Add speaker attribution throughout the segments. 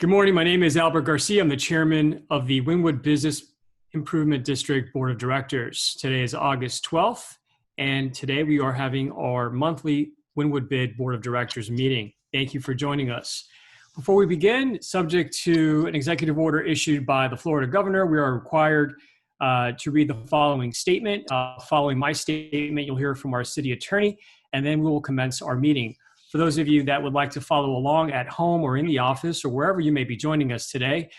Speaker 1: Good morning. My name is Albert Garcia. I'm the chairman of the Wynwood Business Improvement District Board of Directors. Today is August 12th, and today we are having our monthly Wynwood Bid Board of Directors meeting. Thank you for joining us. Before we begin, subject to an executive order issued by the Florida governor, we are required to read the following statement. Following my statement, you'll hear from our city attorney, and then we will commence our meeting. For those of you that would like to follow along at home or in the office or wherever you may be joining us today,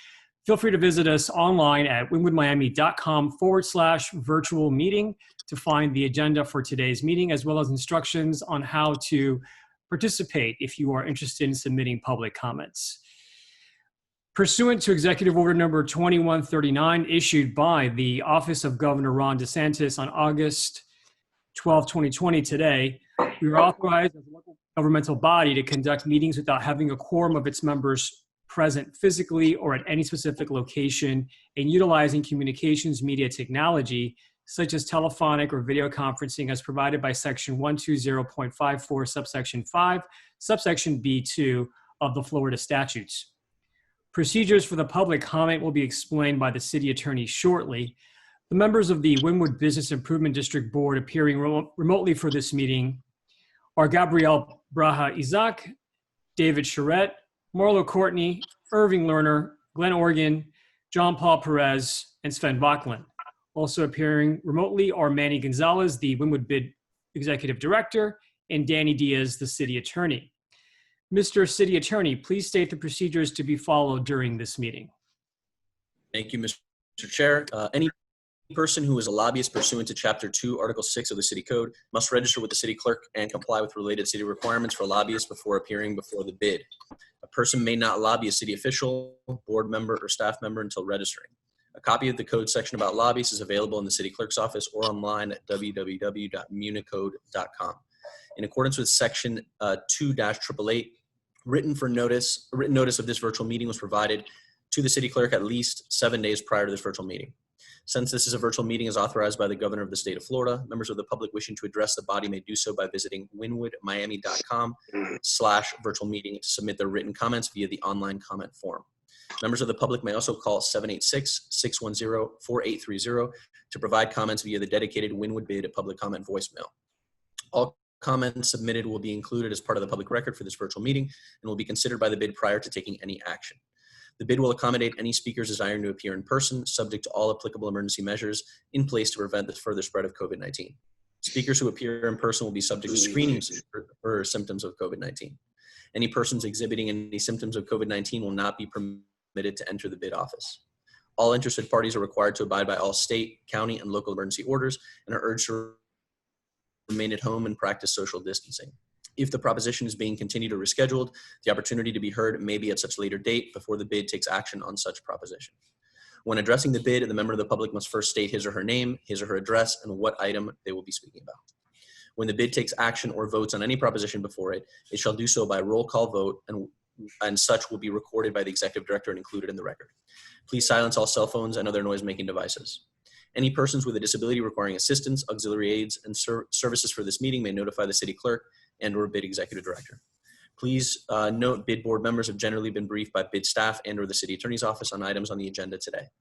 Speaker 1: feel free to visit us online at wynwoodmiami.com/virtual meeting to find the agenda for today's meeting, as well as instructions on how to participate if you are interested in submitting public comments. Pursuant to Executive Order number 2139, issued by the Office of Governor Ron DeSantis on August 12, 2020 today, we are authorized as a local governmental body to conduct meetings without having a quorum of its members present physically or at any specific location, and utilizing communications media technology such as telephonic or video conferencing as provided by section 120.54 subsection 5 subsection B2 of the Florida statutes. Procedures for the public comment will be explained by the city attorney shortly. The members of the Wynwood Business Improvement District Board appearing remotely for this meeting are Gabrielle Braha Isaac, David Charette, Marlo Courtney, Irving Lerner, Glenn Organ, John Paul Perez, and Sven Backlund. Also appearing remotely are Manny Gonzalez, the Wynwood Bid Executive Director, and Danny Diaz, the City Attorney. Mr. City Attorney, please state the procedures to be followed during this meeting.
Speaker 2: Thank you, Mr. Chair. Any person who is a lobbyist pursuant to Chapter 2, Article 6 of the City Code must register with the City Clerk and comply with related city requirements for lobbyists before appearing before the bid. A person may not lobby a city official, board member, or staff member until registering. A copy of the code section about lobbyists is available in the City Clerk's office or online at www.municode.com. In accordance with Section 2-888, written notice of this virtual meeting was provided to the City Clerk at least 7 days prior to this virtual meeting. Since this is a virtual meeting as authorized by the Governor of the State of Florida, members of the public wishing to address the body may do so by visiting wynwoodmiami.com/virtual meeting to submit their written comments via the online comment form. Members of the public may also call 786-610-4830 to provide comments via the dedicated Wynwood Bid public comment voicemail. All comments submitted will be included as part of the public record for this virtual meeting and will be considered by the bid prior to taking any action. The bid will accommodate any speakers desiring to appear in person, subject to all applicable emergency measures in place to prevent the further spread of COVID-19. Speakers who appear in person will be subject to screening for symptoms of COVID-19. Any persons exhibiting any symptoms of COVID-19 will not be permitted to enter the bid office. All interested parties are required to abide by all state, county, and local emergency orders and are urged to remain at home and practice social distancing. If the proposition is being continued or rescheduled, the opportunity to be heard may be at such later date before the bid takes action on such proposition. When addressing the bid, the member of the public must first state his or her name, his or her address, and what item they will be speaking about. When the bid takes action or votes on any proposition before it, it shall do so by roll call vote, and such will be recorded by the executive director and included in the record. Please silence all cell phones and other noise-making devices. Any persons with a disability requiring assistance, auxiliary aids, and services for this meeting may notify the city clerk and/or bid executive director. Please note bid board members have generally been briefed by bid staff and/or the city attorney's office on items on the agenda today.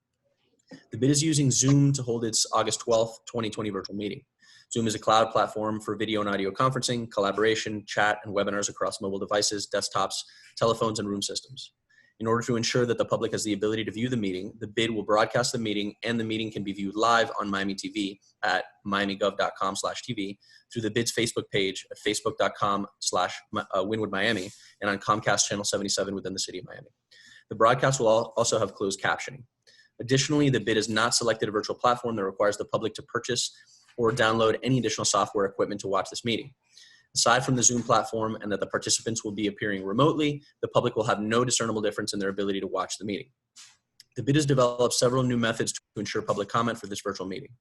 Speaker 2: The bid is using Zoom to hold its August 12th, 2020 virtual meeting. Zoom is a cloud platform for video and audio conferencing, collaboration, chat, and webinars across mobile devices, desktops, telephones, and room systems. In order to ensure that the public has the ability to view the meeting, the bid will broadcast the meeting, and the meeting can be viewed live on Miami TV at miamigov.com/TV, through the bid's Facebook page at facebook.com/WynwoodMiami, and on Comcast Channel 77 within the city of Miami. The broadcast will also have closed captioning. Additionally, the bid has not selected a virtual platform that requires the public to purchase or download any additional software equipment to watch this meeting. Aside from the Zoom platform and that the participants will be appearing remotely, the public will have no discernible difference in their ability to watch the meeting. The bid has developed several new methods to ensure public comment for this virtual meeting.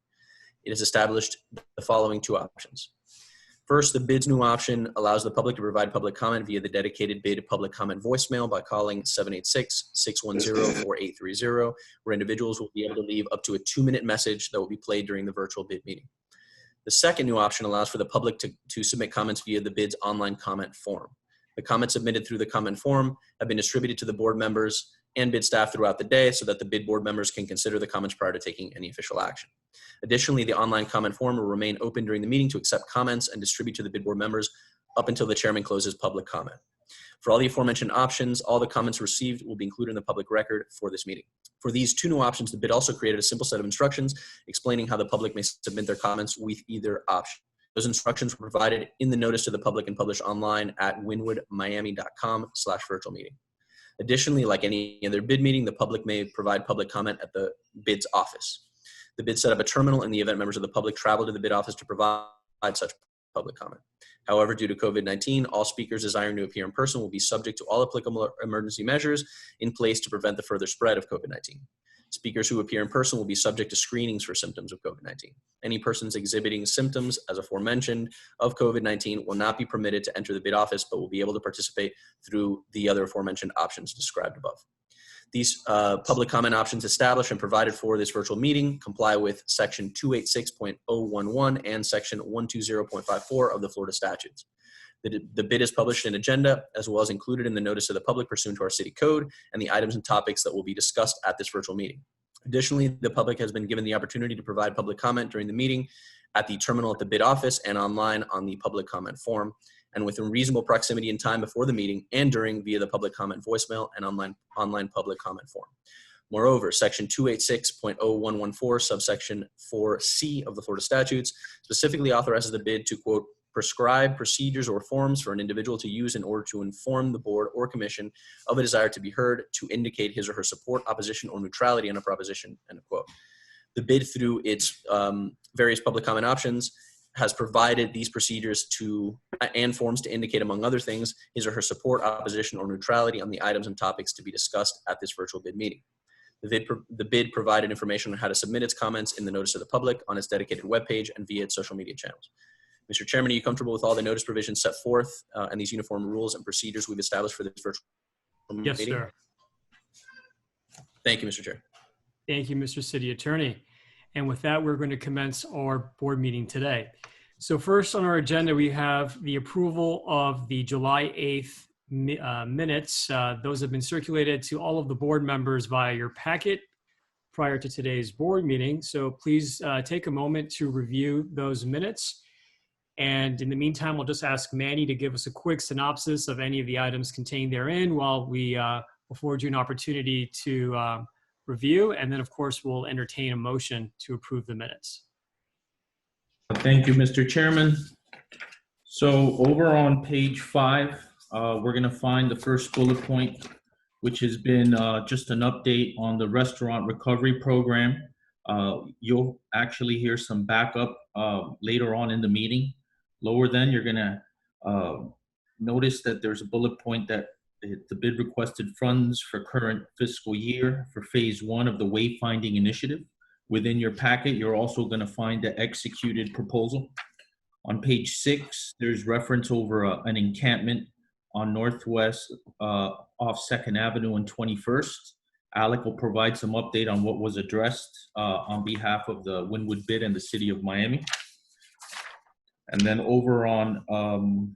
Speaker 2: It has established the following two options. First, the bid's new option allows the public to provide public comment via the dedicated bid public comment voicemail by calling 786-610-4830, where individuals will be able to leave up to a 2-minute message that will be played during the virtual bid meeting. The second new option allows for the public to submit comments via the bid's online comment form. The comments submitted through the comment form have been distributed to the board members and bid staff throughout the day so that the bid board members can consider the comments prior to taking any official action. Additionally, the online comment form will remain open during the meeting to accept comments and distribute to the bid board members up until the chairman closes public comment. For all the aforementioned options, all the comments received will be included in the public record for this meeting. For these two new options, the bid also created a simple set of instructions explaining how the public may submit their comments with either option. Those instructions were provided in the notice to the public and published online at wynwoodmiami.com/virtual meeting. Additionally, like any other bid meeting, the public may provide public comment at the bid's office. The bid set up a terminal in the event members of the public travel to the bid office to provide such public comment. However, due to COVID-19, all speakers desiring to appear in person will be subject to all applicable emergency measures in place to prevent the further spread of COVID-19. Speakers who appear in person will be subject to screenings for symptoms of COVID-19. Any persons exhibiting symptoms, as aforementioned, of COVID-19 will not be permitted to enter the bid office, but will be able to participate through the other aforementioned options described above. These public comment options established and provided for this virtual meeting comply with Section 286.011 and Section 120.54 of the Florida statutes. The bid is published in agenda as well as included in the notice of the public pursuant to our city code and the items and topics that will be discussed at this virtual meeting. Additionally, the public has been given the opportunity to provide public comment during the meeting at the terminal at the bid office and online on the public comment form, and within reasonable proximity in time before the meeting and during via the public comment voicemail and online public comment form. Moreover, Section 286.0114, subsection 4C of the Florida statutes specifically authorizes the bid to, quote, prescribe procedures or forms for an individual to use in order to inform the board or commission of a desire to be heard, to indicate his or her support, opposition, or neutrality on a proposition, end quote. The bid, through its various public comment options, has provided these procedures to and forms to indicate, among other things, his or her support, opposition, or neutrality on the items and topics to be discussed at this virtual bid meeting. The bid provided information on how to submit its comments in the notice of the public on its dedicated webpage and via its social media channels. Mr. Chairman, are you comfortable with all the notice provisions set forth and these uniform rules and procedures we've established for this virtual meeting?
Speaker 1: Yes, sir.
Speaker 2: Thank you, Mr. Chair.
Speaker 1: Thank you, Mr. City Attorney. And with that, we're going to commence our board meeting today. So first on our agenda, we have the approval of the July 8th minutes. Those have been circulated to all of the board members via your packet prior to today's board meeting. So please take a moment to review those minutes. And in the meantime, we'll just ask Manny to give us a quick synopsis of any of the items contained therein while we afford you an opportunity to review. And then, of course, we'll entertain a motion to approve the minutes.
Speaker 3: Thank you, Mr. Chairman. So over on page 5, we're going to find the first bullet point, which has been just an update on the restaurant recovery program. You'll actually hear some backup later on in the meeting. Lower then, you're going to notice that there's a bullet point that the bid requested funds for current fiscal year for phase 1 of the wayfinding initiative. Within your packet, you're also going to find the executed proposal. On page 6, there's reference over an encampment on Northwest off 2nd Avenue and 21st. Alec will provide some update on what was addressed on behalf of the Wynwood bid and the city of Miami. And then over on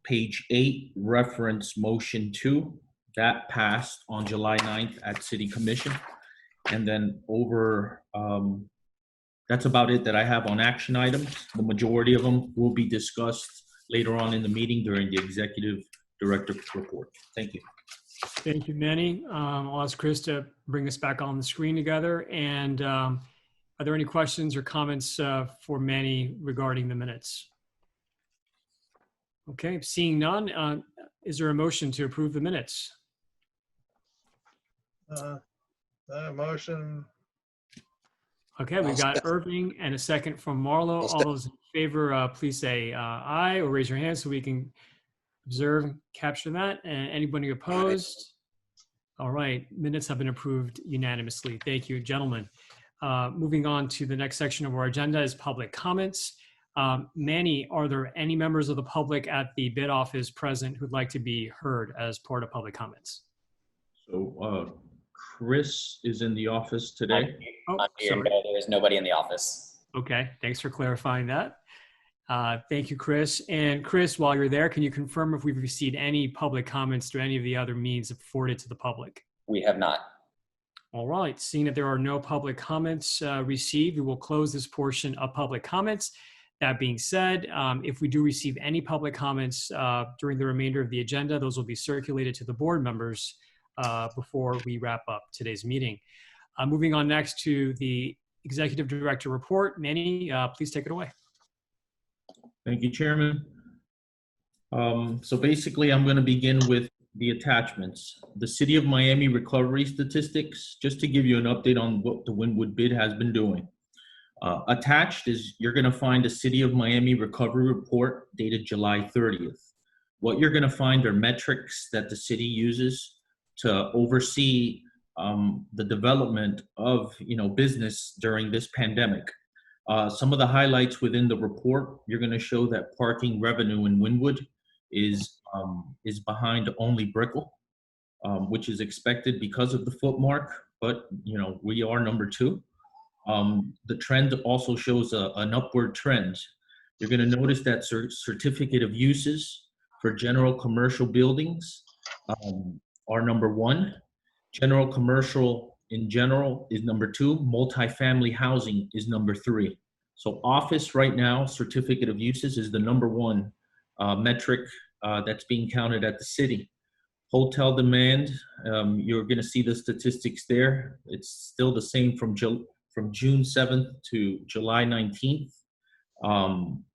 Speaker 3: page 8, reference motion 2, that passed on July 9th at City Commission. And then over, that's about it that I have on action items. The majority of them will be discussed later on in the meeting during the executive director report. Thank you.
Speaker 1: Thank you, Manny. I'll ask Chris to bring us back on the screen together. And are there any questions or comments for Manny regarding the minutes? Okay, seeing none, is there a motion to approve the minutes?
Speaker 4: Motion.
Speaker 1: Okay, we've got Irving and a second from Marlo. All those in favor, please say aye or raise your hand so we can observe and capture that. And anybody opposed? All right, minutes have been approved unanimously. Thank you, gentlemen. Moving on to the next section of our agenda is public comments. Manny, are there any members of the public at the bid office present who'd like to be heard as part of public comments?
Speaker 3: So Chris is in the office today.
Speaker 1: Oh,
Speaker 5: I'm here. No, there is nobody in the office.
Speaker 1: okay, thanks for clarifying that. Thank you, Chris. And Chris, while you're there, can you confirm if we've received any public comments through any of the other means afforded to the public?
Speaker 4: We have not.
Speaker 1: All right, seeing that there are no public comments received, we will close this portion of public comments. That being said, if we do receive any public comments during the remainder of the agenda, those will be circulated to the board members before we wrap up today's meeting. Moving on next to the Executive Director report. Manny, please take it away.
Speaker 3: Thank you, Chairman. So basically, I'm going to begin with the attachments. The City of Miami recovery statistics, just to give you an update on what the Wynwood bid has been doing. Attached is you're going to find a City of Miami recovery report dated July 30th. What you're going to find are metrics that the city uses to oversee the development of business during this pandemic. Some of the highlights within the report, you're going to show that parking revenue in Wynwood is behind only Brickell, which is expected because of the foot mark, but we are number 2. The trend also shows an upward trend. You're going to notice that certificate of uses for general commercial buildings are number 1. General commercial in general is number 2. Multifamily housing is number 3. So office right now, certificate of uses is the number 1 metric that's being counted at the city. Hotel demand, you're going to see the statistics there. It's still the same from June 7th to July 19th.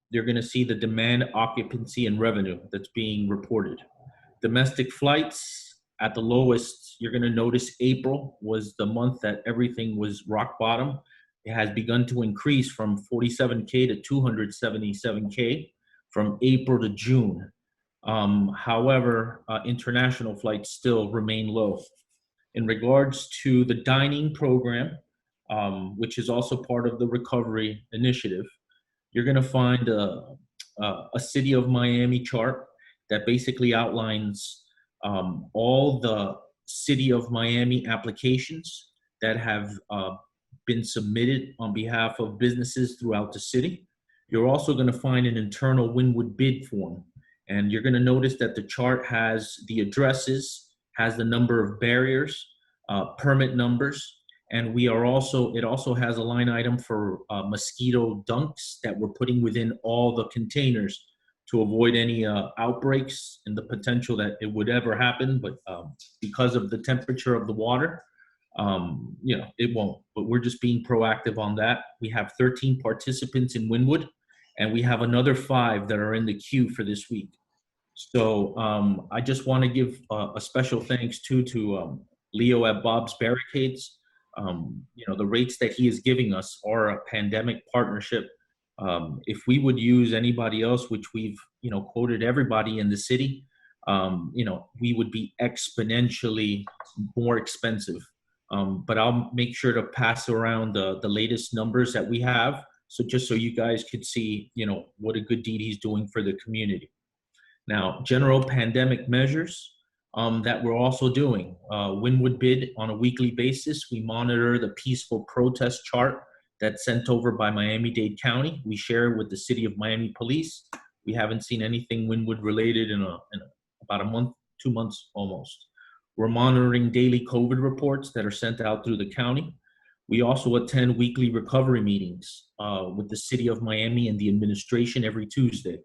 Speaker 3: You're going to see the demand, occupancy, and revenue that's being reported. Domestic flights at the lowest, you're going to notice April was the month that everything was rock bottom. It has begun to increase from 47K to 277K from April to June. However, international flights still remain low. In regards to the dining program, which is also part of the recovery initiative, you're going to find a City of Miami chart that basically outlines all the City of Miami applications that have been submitted on behalf of businesses throughout the city. You're also going to find an internal Wynwood bid form. And you're going to notice that the chart has the addresses, has the number of barriers, permit numbers, and it also has a line item for mosquito dunks that we're putting within all the containers to avoid any outbreaks and the potential that it would ever happen. But because of the temperature of the water, it won't. But we're just being proactive on that. We have 13 participants in Wynwood, and we have another 5 that are in the queue for this week. So I just want to give a special thanks to Leo at Bob's Barricades. The rates that he is giving us are a pandemic partnership. If we would use anybody else, which we've quoted everybody in the city, we would be exponentially more expensive. But I'll make sure to pass around the latest numbers that we have, so just so you guys could see what a good deed he's doing for the community. Now, general pandemic measures that we're also doing. Wynwood bid on a weekly basis. We monitor the peaceful protest chart that's sent over by Miami-Dade County. We share with the City of Miami Police. We haven't seen anything Wynwood related in about a month, 2 months almost. We're monitoring daily COVID reports that are sent out through the county. We also attend weekly recovery meetings with the City of Miami and the administration every Tuesday.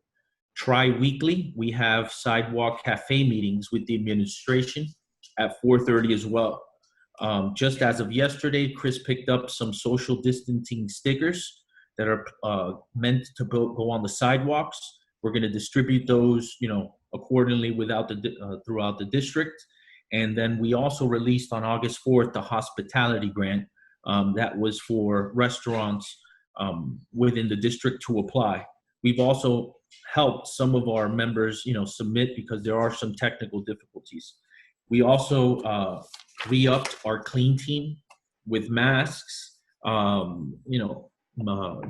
Speaker 3: Tri-weekly, we have sidewalk cafe meetings with the administration at 4:30 as well. Just as of yesterday, Chris picked up some social distancing stickers that are meant to go on the sidewalks. We're going to distribute those, accordingly throughout the district. And then we also released on August 4th the hospitality grant that was for restaurants within the district to apply. We've also helped some of our members, submit because there are some technical difficulties. We also re-upped our clean team with masks,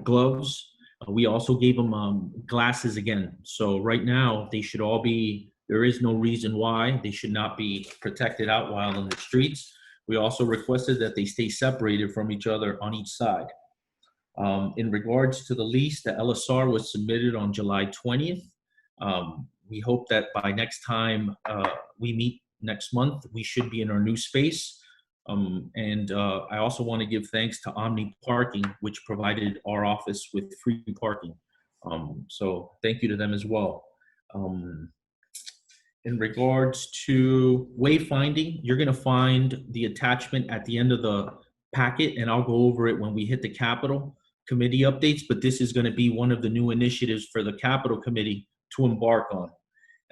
Speaker 3: gloves. We also gave them glasses again. So right now they should all be, there is no reason why they should not be protected out while in the streets. We also requested that they stay separated from each other on each side. In regards to the lease, the LSR was submitted on July 20th. We hope that by next time we meet next month, we should be in our new space. I also want to give thanks to Omni Parking, which provided our office with free parking. So thank you to them as well. In regards to wayfinding, you're going to find the attachment at the end of the packet, and I'll go over it when we hit the Capital Committee updates, but this is going to be one of the new initiatives for the Capital Committee to embark on.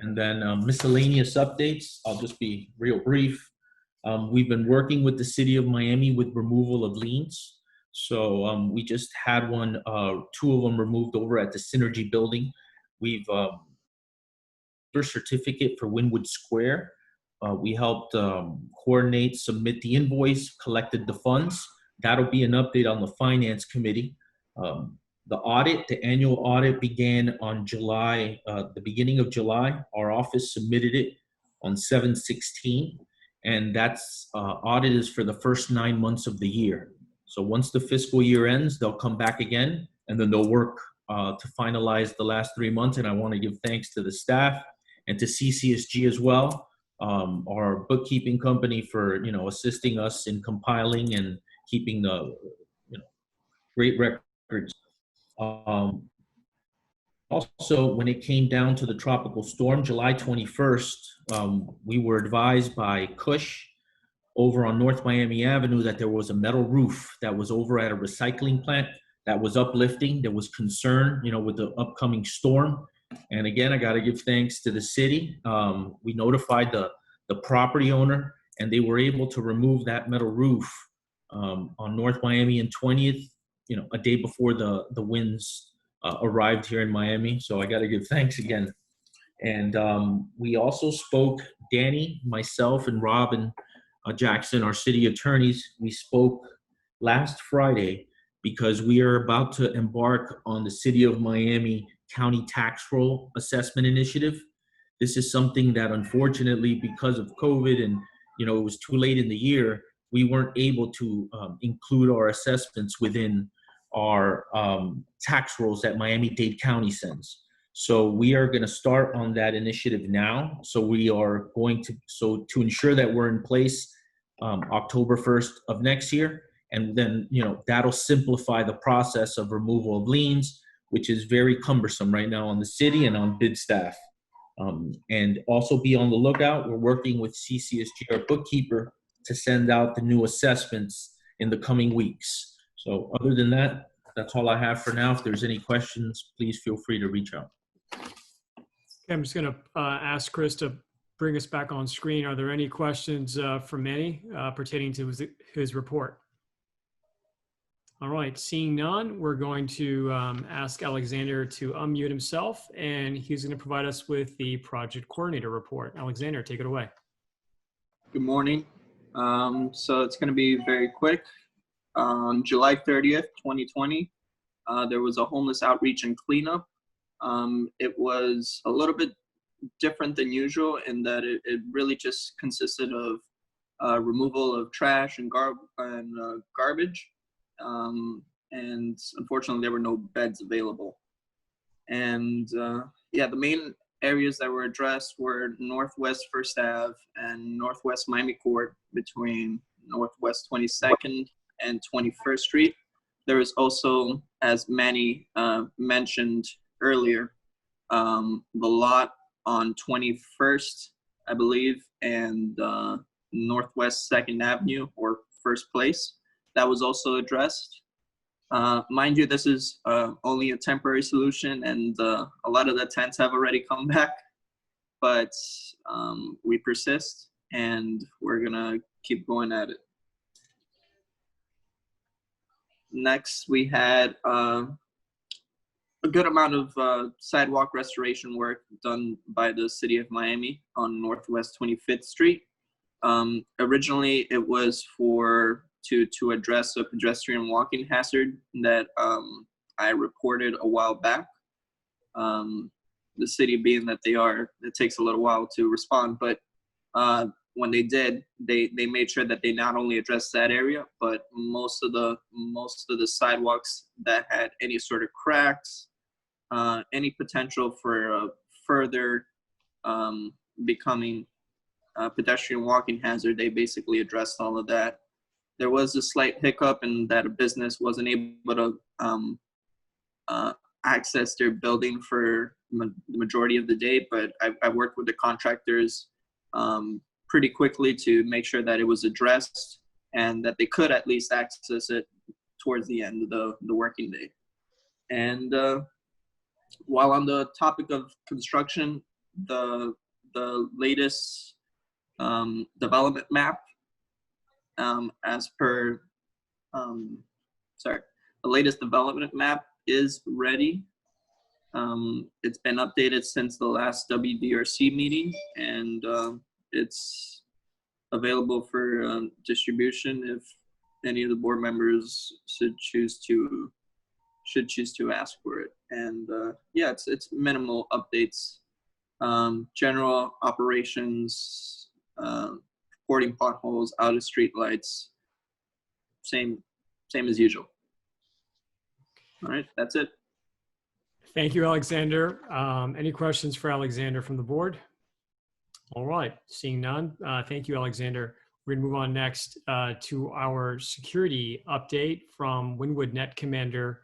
Speaker 3: And then miscellaneous updates, I'll just be real brief. We've been working with the City of Miami with removal of liens. So we just had one, 2 of them removed over at the Synergy building. We've birth certificate for Wynwood Square. We helped coordinate, submit the invoice, collected the funds. That'll be an update on the Finance Committee. The audit, the annual audit began on July, the beginning of July. Our office submitted it on 7/16, and that's audit is for the first 9 months of the year. So once the fiscal year ends, they'll come back again, and then they'll work to finalize the last 3 months. And I want to give thanks to the staff and to CCSG as well, our bookkeeping company, for assisting us in compiling and keeping the great records. Also, when it came down to the tropical storm, July 21st, we were advised by Cush over on North Miami Avenue that there was a metal roof that was over at a recycling plant that was uplifting. There was concern, with the upcoming storm. And again, I got to give thanks to the city. We notified the property owner, and they were able to remove that metal roof on North Miami and 20th, a day before the winds arrived here in Miami. So I got to give thanks again. And we also spoke, Danny, myself, and Robin Jackson, our city attorneys, we spoke last Friday because we are about to embark on the City of Miami County Tax Roll Assessment Initiative. This is something that, unfortunately, because of COVID and, it was too late in the year, we weren't able to include our assessments within our tax rolls that Miami-Dade County sends. So we are going to start on that initiative now. So we are going to ensure that we're in place October 1st of next year. And then, that'll simplify the process of removal of liens, which is very cumbersome right now on the city and on bid staff. And also be on the lookout. We're working with CCSG, our bookkeeper, to send out the new assessments in the coming weeks. So other than that, that's all I have for now. If there's any questions, please feel free to reach out.
Speaker 1: Okay, I'm just going to ask Chris to bring us back on screen. Are there any questions from Manny pertaining to his report? All right, seeing none, we're going to ask Alexander to unmute himself, and he's going to provide us with the project coordinator report. Alexander, take it away.
Speaker 4: Good morning. So it's going to be very quick. On July 30th, 2020, there was a homeless outreach and cleanup. It was a little bit different than usual in that it really just consisted of removal of trash and garbage. And unfortunately, there were no beds available. And the main areas that were addressed were Northwest First Ave and Northwest Miami Court between Northwest 22nd and 21st Street. There was also, as Manny mentioned earlier, the lot on 21st, I believe, and Northwest 2nd Avenue or First Place. That was also addressed. Mind you, this is only a temporary solution, and a lot of the tents have already come back, but we persist, and we're gonna keep going at it. Next, we had a good amount of sidewalk restoration work done by the City of Miami on Northwest 25th Street. Originally, it was to address a pedestrian walking hazard that I reported a while back. The city being that it takes a little while to respond, but when they did, they made sure that they not only addressed that area, but most of the sidewalks that had any sort of cracks, any potential for further becoming a pedestrian walking hazard, they basically addressed all of that. There was a slight hiccup in that a business wasn't able to access their building for the majority of the day, but I worked with the contractors pretty quickly to make sure that it was addressed and that they could at least access it towards the end of the working day. And while on the topic of construction, the latest development map, the latest development map is ready. It's been updated since the last WDRC meeting, and it's available for distribution if any of the board members should choose to ask for it. And yeah, it's minimal updates, general operations, reporting potholes, out of street lights, same as usual. All right, that's it.
Speaker 1: Thank you, Alexander. Any questions for Alexander from the board? All right, seeing none. Thank you, Alexander. We're gonna move on next to our security update from Wynwood Net Commander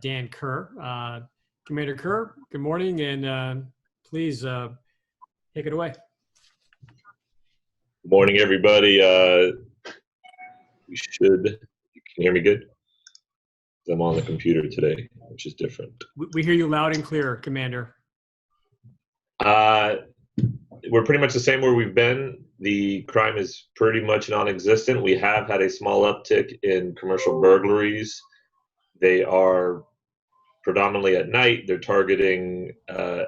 Speaker 1: Dan Kerr. Commander Kerr, good morning, and please take it away.
Speaker 5: Good morning, everybody. You can hear me good? I'm on the computer today, which is different.
Speaker 1: We hear you loud and clear, Commander.
Speaker 5: We're pretty much the same where we've been. The crime is pretty much non-existent. We have had a small uptick in commercial burglaries. They are predominantly at night. They're targeting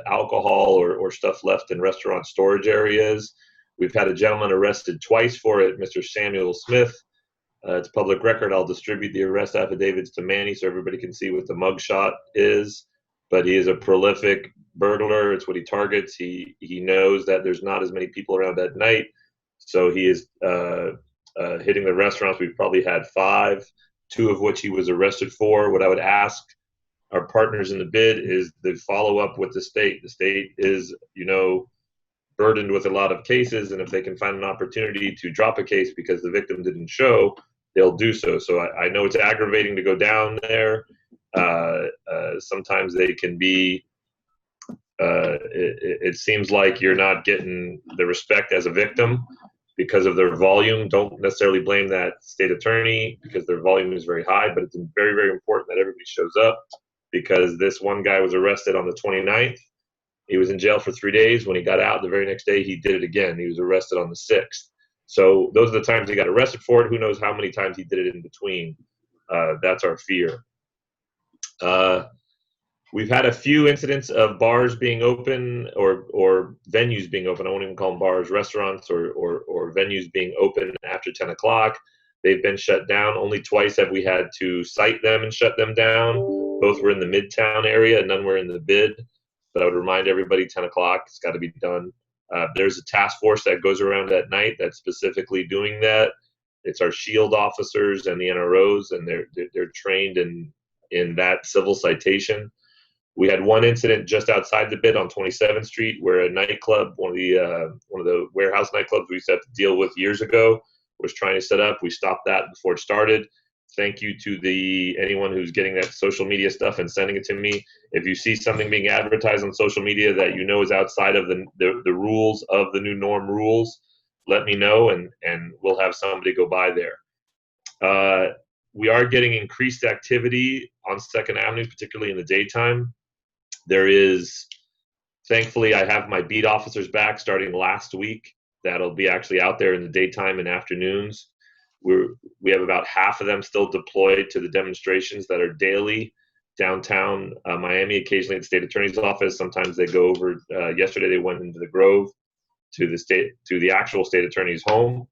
Speaker 5: alcohol or stuff left in restaurant storage areas. We've had a gentleman arrested twice for it, Mr. Samuel Smith. It's public record. I'll distribute the arrest affidavits to Manny so everybody can see what the mugshot is. But he is a prolific burglar. It's what he targets. He knows that there's not as many people around at night, so he is hitting the restaurants. We've probably had 5, 2 of which he was arrested for. What I would ask our partners in the bid is the follow-up with the state. The state is, burdened with a lot of cases, and if they can find an opportunity to drop a case because the victim didn't show, they'll do so. So I know it's aggravating to go down there. Sometimes they can be, it seems like you're not getting the respect as a victim because of their volume. Don't necessarily blame that state attorney because their volume is very high, but it's very, very important that everybody shows up because this one guy was arrested on the 29th. He was in jail for 3 days. When he got out the very next day, he did it again. He was arrested on the 6th. So those are the times he got arrested for it. Who knows how many times he did it in between. That's our fear. We've had a few incidents of bars being open or venues being open. I won't even call them bars, restaurants or venues being open after 10 o'clock. They've been shut down. Only twice have we had to cite them and shut them down. Both were in the Midtown area and none were in the bid. But I would remind everybody 10 o'clock, it's got to be done. There's a task force that goes around at night that's specifically doing that. It's our SHIELD officers and the NROs, and they're trained in that civil citation. We had one incident just outside the bid on 27th Street where a nightclub, one of the warehouse nightclubs we used to have to deal with years ago, was trying to set up. We stopped that before it started. Thank you to anyone who's getting that social media stuff and sending it to me. If you see something being advertised on social media that you know is outside of the rules of the new norm rules, let me know and we'll have somebody go by there. We are getting increased activity on 2nd Avenue, particularly in the daytime. There is, thankfully, I have my beat officers back starting last week. That'll be actually out there in the daytime and afternoons. We have about half of them still deployed to the demonstrations that are daily downtown Miami, occasionally at the state attorney's office. Sometimes they go over. Yesterday they went into the Grove to the actual state attorney's home.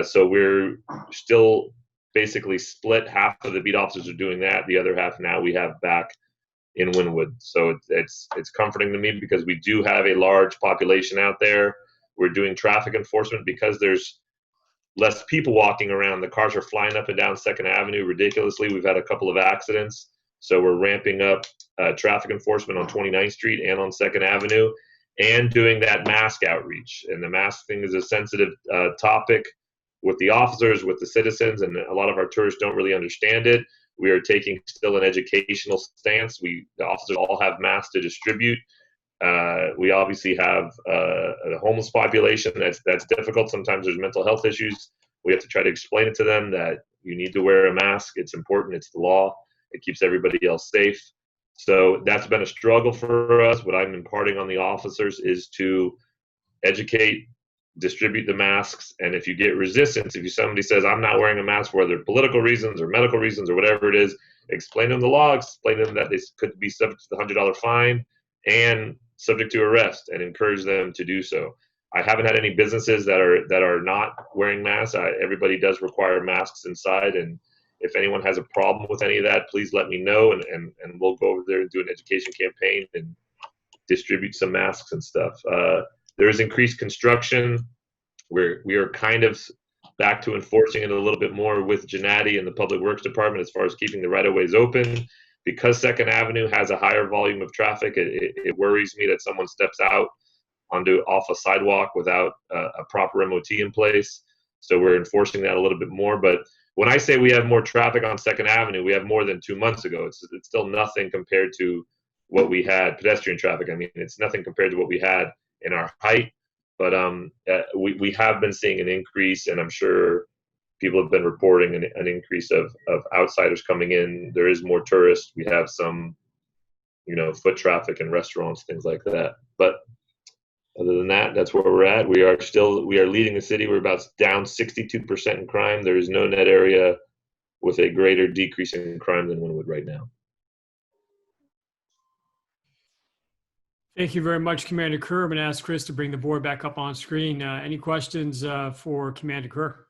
Speaker 5: So we're still basically split. Half of the beat officers are doing that. The other half now we have back in Wynwood. So it's comforting to me because we do have a large population out there. We're doing traffic enforcement because there's less people walking around. The cars are flying up and down 2nd Avenue ridiculously. We've had a couple of accidents. So we're ramping up traffic enforcement on 29th Street and on 2nd Avenue and doing that mask outreach. And the mask thing is a sensitive topic with the officers, with the citizens, and a lot of our tourists don't really understand it. We are taking still an educational stance. The officers all have masks to distribute. We obviously have a homeless population that's difficult. Sometimes there's mental health issues. We have to try to explain it to them that you need to wear a mask. It's important. It's the law. It keeps everybody else safe. So that's been a struggle for us. What I'm imparting on the officers is to educate, distribute the masks, and if you get resistance, if somebody says, I'm not wearing a mask for whether political reasons or medical reasons or whatever it is, explain to them the law, explain to them that they could be subject to the $100 fine and subject to arrest, and encourage them to do so. I haven't had any businesses that are not wearing masks. Everybody does require masks inside, and if anyone has a problem with any of that, please let me know, and we'll go over there and do an education campaign and distribute some masks and stuff. There is increased construction. We are kind of back to enforcing it a little bit more with Gennady and the Public Works Department as far as keeping the right-of-ways open. Because 2nd Avenue has a higher volume of traffic, it worries me that someone steps out off a sidewalk without a proper MOT in place. So we're enforcing that a little bit more. But when I say we have more traffic on 2nd Avenue, we have more than 2 months ago. It's still nothing compared to what we had, pedestrian traffic. I mean, it's nothing compared to what we had in our height. But we have been seeing an increase, and I'm sure people have been reporting an increase of outsiders coming in. There is more tourists. We have some, foot traffic in restaurants, things like that. But other than that, that's where we're at. We are leading the city. We're about down 62% in crime. There is no net area with a greater decrease in crime than Wynwood right now.
Speaker 1: Thank you very much, Commander Kerr. I'm going to ask Chris to bring the board back up on screen. Any questions for Commander Kerr?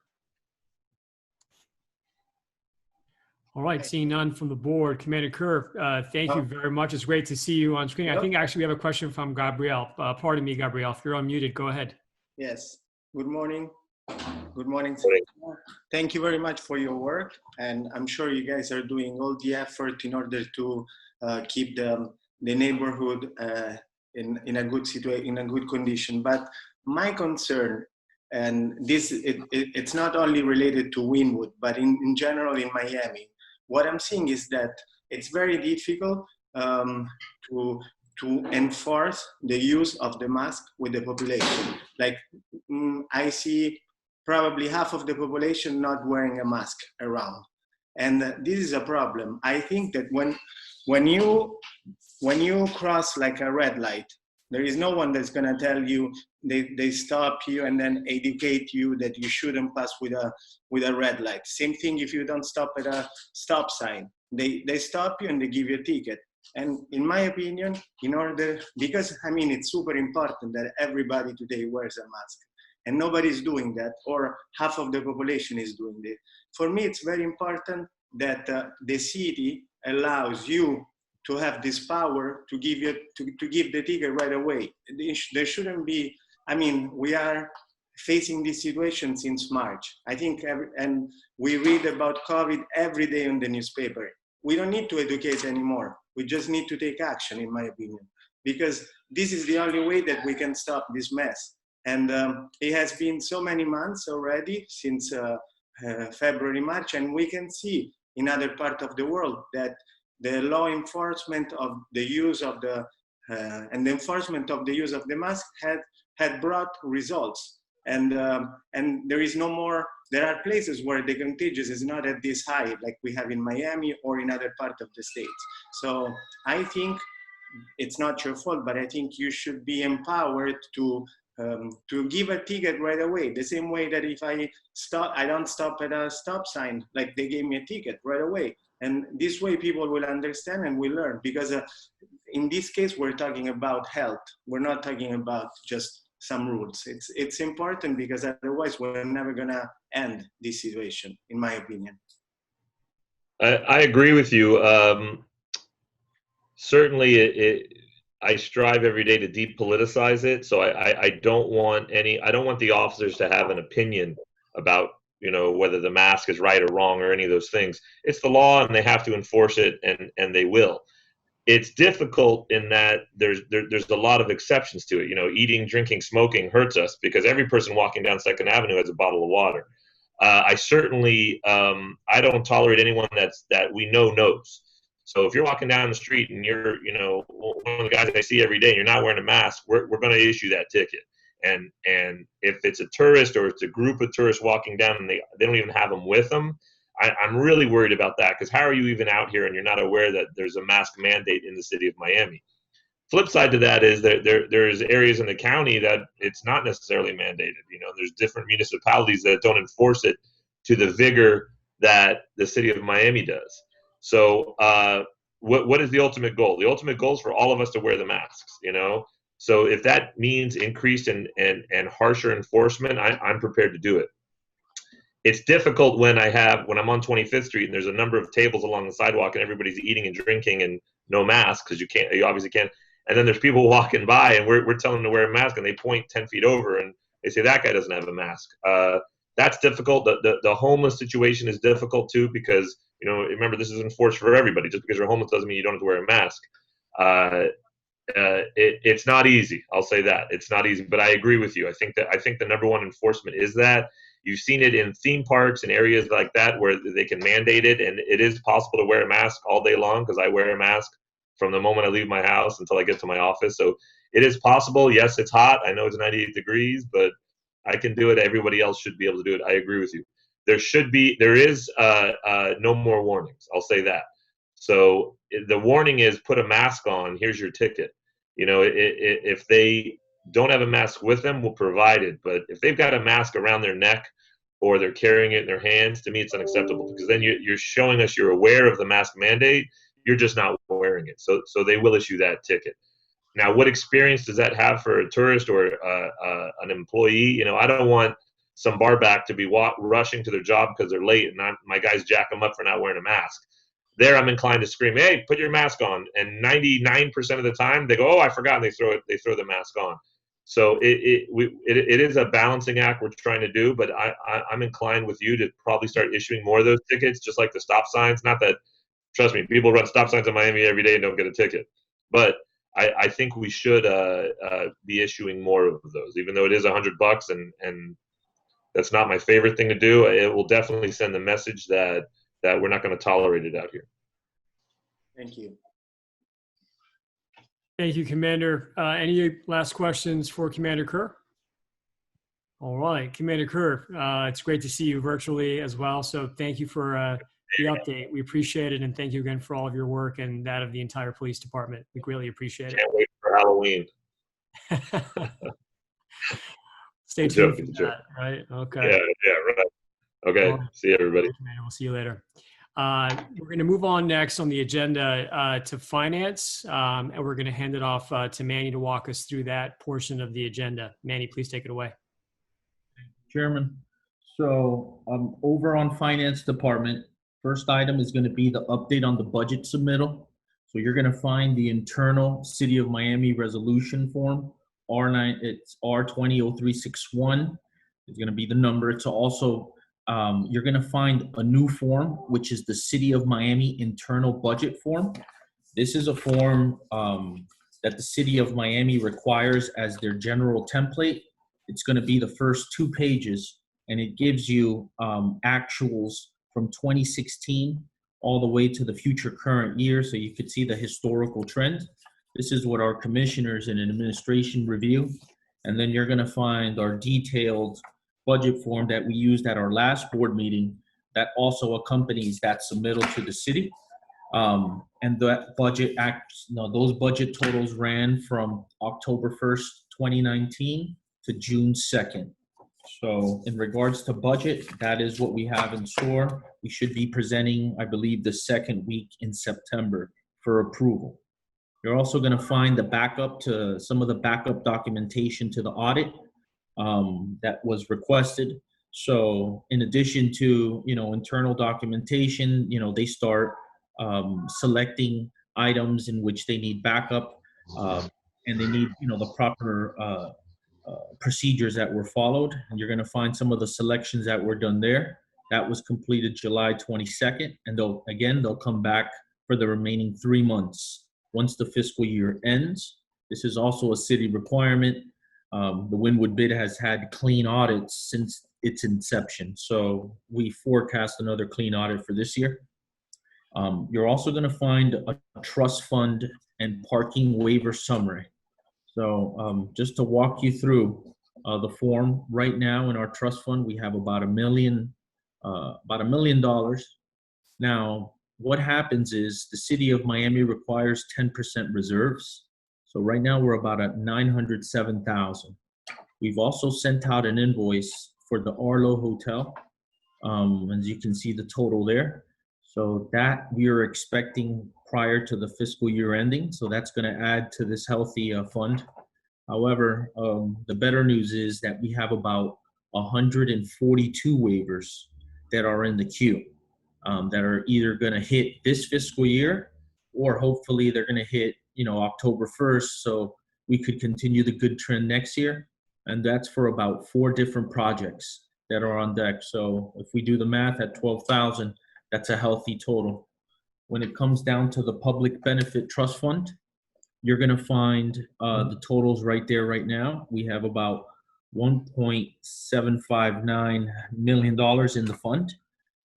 Speaker 1: All right, seeing none from the board. Commander Kerr, thank you very much. It's great to see you on screen. I think actually we have a question from Gabrielle. Pardon me, Gabrielle, if you're unmuted, go ahead.
Speaker 6: Yes, good morning. Good morning. Thank you very much for your work. And I'm sure you guys are doing all the effort in order to keep the neighborhood in a good situation, in a good condition. But my concern, and it's not only related to Wynwood, but in general in Miami, what I'm seeing is that it's very difficult to enforce the use of the mask with the population. Like I see probably half of the population not wearing a mask around. And this is a problem. I think that when you cross like a red light, there is no one that's gonna tell you, they stop you and then educate you that you shouldn't pass with a red light. Same thing if you don't stop at a stop sign. They stop you and they give you a ticket. And in my opinion, because I mean, it's super important that everybody today wears a mask and nobody's doing that, or half of the population is doing it. For me, it's very important that the city allows you to have this power to give the ticket right away. There shouldn't be, I mean, we are facing this situation since March. I think, and we read about COVID every day in the newspaper. We don't need to educate anymore. We just need to take action, in my opinion, because this is the only way that we can stop this mess. And it has been so many months already since February, March, and we can see in other parts of the world that the law enforcement of the use of and the enforcement of the use of the mask had brought results. And there is no more, there are places where the contagious is not at this high, like we have in Miami or in other parts of the states. So I think it's not your fault, but I think you should be empowered to give a ticket right away. The same way that if I don't stop at a stop sign, like they gave me a ticket right away. And this way people will understand and will learn, because in this case, we're talking about health. We're not talking about just some rules. It's important because otherwise we're never gonna end this situation, in my opinion.
Speaker 5: I agree with you. Certainly I strive every day to depoliticize it. So I don't want the officers to have an opinion about, whether the mask is right or wrong or any of those things. It's the law and they have to enforce it, and they will. It's difficult in that there's a lot of exceptions to it. Eating, drinking, smoking hurts us because every person walking down Second Avenue has a bottle of water. I certainly I don't tolerate anyone that we know knows. So if you're walking down the street and you're one of the guys I see every day and you're not wearing a mask, we're going to issue that ticket. And if it's a tourist or it's a group of tourists walking down and they don't even have them with them, I'm really worried about that, because how are you even out here and you're not aware that there's a mask mandate in the city of Miami? Flip side to that is that there's areas in the county that it's not necessarily mandated. There's different municipalities that don't enforce it to the vigor that the city of Miami does. So what is the ultimate goal? The ultimate goal is for all of us to wear the masks, So if that means increased and harsher enforcement, I'm prepared to do it. It's difficult when I'm on 25th Street and there's a number of tables along the sidewalk and everybody's eating and drinking and no mask, because you obviously can't. And then there's people walking by and we're telling them to wear a mask and they point 10 feet over and they say that guy doesn't have a mask. That's difficult. The homeless situation is difficult too, because remember, this is enforced for everybody. Just because you're homeless doesn't mean you don't have to wear a mask. It's not easy. I'll say that it's not easy, but I agree with you. I think the number one enforcement is that. You've seen it in theme parks and areas like that where they can mandate it, and it is possible to wear a mask all day long, because I wear a mask from the moment I leave my house until I get to my office. So it is possible. Yes, it's hot. I know it's 98 degrees, but I can do it. Everybody else should be able to do it. I agree with you. There is no more warnings. I'll say that. So the warning is put a mask on. Here's your ticket. If they don't have a mask with them, we'll provide it. But if they've got a mask around their neck or they're carrying it in their hands, to me, it's unacceptable, because then you're showing us you're aware of the mask mandate. You're just not wearing it. So they will issue that ticket. Now, what experience does that have for a tourist or an employee? I don't want some barback to be rushing to their job because they're late and my guys jack them up for not wearing a mask. There, I'm inclined to scream, "Hey, put your mask on!" And 99% of the time, they go, "Oh, I forgot," and they throw the mask on. So it is a balancing act we're trying to do, but I'm inclined with you to probably start issuing more of those tickets, just like the stop signs. Not that, trust me, people run stop signs in Miami every day and don't get a ticket, but I think we should be issuing more of those, even though it is $100, and that's not my favorite thing to do. It will definitely send the message that we're not going to tolerate it out here.
Speaker 6: Thank you.
Speaker 1: Thank you, Commander. Any last questions for Commander Kerr? All right, Commander Kerr, it's great to see you virtually as well. So thank you for the update. We appreciate it. And thank you again for all of your work and that of the entire police department. We greatly appreciate it.
Speaker 5: Can't wait for Halloween.
Speaker 1: Stay tuned for that, right? Okay.
Speaker 5: Yeah, right. Okay,
Speaker 1: Well,
Speaker 5: see you, everybody.
Speaker 1: Commander, we'll see you later. We're going to move on next on the agenda to finance, and we're going to hand it off to Manny to walk us through that portion of the agenda. Manny, please take it away.
Speaker 3: Chairman. So over on Finance Department, first item is going to be the update on the budget submittal. So you're going to find the internal City of Miami resolution form, it's R200361. It's going to be the number. It's also you're going to find a new form, which is the City of Miami internal budget form. This is a form that the City of Miami requires as their general template. It's going to be the first 2 pages, and it gives you actuals from 2016 all the way to the future current year, so you could see the historical trend. This is what our commissioners and administration review. And then you're going to find our detailed budget form that we used at our last board meeting that also accompanies that submittal to the city. And that those budget totals ran from October 1st, 2019 to June 2nd. So in regards to budget, that is what we have in store. We should be presenting, I believe, the second week in September for approval. You're also going to find the backup to some of the backup documentation to the audit that was requested. So in addition to, internal documentation, they start selecting items in which they need backup. and they need, the proper procedures that were followed. And you're going to find some of the selections that were done there. That was completed July 22nd, and they'll come back for the remaining 3 months once the fiscal year ends. This is also a city requirement. The Wynwood bid has had clean audits since its inception, so we forecast another clean audit for this year. You're also going to find a trust fund and parking waiver summary. So just to walk you through the form, right now in our trust fund, we have about $1 million. Now, what happens is the city of Miami requires 10% reserves. So right now we're about at 907,000. We've also sent out an invoice for the Arlo Hotel. As you can see the total there. So that we are expecting prior to the fiscal year ending. So that's going to add to this healthy fund. However, the better news is that we have about 142 waivers that are in the queue that are either going to hit this fiscal year, or hopefully they're going to hit, October 1st. So we could continue the good trend next year. And that's for about 4 different projects that are on deck. So if we do the math at 12,000, that's a healthy total. When it comes down to the public benefit trust fund, you're going to find the totals right there right now. We have about $1.759 million in the fund.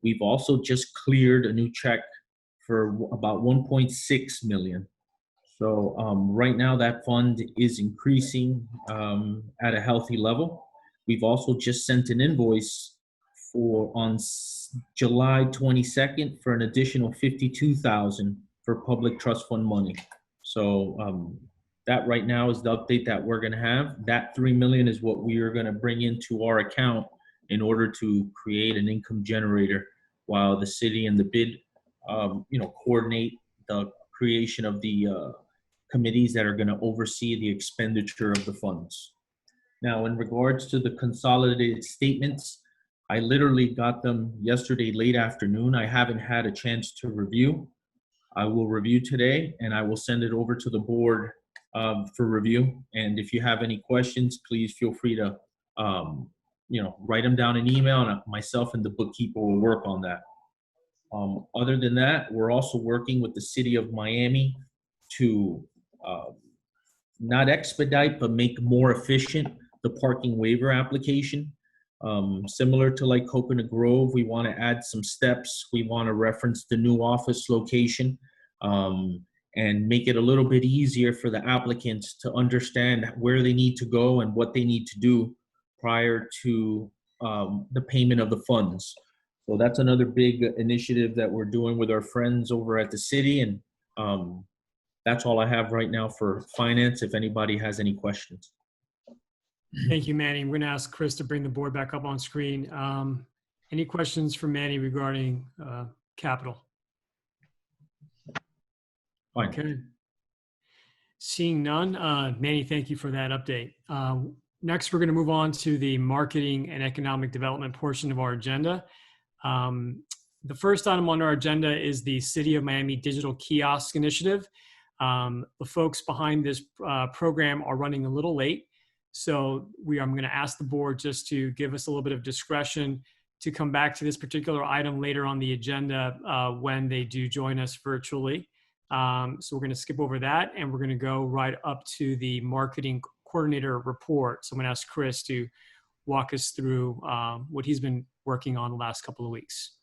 Speaker 3: We've also just cleared a new check for about 1.6 million. So right now that fund is increasing at a healthy level. We've also just sent an invoice on July 22nd for an additional 52,000 for public trust fund money. So that right now is the update that we're going to have. That 3 million is what we are going to bring into our account in order to create an income generator, while the city and the bid, coordinate the creation of the committees that are going to oversee the expenditure of the funds. Now, in regards to the consolidated statements, I literally got them yesterday late afternoon. I haven't had a chance to review. I will review today, and I will send it over to the board for review. And if you have any questions, please feel free to, write them down in email, and myself and the bookkeeper will work on that. Other than that, we're also working with the city of Miami to not expedite, but make more efficient the parking waiver application. Similar to like Coconut Grove, we want to add some steps. We want to reference the new office location and make it a little bit easier for the applicants to understand where they need to go and what they need to do prior to the payment of the funds. So that's another big initiative that we're doing with our friends over at the city. And that's all I have right now for finance, if anybody has any questions.
Speaker 1: Thank you, Manny. We're going to ask Chris to bring the board back up on screen. Any questions for Manny regarding capital?
Speaker 3: Fine.
Speaker 1: Okay. Seeing none, Manny, thank you for that update. Next, we're going to move on to the marketing and economic development portion of our agenda. The first item on our agenda is the City of Miami Digital Kiosk Initiative. The folks behind this program are running a little late. So I'm going to ask the board just to give us a little bit of discretion to come back to this particular item later on the agenda when they do join us virtually. So we're going to skip over that, and we're going to go right up to the marketing coordinator report. So I'm going to ask Chris to walk us through what he's been working on the last couple of weeks.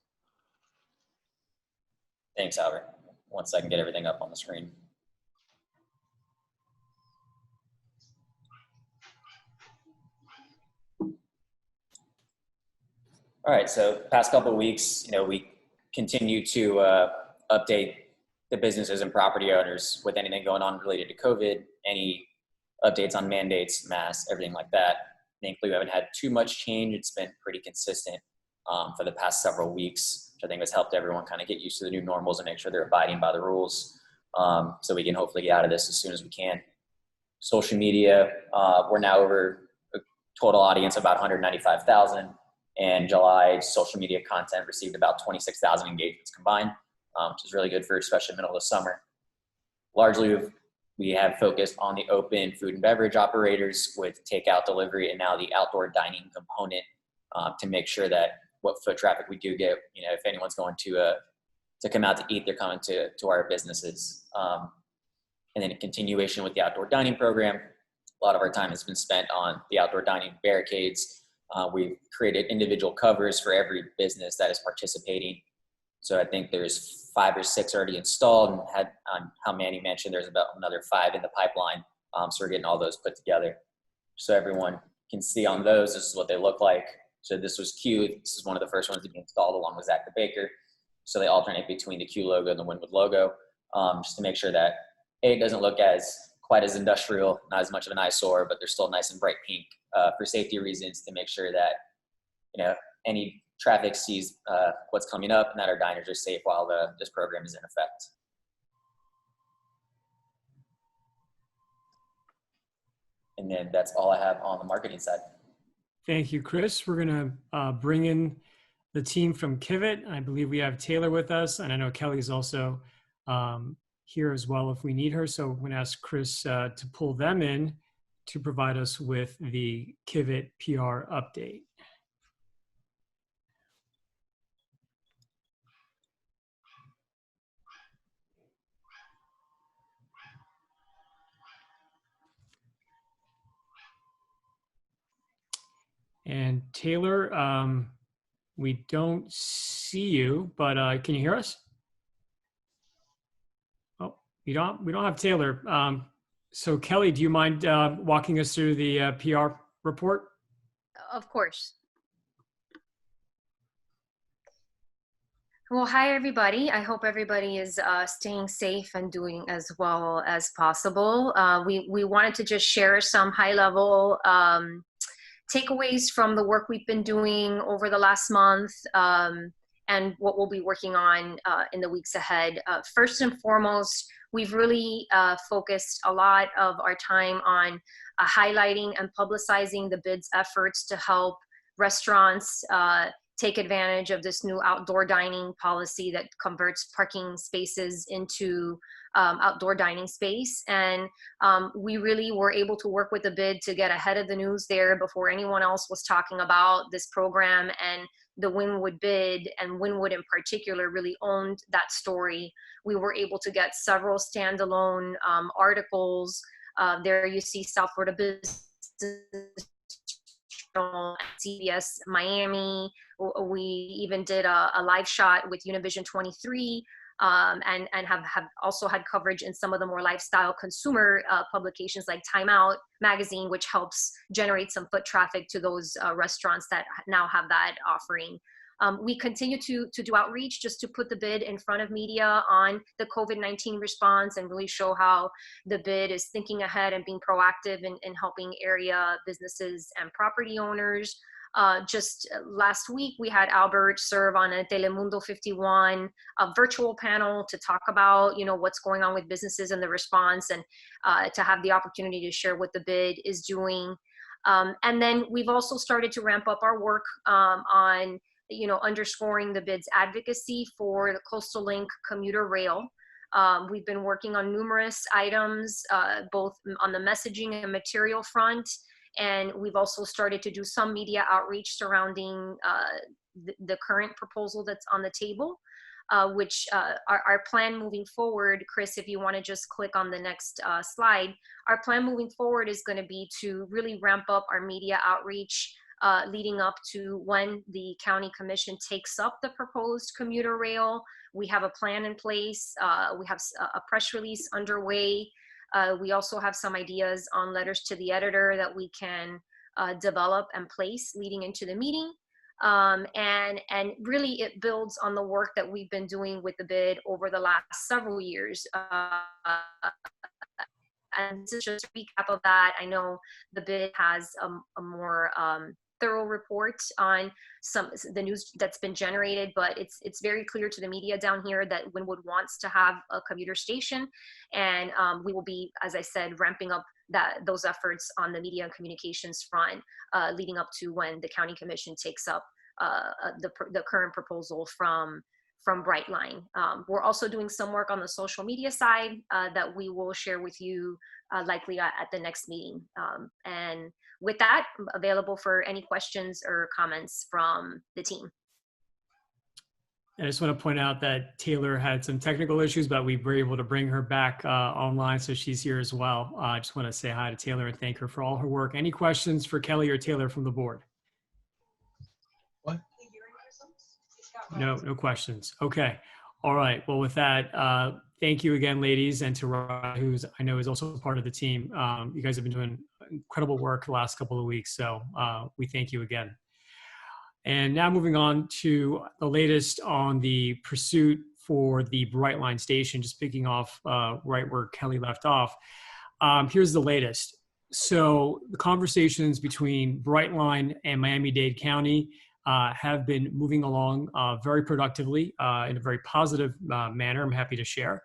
Speaker 7: Thanks, Albert. Once I can get everything up on the screen. All right, so past couple of weeks, we continue to update the businesses and property owners with anything going on related to COVID, any updates on mandates, masks, everything like that. Thankfully, we haven't had too much change. It's been pretty consistent for the past several weeks, which I think has helped everyone kind of get used to the new normals and make sure they're abiding by the rules, so we can hopefully get out of this as soon as we can. Social media, we're now over a total audience of about 195,000. And July social media content received about 26,000 engagements combined, which is really good for especially middle of the summer. Largely, we've We have focused on the open food and beverage operators with takeout, delivery, and now the outdoor dining component to make sure that what foot traffic we do get, you know, if anyone's going to come out to eat, they're coming to our businesses. And then a continuation with the outdoor dining program. A lot of our time has been spent on the outdoor dining barricades. We've created individual covers for every business that is participating. So I think there's 5 or 6 already installed, and had how Manny mentioned, there's about another 5 in the pipeline. So we're getting all those put together. So everyone can see on those, this is what they look like. So this was Q. This is one of the first ones to be installed along with Zach the Baker. So they alternate between the Q logo and the Wynwood logo, just to make sure that it doesn't look quite as industrial, not as much of an eyesore, but they're still nice and bright pink for safety reasons, to make sure that, you know, any traffic sees what's coming up and that our diners are safe while this program is in effect. And then that's all I have on the marketing side.
Speaker 1: Thank you, Chris. We're going to bring in the team from Kivit. I believe we have Taylor with us, and I know Kelly's also here as well if we need her. So I'm going to ask Chris to pull them in to provide us with the Kivit PR update. And Taylor, we don't see you, but can you hear us? Oh, we don't have Taylor. So Kelly, do you mind walking us through the PR report?
Speaker 8: Of course. Well, hi, everybody. I hope everybody is staying safe and doing as well as possible. We wanted to just share some high-level takeaways from the work we've been doing over the last month and what we'll be working on in the weeks ahead. First and foremost, we've really focused a lot of our time on highlighting and publicizing the BID's efforts to help restaurants take advantage of this new outdoor dining policy that converts parking spaces into outdoor dining space. And we really were able to work with the BID to get ahead of the news there before anyone else was talking about this program. And the Wynwood BID, and Wynwood in particular, really owned that story. We were able to get several standalone articles. There you see South Florida Business, CBS Miami. We even did a live shot with Univision 23 and have also had coverage in some of the more lifestyle consumer publications like Time Out magazine, which helps generate some foot traffic to those restaurants that now have that offering. We continue to do outreach just to put the BID in front of media on the COVID-19 response and really show how the BID is thinking ahead and being proactive in helping area businesses and property owners. Just last week, we had Albert serve on a Telemundo 51 virtual panel to talk about, you know, what's going on with businesses and the response, and to have the opportunity to share what the BID is doing. And then we've also started to ramp up our work on, you know, underscoring the BID's advocacy for the Coastal Link commuter rail. We've been working on numerous items, both on the messaging and material front. And we've also started to do some media outreach surrounding the current proposal that's on the table, which our plan moving forward, Chris, if you want to just click on the next slide, our plan moving forward is going to be to really ramp up our media outreach leading up to when the county commission takes up the proposed commuter rail. We have a plan in place. We have a press release underway. We also have some ideas on letters to the editor that we can develop and place leading into the meeting. And really it builds on the work that we've been doing with the BID over the last several years. And this is just a recap of that. I know the BID has a more thorough report on the news that's been generated, but it's very clear to the media down here that Wynwood wants to have a commuter station, and we will be, as I said, ramping up those efforts on the media and communications front, leading up to when the county commission takes up the current proposal from from Brightline. We're also doing some work on the social media side that we will share with you likely at the next meeting. And with that, I'm available for any questions or comments from the team.
Speaker 1: I just want to point out that Taylor had some technical issues, but we were able to bring her back online, so she's here as well. I just want to say hi to Taylor and thank her for all her work. Any questions for Kelly or Taylor from the board?
Speaker 3: What?
Speaker 1: No questions. Okay. All right. Well, with that, thank you again, ladies, and to Ryan, who's I know is also part of the team. You guys have been doing incredible work the last couple of weeks, so we thank you again. And now moving on to the latest on the pursuit for the Brightline station, just picking off right where Kelly left off. Here's the latest. So the conversations between Brightline and Miami-Dade County have been moving along very productively in a very positive manner, I'm happy to share,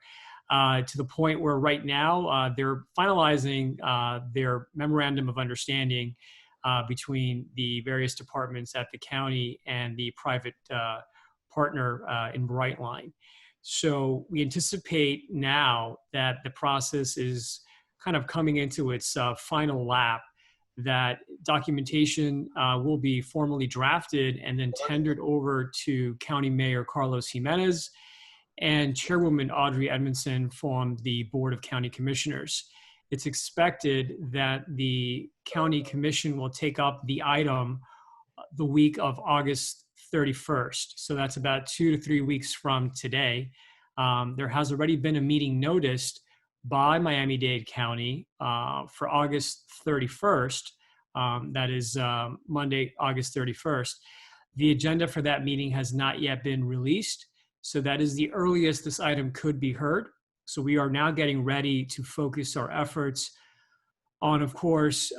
Speaker 1: to the point where right now they're finalizing their memorandum of understanding between the various departments at the county and the private partner in Brightline. So we anticipate now that the process is kind of coming into its final lap, that documentation will be formally drafted and then tendered over to County Mayor Carlos Jimenez and Chairwoman Audrey Edmondson from the Board of County Commissioners. It's expected that the County Commission will take up the item the week of August 31st. So that's about 2 to 3 weeks from today. There has already been a meeting noticed by Miami-Dade County for August 31st. That is Monday, August 31st. The agenda for that meeting has not yet been released. So that is the earliest this item could be heard. So we are now getting ready to focus our efforts on, of course,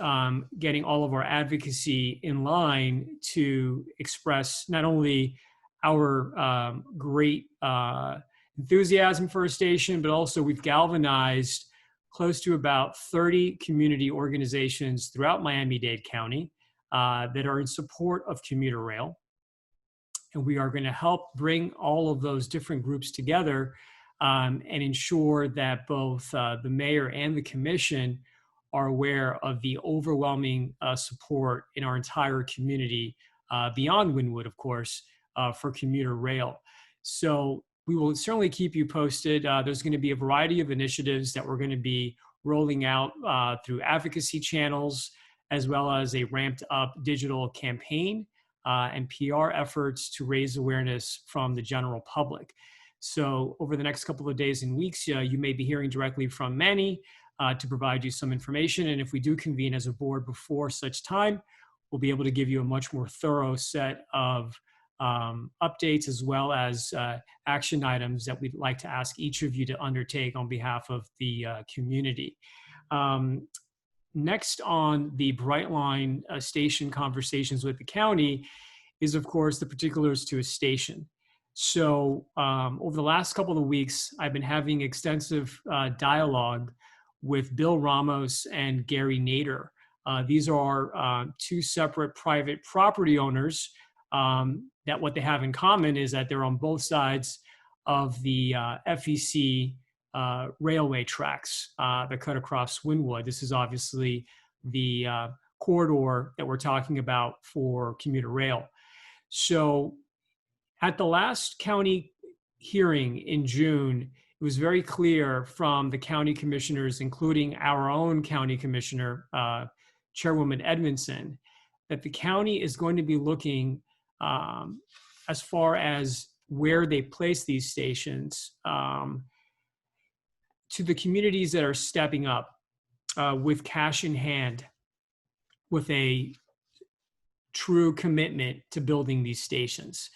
Speaker 1: getting all of our advocacy in line to express not only our great enthusiasm for a station, but also we've galvanized close to about 30 community organizations throughout Miami-Dade County that are in support of commuter rail. And we are going to help bring all of those different groups together and ensure that both the mayor and the commission are aware of the overwhelming support in our entire community, beyond Wynwood, of course, for commuter rail. So we will certainly keep you posted. There's going to be a variety of initiatives that we're going to be rolling out through advocacy channels, as well as a ramped up digital campaign and PR efforts to raise awareness from the general public. So over the next couple of days and weeks, you may be hearing directly from Manny to provide you some information. And if we do convene as a board before such time, we'll be able to give you a much more thorough set of updates, as well as action items that we'd like to ask each of you to undertake on behalf of the community. Next on the Brightline station conversations with the county is, of course, the particulars to a station. So over the last couple of weeks, I've been having extensive dialogue with Bill Ramos and Gary Nader. These are two separate private property owners that what they have in common is that they're on both sides of the FEC railway tracks that cut across Wynwood. This is obviously the corridor that we're talking about for commuter rail. So at the last county hearing in June, it was very clear from the county commissioners, including our own county commissioner, Chairwoman Edmondson, that the county is going to be looking as far as where they place these stations to the communities that are stepping up with cash in hand, with a true commitment to building these stations.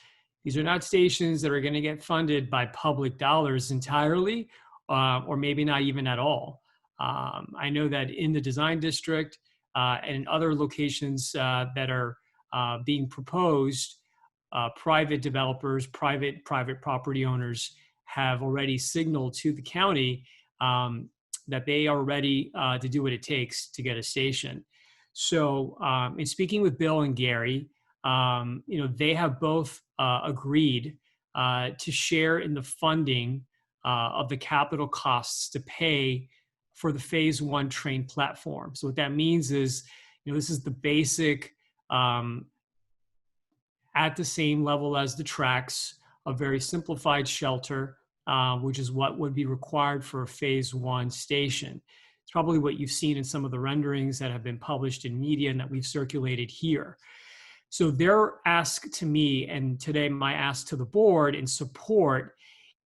Speaker 1: These are not stations that are going to get funded by public dollars entirely, or maybe not even at all. I know that in the design district and in other locations that are being proposed, private developers, private property owners have already signaled to the county that they are ready to do what it takes to get a station. So in speaking with Bill and Gary, they have both agreed to share in the funding of the capital costs to pay for the phase 1 train platform. So what that means is, this is the basic, at the same level as the tracks, a very simplified shelter, which is what would be required for a phase 1 station. It's probably what you've seen in some of the renderings that have been published in media and that we've circulated here. So their ask to me, and today my ask to the board in support,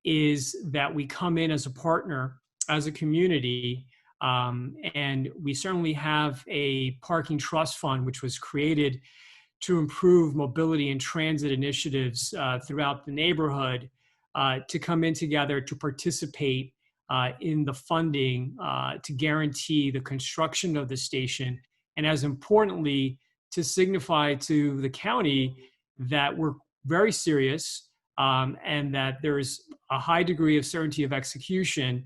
Speaker 1: is that we come in as a partner, as a community, and we certainly have a parking trust fund, which was created to improve mobility and transit initiatives throughout the neighborhood, to come in together to participate in the funding to guarantee the construction of the station, and as importantly, to signify to the county that we're very serious and that there is a high degree of certainty of execution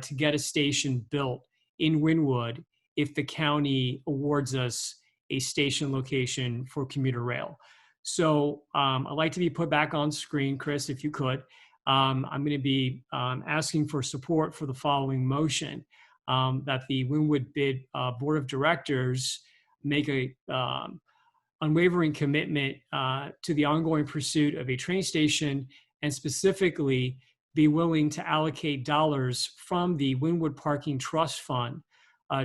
Speaker 1: to get a station built in Wynwood if the county awards us a station location for commuter rail. So I'd like to be put back on screen, Chris, if you could. I'm going to be asking for support for the following motion, that the Wynwood Bid Board of Directors make a unwavering commitment to the ongoing pursuit of a train station, and specifically be willing to allocate dollars from the Wynwood Parking Trust Fund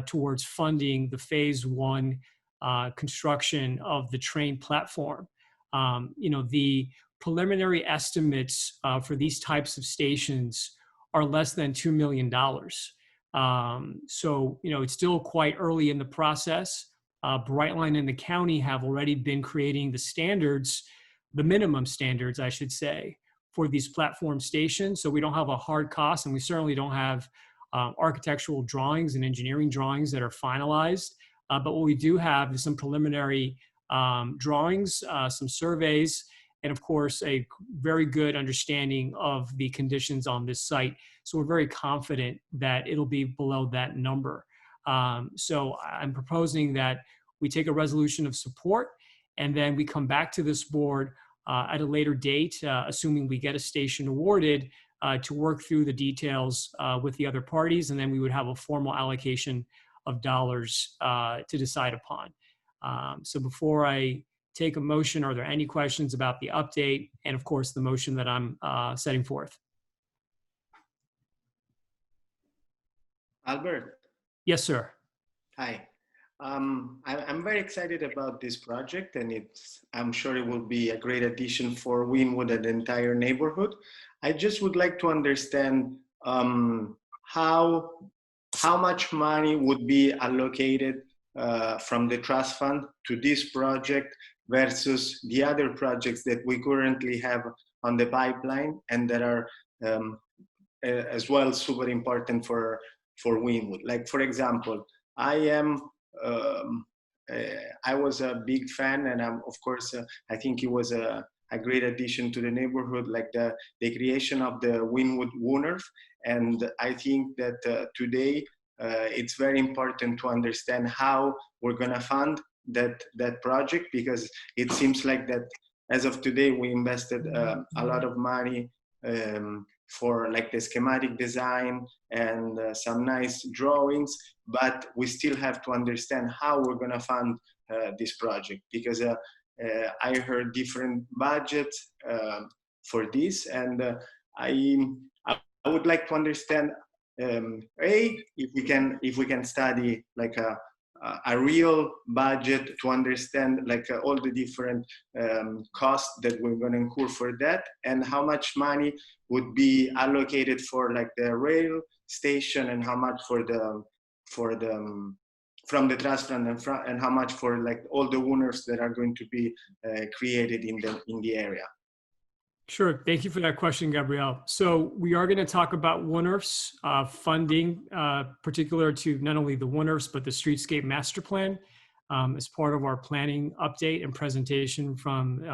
Speaker 1: towards funding the phase 1 construction of the train platform. The preliminary estimates for these types of stations are less than $2 million. So, it's still quite early in the process. Brightline and the county have already been creating the standards, the minimum standards, I should say, for these platform stations. So we don't have a hard cost, and we certainly don't have architectural drawings and engineering drawings that are finalized. But what we do have is some preliminary drawings, some surveys, and of course, a very good understanding of the conditions on this site. So we're very confident that it'll be below that number. So I'm proposing that we take a resolution of support, and then we come back to this board at a later date, assuming we get a station awarded, to work through the details with the other parties, and then we would have a formal allocation of dollars to decide upon. So before I take a motion, are there any questions about the update and, of course, the motion that I'm setting forth?
Speaker 6: Albert.
Speaker 1: Yes, sir.
Speaker 6: Hi. I'm very excited about this project, and I'm sure it will be a great addition for Wynwood and the entire neighborhood. I just would like to understand how much money would be allocated from the trust fund to this project versus the other projects that we currently have on the pipeline and that are as well super important for Wynwood. Like, for example, I was a big fan, and of course, I think it was a great addition to the neighborhood, like the creation of the Wynwood Woonerf. And I think that today it's very important to understand how we're gonna fund that project, because it seems like that as of today, we invested a lot of money for like the schematic design and some nice drawings, but we still have to understand how we're going to fund this project, because I heard different budgets for this, and I would like to understand if we can study like a real budget to understand like all the different costs that we're going to incur for that, and how much money would be allocated for like the rail station, and how much from the trust fund, and how much for like all the owners that are going to be created in the area.
Speaker 1: Sure. Thank you for that question, Gabrielle. So we are going to talk about Wynwood's funding, particular to not only the Wynwood's, but the Streetscape Master Plan, as part of our planning update and presentation from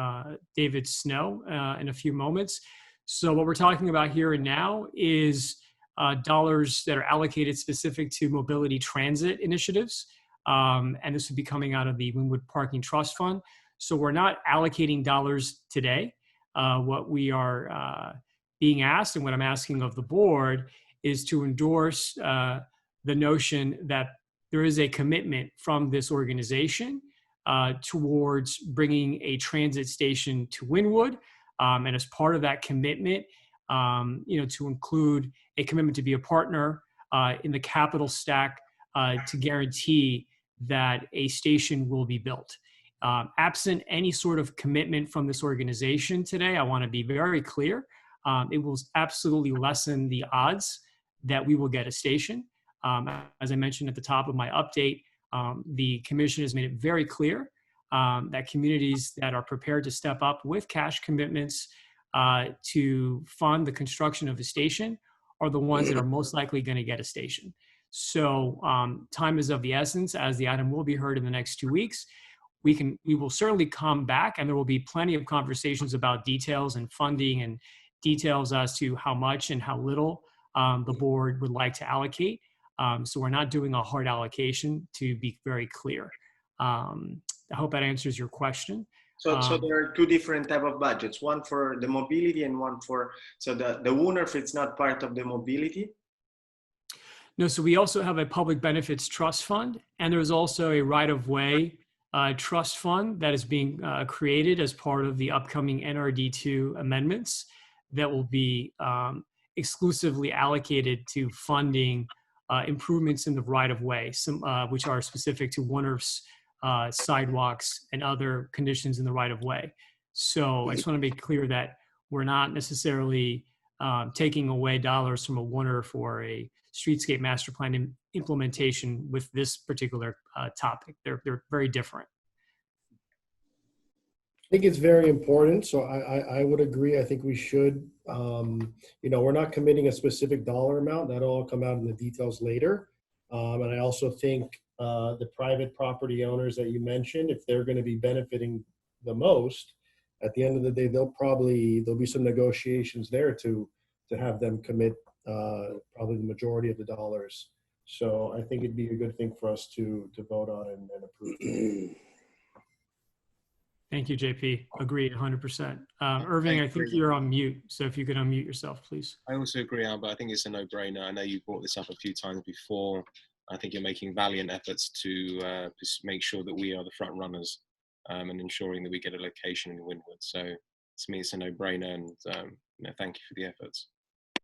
Speaker 1: David Snow in a few moments. So what we're talking about here and now is dollars that are allocated specific to mobility transit initiatives. And this would be coming out of the Wynwood Parking Trust Fund. So we're not allocating dollars today. what we are being asked and what I'm asking of the board is to endorse the notion that there is a commitment from this organization towards bringing a transit station to Wynwood. And as part of that commitment, to include a commitment to be a partner in the capital stack to guarantee that a station will be built. Absent any sort of commitment from this organization today, I want to be very clear, it will absolutely lessen the odds that we will get a station. As I mentioned at the top of my update, the commission has made it very clear that communities that are prepared to step up with cash commitments to fund the construction of a station are the ones that are most likely going to get a station. So time is of the essence, as the item will be heard in the next 2 weeks. We will certainly come back, and there will be plenty of conversations about details and funding and details as to how much and how little the board would like to allocate. So we're not doing a hard allocation, to be very clear. I hope that answers your question.
Speaker 6: So there are two different type of budgets, one for the mobility and one for, so the WUNRF, it's not part of the mobility?
Speaker 1: No, so we also have a public benefits trust fund, and there's also a right-of-way trust fund that is being created as part of the upcoming NRD2 amendments that will be exclusively allocated to funding improvements in the right-of-way, which are specific to WUNRF's sidewalks and other conditions in the right-of-way. So I just want to make clear that we're not necessarily taking away dollars from a WUNRF or a streetscape master plan implementation with this particular topic. They're very different.
Speaker 9: I think it's very important. So I would agree. I think we should, we're not committing a specific dollar amount. That'll all come out in the details later. And I also think the private property owners that you mentioned, if they're going to be benefiting the most, at the end of the day, there'll be some negotiations there to have them commit probably the majority of the dollars. So I think it'd be a good thing for us to vote on and approve.
Speaker 1: Thank you, JP. Agreed, 100%. Irving, I think you're on mute. So if you could unmute yourself, please.
Speaker 10: I also agree, Albert. I think it's a no-brainer. I know you brought this up a few times before. I think you're making valiant efforts to make sure that we are the front runners and ensuring that we get a location in Wynwood. So to me, it's a no-brainer, and thank you for the efforts.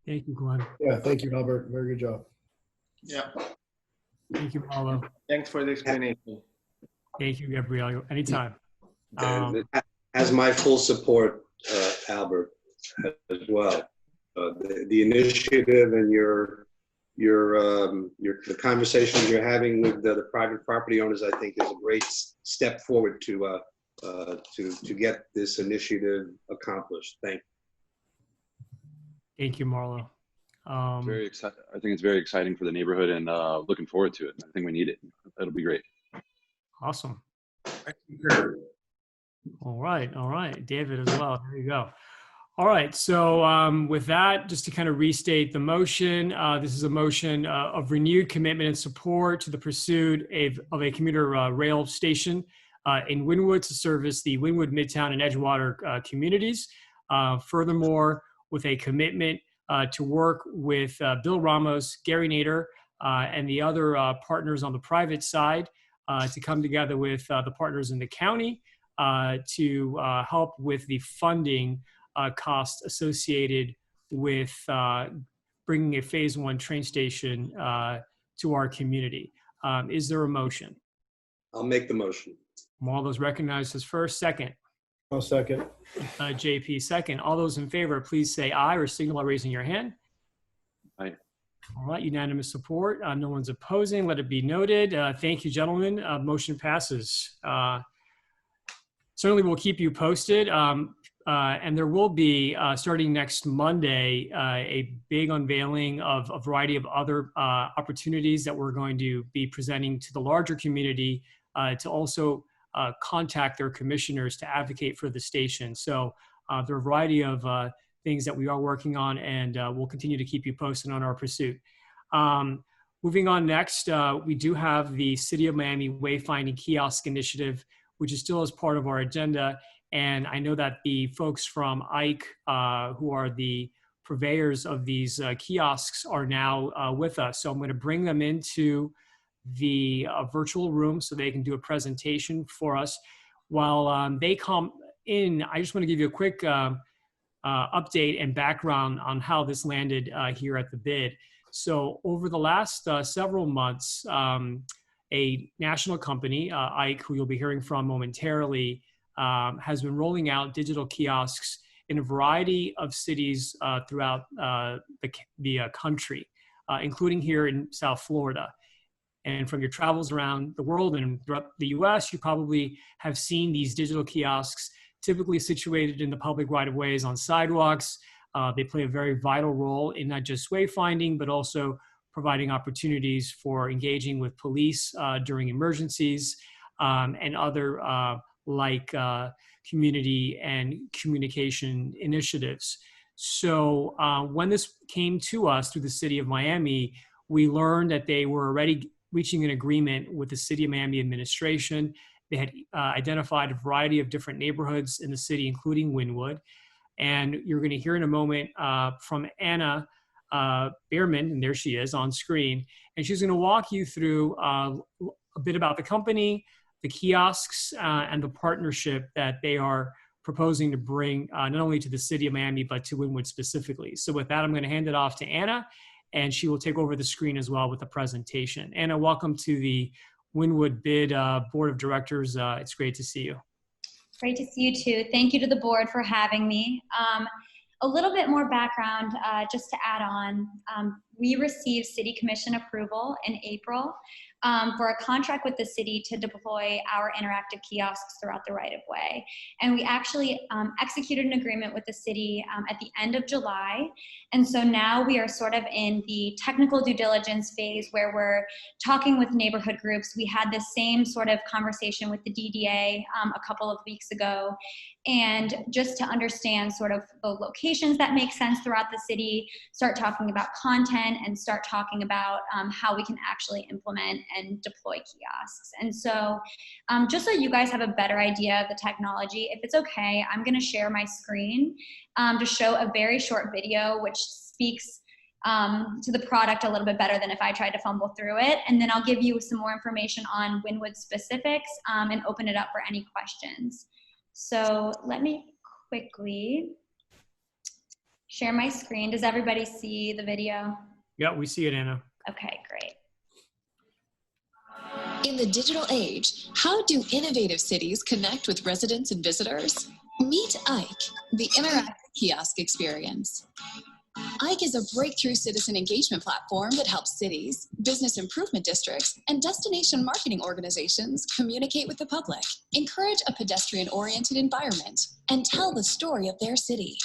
Speaker 1: Thank you, Glenn.
Speaker 9: Yeah, thank you, Albert. Very good job.
Speaker 6: Yeah.
Speaker 1: Thank you, Paulo.
Speaker 6: Thanks for the explanation.
Speaker 1: Thank you, Gabriel. Anytime.
Speaker 11: Has my full support, Albert, as well. The initiative and the conversations you're having with the private property owners, I think, is a great step forward to get this initiative accomplished. Thank you.
Speaker 1: Thank you, Marlo.
Speaker 12: Very exciting. I think it's very exciting for the neighborhood, and looking forward to it. I think we need it. It'll be great.
Speaker 1: Awesome. All right, David as well. There you go. All right, so with that, just to kind of restate the motion, this is a motion of renewed commitment and support to the pursuit of a commuter rail station in Wynwood to service the Wynwood, Midtown, and Edgewater communities. Furthermore, with a commitment to work with Bill Ramos, Gary Nader, and the other partners on the private side to come together with the partners in the county to help with the funding costs associated with bringing a phase 1 train station to our community. Is there a motion?
Speaker 11: I'll make the motion.
Speaker 1: Marlo's recognized as first. Second.
Speaker 9: I'll second.
Speaker 1: JP second. All those in favor, please say aye or signal by raising your hand.
Speaker 12: Aye.
Speaker 1: All right, unanimous support. No one's opposing. Let it be noted. Thank you, gentlemen. Motion passes. Certainly, we'll keep you posted. And there will be, starting next Monday, a big unveiling of a variety of other opportunities that we're going to be presenting to the larger community to also contact their commissioners to advocate for the station. So there are a variety of things that we are working on, and we'll continue to keep you posted on our pursuit. Moving on next, we do have the City of Miami Wayfinding Kiosk Initiative, which is still as part of our agenda. And I know that the folks from Ike, who are the purveyors of these kiosks, are now with us. So I'm going to bring them into the virtual room so they can do a presentation for us. While they come in, I just want to give you a quick update and background on how this landed here at the bid. So over the last several months, a national company, Ike, who you'll be hearing from momentarily, has been rolling out digital kiosks in a variety of cities throughout the country, including here in South Florida. And from your travels around the world and throughout the US, you probably have seen these digital kiosks typically situated in the public right-of-ways on sidewalks. They play a very vital role in not just wayfinding, but also providing opportunities for engaging with police during emergencies and other community and communication initiatives. So when this came to us through the city of Miami, we learned that they were already reaching an agreement with the City of Miami administration. They had identified a variety of different neighborhoods in the city, including Wynwood. And you're going to hear in a moment from Anna Behrman, and there she is on screen. And she's going to walk you through a bit about the company, the kiosks, and the partnership that they are proposing to bring not only to the City of Miami, but to Wynwood specifically. So with that, I'm going to hand it off to Anna, and she will take over the screen as well with the presentation. Anna, welcome to the Wynwood Bid Board of Directors. It's great to see you.
Speaker 13: Great to see you too. Thank you to the board for having me. A little bit more background, just to add on. We received City Commission approval in April for a contract with the city to deploy our interactive kiosks throughout the right-of-way. And we actually executed an agreement with the city at the end of July. And so now we are sort of in the technical due diligence phase where we're talking with neighborhood groups. We had this same sort of conversation with the DDA a couple of weeks ago. And just to understand sort of the locations that make sense throughout the city, start talking about content and start talking about how we can actually implement and deploy kiosks. And so just so you guys have a better idea of the technology, if it's okay, I'm gonna share my screen to show a very short video which speaks to the product a little bit better than if I tried to fumble through it. And then I'll give you some more information on Wynwood specifics and open it up for any questions. So let me quickly share my screen. Does everybody see the video?
Speaker 1: Yeah, we see it, Anna.
Speaker 13: Okay, great.
Speaker 14: In the digital age, how do innovative cities connect with residents and visitors? Meet Ike, the interactive kiosk experience. Ike is a breakthrough citizen engagement platform that helps cities, business improvement districts, and destination marketing organizations communicate with the public, encourage a pedestrian-oriented environment, and tell the story of their city.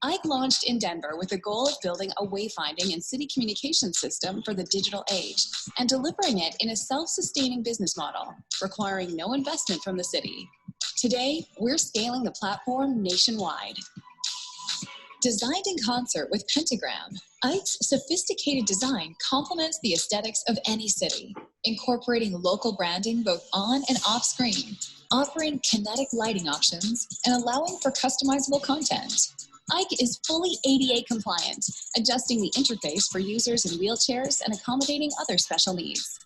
Speaker 14: Ike launched in Denver with the goal of building a wayfinding and city communication system for the digital age and delivering it in a self-sustaining business model, requiring no investment from the city. Today, we're scaling the platform nationwide. Designed in concert with Pentagram, Ike's sophisticated design complements the aesthetics of any city, incorporating local branding both on and off screen, offering kinetic lighting options, and allowing for customizable content. Ike is fully ADA compliant, adjusting the interface for users in wheelchairs and accommodating other special needs.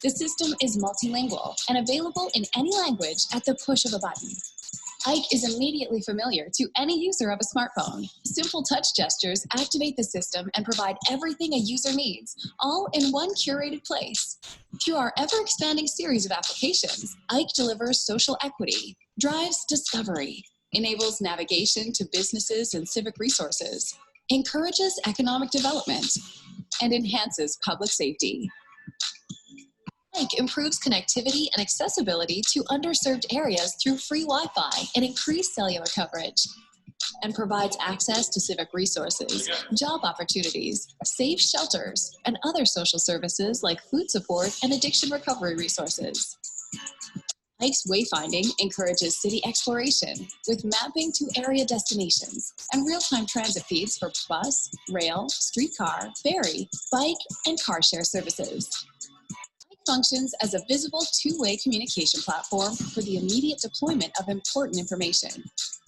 Speaker 14: The system is multilingual and available in any language at the push of a button. Ike is immediately familiar to any user of a smartphone. Simple touch gestures activate the system and provide everything a user needs, all in one curated place. Through our ever-expanding series of applications, Ike delivers social equity, drives discovery, enables navigation to businesses and civic resources, encourages economic development, and enhances public safety. Ike improves connectivity and accessibility to underserved areas through free Wi-Fi and increased cellular coverage, and provides access to civic resources, job opportunities, safe shelters, and other social services like food support and addiction recovery resources. Ike's wayfinding encourages city exploration with mapping to area destinations and real-time transit feeds for bus, rail, streetcar, ferry, bike, and car share services. Ike functions as a visible two-way communication platform for the immediate deployment of important information.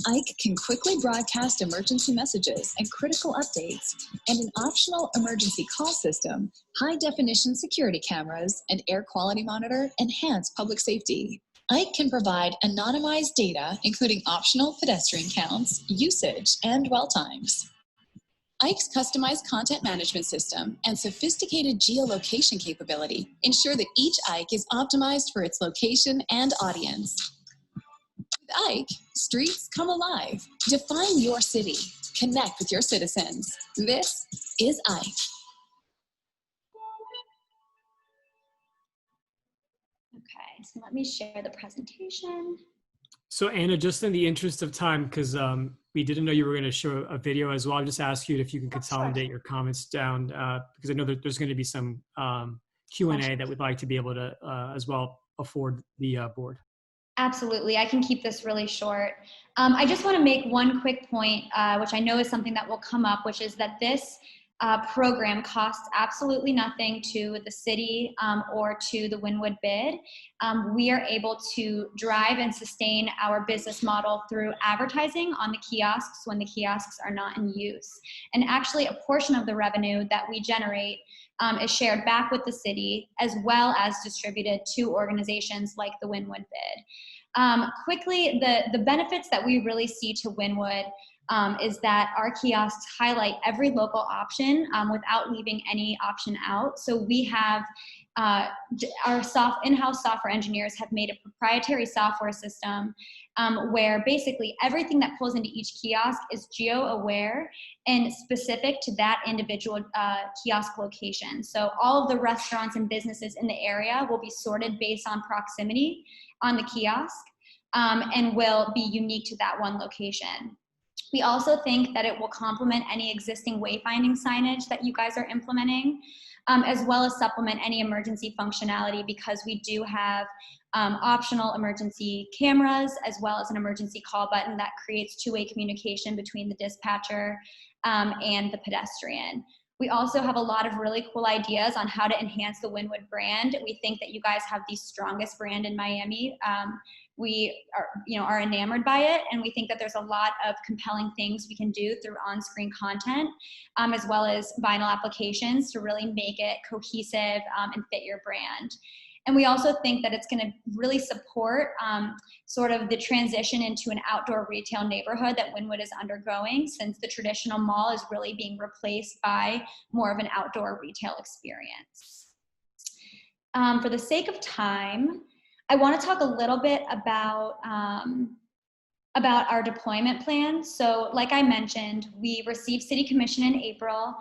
Speaker 14: Ike can quickly broadcast emergency messages and critical updates, and an optional emergency call system, high-definition security cameras, and air quality monitor enhance public safety. Ike can provide anonymized data, including optional pedestrian counts, usage, and dwell times. Ike's customized content management system and sophisticated geolocation capability ensure that each Ike is optimized for its location and audience. With Ike, streets come alive. Define your city. Connect with your citizens. This is Ike.
Speaker 13: Okay, so let me share the presentation.
Speaker 1: So Anna, just in the interest of time, because we didn't know you were going to show a video as well, I'll just ask you if you can consolidate your comments down, because I know that there's going to be some Q&A that we'd like to be able to as well afford the board.
Speaker 13: Absolutely, I can keep this really short. I just want to make one quick point, which I know is something that will come up, which is that this program costs absolutely nothing to the city or to the Wynwood bid. We are able to drive and sustain our business model through advertising on the kiosks when the kiosks are not in use. And actually a portion of the revenue that we generate is shared back with the city, as well as distributed to organizations like the Wynwood bid. Quickly, the benefits that we really see to Wynwood is that our kiosks highlight every local option without leaving any option out. So we have our in-house software engineers have made a proprietary software system where basically everything that pulls into each kiosk is geo-aware and specific to that individual kiosk location. So all of the restaurants and businesses in the area will be sorted based on proximity on the kiosk and will be unique to that one location. We also think that it will complement any existing wayfinding signage that you guys are implementing, as well as supplement any emergency functionality, because we do have optional emergency cameras, as well as an emergency call button that creates two-way communication between the dispatcher and the pedestrian. We also have a lot of really cool ideas on how to enhance the Wynwood brand. We think that you guys have the strongest brand in Miami. We are enamored by it, and we think that there's a lot of compelling things we can do through on-screen content, as well as vinyl applications to really make it cohesive and fit your brand. And we also think that it's going to really support sort of the transition into an outdoor retail neighborhood that Wynwood is undergoing, since the traditional mall is really being replaced by more of an outdoor retail experience. For the sake of time, I want to talk a little bit about our deployment plan. So like I mentioned, we received City Commission in April.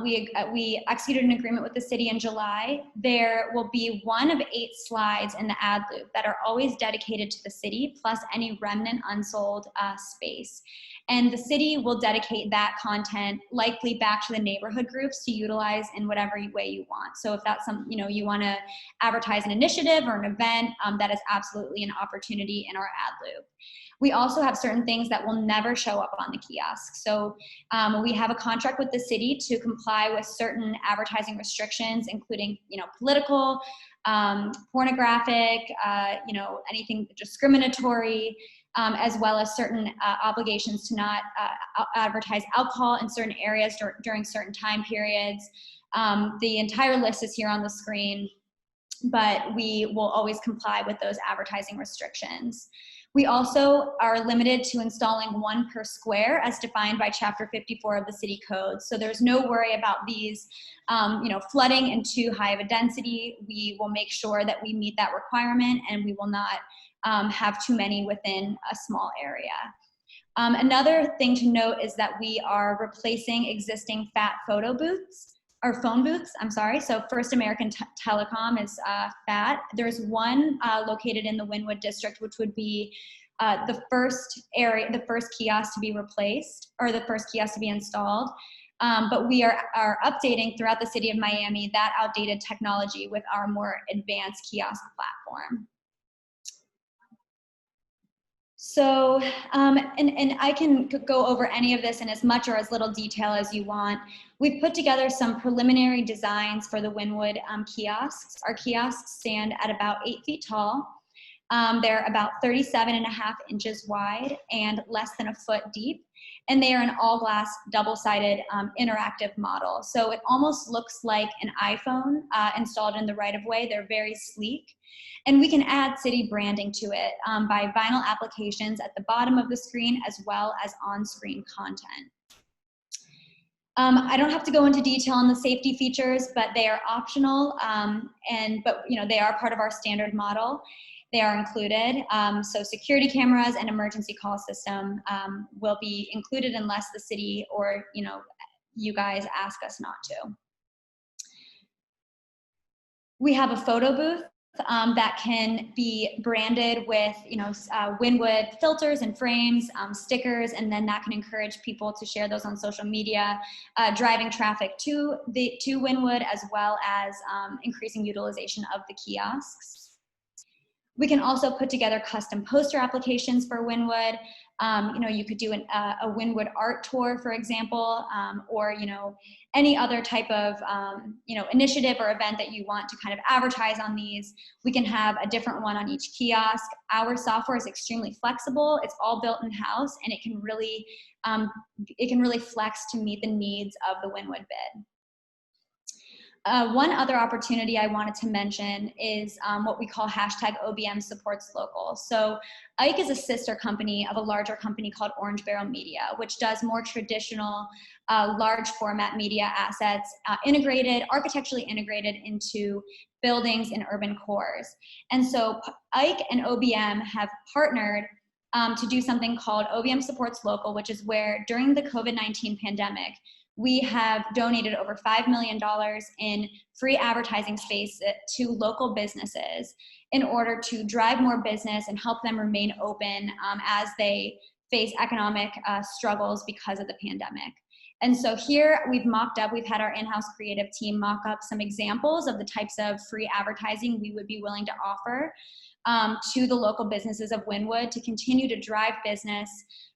Speaker 13: We executed an agreement with the city in July. There will be 1 of 8 slides in the ad loop that are always dedicated to the city, plus any remnant unsold space. And the city will dedicate that content likely back to the neighborhood groups to utilize in whatever way you want. So if that's you want to advertise an initiative or an event, that is absolutely an opportunity in our ad loop. We also have certain things that will never show up on the kiosk. So we have a contract with the city to comply with certain advertising restrictions, including political, pornographic, anything discriminatory, as well as certain obligations to not advertise alcohol in certain areas during certain time periods. The entire list is here on the screen, but we will always comply with those advertising restrictions. We also are limited to installing 1 per square as defined by Chapter 54 of the City Code. So there's no worry about these flooding into high of a density. We will make sure that we meet that requirement, and we will not have too many within a small area. Another thing to note is that we are replacing existing FAT photo booths, or phone booths, I'm sorry. So First American Telecom is FAT. There's one located in the Wynwood district, which would be the first kiosk to be replaced, or the first kiosk to be installed. But we are updating throughout the city of Miami that outdated technology with our more advanced kiosk platform. So, and I can go over any of this in as much or as little detail as you want. We've put together some preliminary designs for the Wynwood kiosks. Our kiosks stand at about 8 feet tall. They're about 37.5 inches wide and less than a foot deep. And they are an all glass, double-sided interactive model. So it almost looks like an iPhone installed in the right-of-way. They're very sleek. And we can add city branding to it by vinyl applications at the bottom of the screen as well as on-screen content. I don't have to go into detail on the safety features, but they are optional, but they are part of our standard model. They are included. So security cameras and emergency call system will be included unless the city or you guys ask us not to. We have a photo booth that can be branded with Wynwood filters and frames, stickers, and then that can encourage people to share those on social media, driving traffic to Wynwood as well as increasing utilization of the kiosks. We can also put together custom poster applications for Wynwood. You could do a Wynwood art tour, for example, or any other type of initiative or event that you want to kind of advertise on these. We can have a different one on each kiosk. Our software is extremely flexible. It's all built in-house, and it can really flex to meet the needs of the Wynwood bid. One other opportunity I wanted to mention is what we call #OBM supports local. So Ike is a sister company of a larger company called Orange Barrel Media, which does more traditional large format media assets architecturally integrated into buildings and urban cores. And so Ike and OBM have partnered to do something called OBM supports local, which is where during the COVID-19 pandemic, we have donated over $5 million in free advertising space to local businesses in order to drive more business and help them remain open as they face economic struggles because of the pandemic. And so here we've had our in-house creative team mock up some examples of the types of free advertising we would be willing to offer to the local businesses of Wynwood to continue to drive business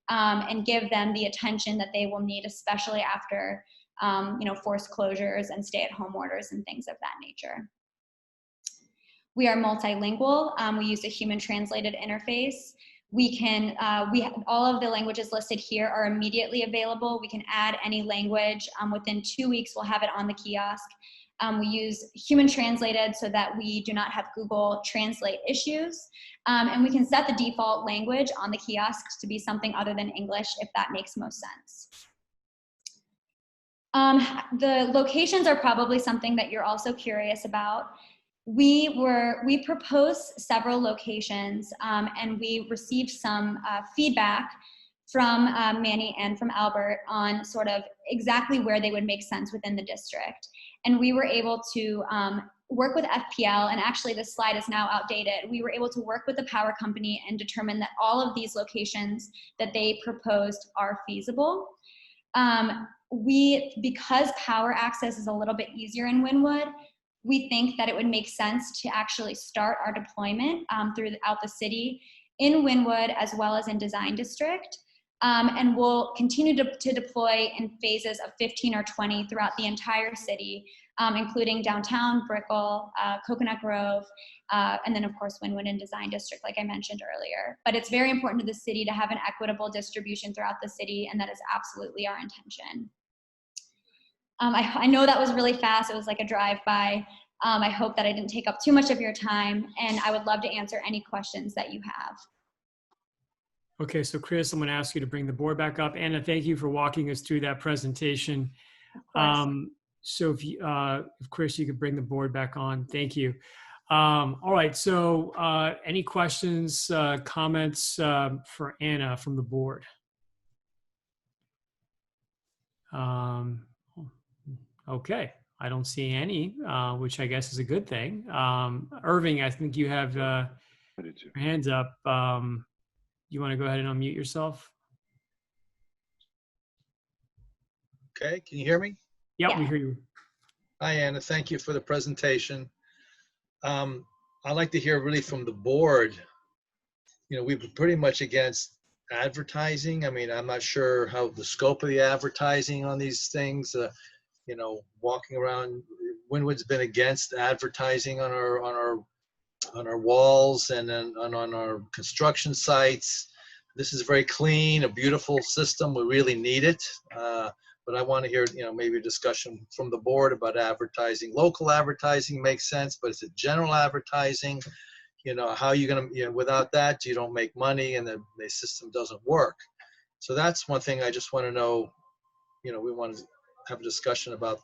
Speaker 13: and give them the attention that they will need, especially after forced closures and stay-at-home orders and things of that nature. We are multilingual. We use a human translated interface. All of the languages listed here are immediately available. We can add any language. Within 2 weeks, we'll have it on the kiosk. We use human translated so that we do not have Google Translate issues. And we can set the default language on the kiosks to be something other than English if that makes most sense. The locations are probably something that you're also curious about. We proposed several locations and we received some feedback from Manny and from Albert on sort of exactly where they would make sense within the district. And we were able to work with FPL, and actually this slide is now outdated. We were able to work with the power company and determine that all of these locations that they proposed are feasible. Because power access is a little bit easier in Wynwood, we think that it would make sense to actually start our deployment throughout the city in Wynwood as well as in Design District. And we'll continue to deploy in phases of 15 or 20 throughout the entire city, including downtown, Brickell, Coconut Grove, and then of course Wynwood and Design District, like I mentioned earlier. But it's very important to the city to have an equitable distribution throughout the city, and that is absolutely our intention. I know that was really fast. It was like a drive-by. I hope that I didn't take up too much of your time, and I would love to answer any questions that you have.
Speaker 1: Okay, so Chris, I'm going to ask you to bring the board back up. Anna, thank you for walking us through that presentation. So if Chris, you could bring the board back on, thank you. All right, so any questions, comments for Anna from the board? Okay, I don't see any, which I guess is a good thing. Irving, I think you have your hands up. You want to go ahead and unmute yourself?
Speaker 15: Okay, can you hear me?
Speaker 1: Yep, yeah, we hear you.
Speaker 15: Hi, Anna. Thank you for the presentation. I'd like to hear really from the board we've been pretty much against advertising. I mean, I'm not sure how the scope of the advertising on these things, walking around, Wynwood's been against advertising on our walls and then on our construction sites. This is very clean, a beautiful system. We really need it. But I want to hear, maybe a discussion from the board about advertising. Local advertising makes sense, but is it general advertising? How are you going to, without that, you don't make money and the system doesn't work. So that's one thing I just want to know, we want to have a discussion about,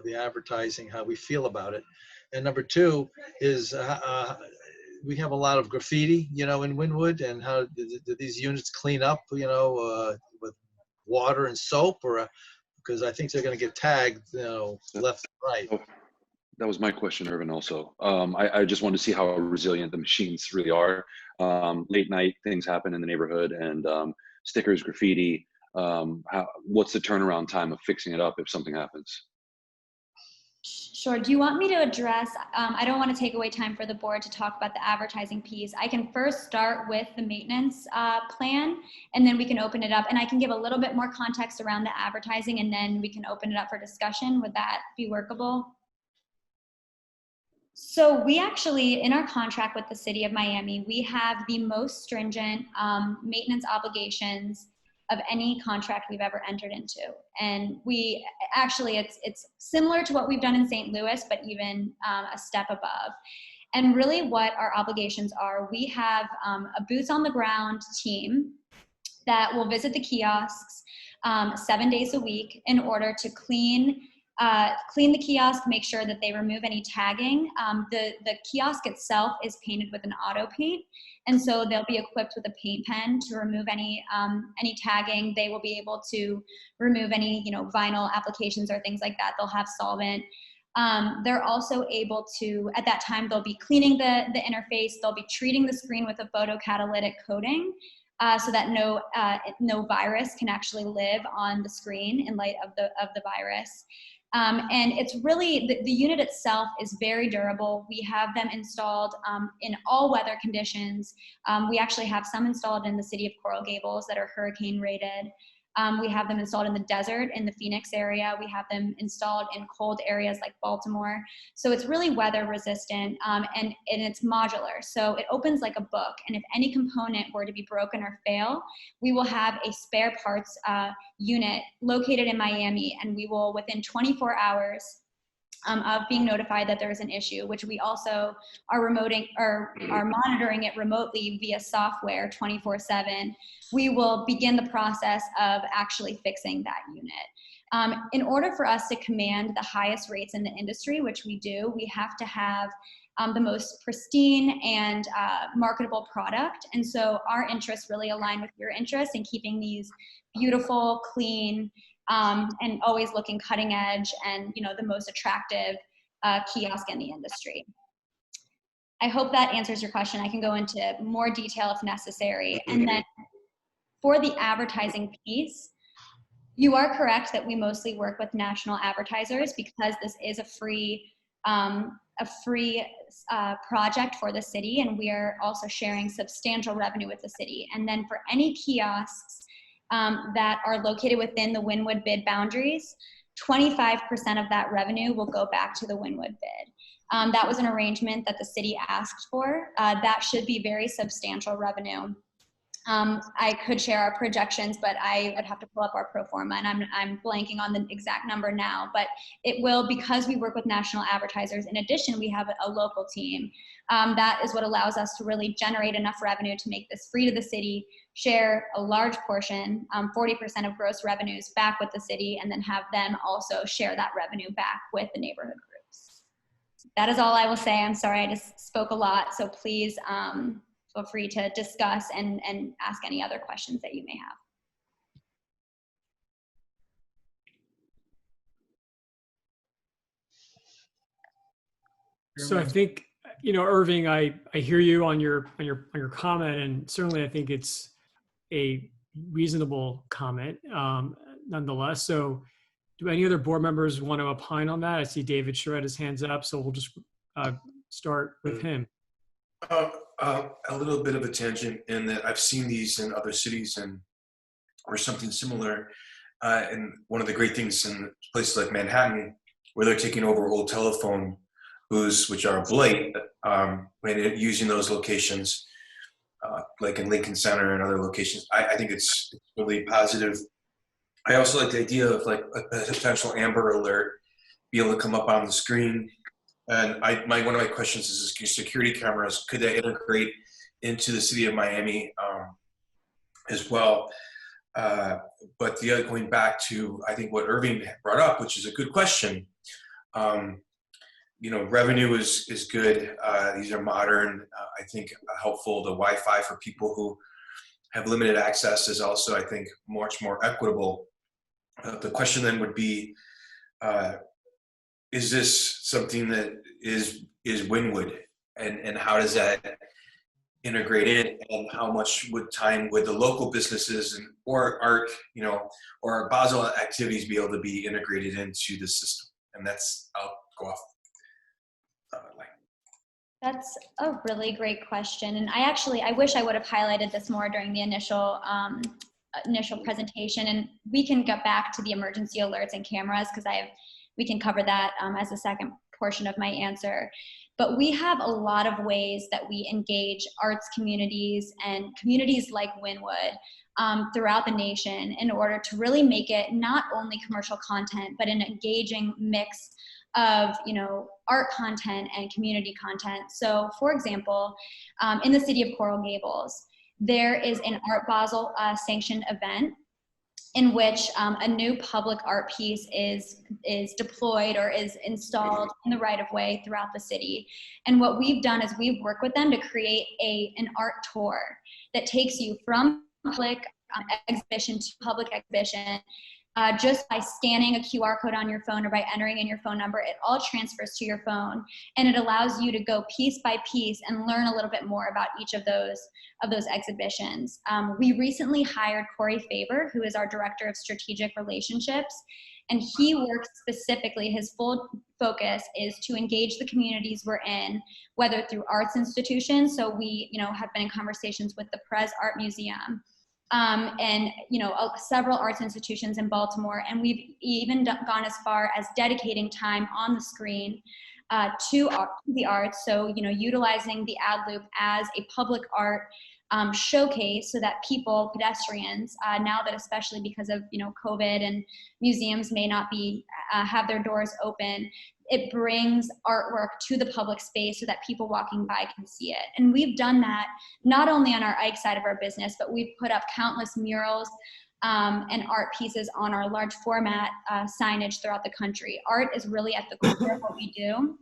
Speaker 15: the advertising, how we feel about it. And number two is we have a lot of graffiti, in Wynwood, and how do these units clean up, with water and soap, or because I think they're going to get tagged, left and right.
Speaker 12: Oh, that was my question, Irvin, also. I just wanted to see how resilient the machines really are. Late night things happen in the neighborhood, and stickers, graffiti. What's the turnaround time of fixing it up if something happens?
Speaker 13: Sure. Do you want me to address, I don't want to take away time for the board to talk about the advertising piece. I can first start with the maintenance plan, and then we can open it up, and I can give a little bit more context around the advertising, and then we can open it up for discussion. Would that be workable? So we actually, in our contract with the city of Miami, we have the most stringent maintenance obligations of any contract we've ever entered into. And we actually, it's similar to what we've done in St. Louis, but even a step above. And really what our obligations are, we have a boots on the ground team that will visit the kiosks 7 days a week in order to clean the kiosk, make sure that they remove any tagging. The kiosk itself is painted with an auto paint, and so they'll be equipped with a paint pen to remove any tagging. They will be able to remove any vinyl applications or things like that. They'll have solvent. They're also able to, at that time, they'll be cleaning the interface. They'll be treating the screen with a photocatalytic coating, so that no virus can actually live on the screen in light of the virus. And it's really, the unit itself is very durable. We have them installed in all weather conditions. We actually have some installed in the city of Coral Gables that are hurricane rated. We have them installed in the desert in the Phoenix area. We have them installed in cold areas like Baltimore. So it's really weather resistant, and it's modular. So it opens like a book. And if any component were to be broken or fail, we will have a spare parts unit located in Miami, and we will, within 24 hours of being notified that there is an issue, which we also are monitoring it remotely via software 24/7, we will begin the process of actually fixing that unit. In order for us to command the highest rates in the industry, which we do, we have to have the most pristine and marketable product. And so our interests really align with your interests in keeping these beautiful, clean, and always looking cutting edge and the most attractive kiosk in the industry. I hope that answers your question. I can go into more detail if necessary. And then for the advertising piece, you are correct that we mostly work with national advertisers because this is a free project for the city, and we are also sharing substantial revenue with the city. And then for any kiosks that are located within the Wynwood bid boundaries, 25% of that revenue will go back to the Wynwood bid. That was an arrangement that the city asked for. That should be very substantial revenue. I could share our projections, but I would have to pull up our pro forma, and I'm blanking on the exact number now, but it will, because we work with national advertisers. In addition, we have a local team. That is what allows us to really generate enough revenue to make this free to the city, share a large portion, 40% of gross revenues back with the city, and then have them also share that revenue back with the neighborhood groups. That is all I will say. I'm sorry, I just spoke a lot, so please feel free to discuss and ask any other questions that you may have.
Speaker 1: So I think, Irving, I hear you on your comment, and certainly I think it's a reasonable comment nonetheless. So do any other board members want to opine on that? I see David Sure had his hands up, so we'll just start with him.
Speaker 16: a little bit of a tangent in that I've seen these in other cities or something similar. And one of the great things in places like Manhattan, where they're taking over old telephone booths, which are blight, and using those locations, like in Lincoln Center and other locations, I think it's really positive. I also like the idea of like a potential Amber Alert be able to come up on the screen. And one of my questions is security cameras, could they integrate into the city of Miami as well? But going back to, I think what Irving brought up, which is a good question. Revenue is good. These are modern, I think helpful. The Wi-Fi for people who have limited access is also, I think, much more equitable. The question then would be, is this something that is Wynwood, and how does that integrate in, and how much time would the local businesses or art, or Basel activities be able to be integrated into the system? And I'll go off.
Speaker 13: That's a really great question. And I wish I would have highlighted this more during the initial presentation, and we can get back to the emergency alerts and cameras because we can cover that as a second portion of my answer. But we have a lot of ways that we engage arts communities and communities like Wynwood throughout the nation in order to really make it not only commercial content, but an engaging mix of art content and community content. So for example, in the city of Coral Gables, there is an Art Basel sanctioned event in which a new public art piece is deployed or is installed in the right of way throughout the city. And what we've done is we've worked with them to create an art tour that takes you from public exhibition to public exhibition. Just by scanning a QR code on your phone or by entering in your phone number, it all transfers to your phone, and it allows you to go piece by piece and learn a little bit more about each of those exhibitions. We recently hired Corey Faber, who is our Director of Strategic Relationships, and he works specifically, his full focus is to engage the communities we're in, whether through arts institutions. So we have been in conversations with the Perez Art Museum, and several arts institutions in Baltimore, and we've even gone as far as dedicating time on the screen to the arts. So utilizing the ad loop as a public art showcase, so that pedestrians, now that especially because of COVID and museums may not be have their doors open, it brings artwork to the public space so that people walking by can see it. And we've done that not only on our Ike side of our business, but we've put up countless murals and art pieces on our large format signage throughout the country. Art is really at the core of what we do.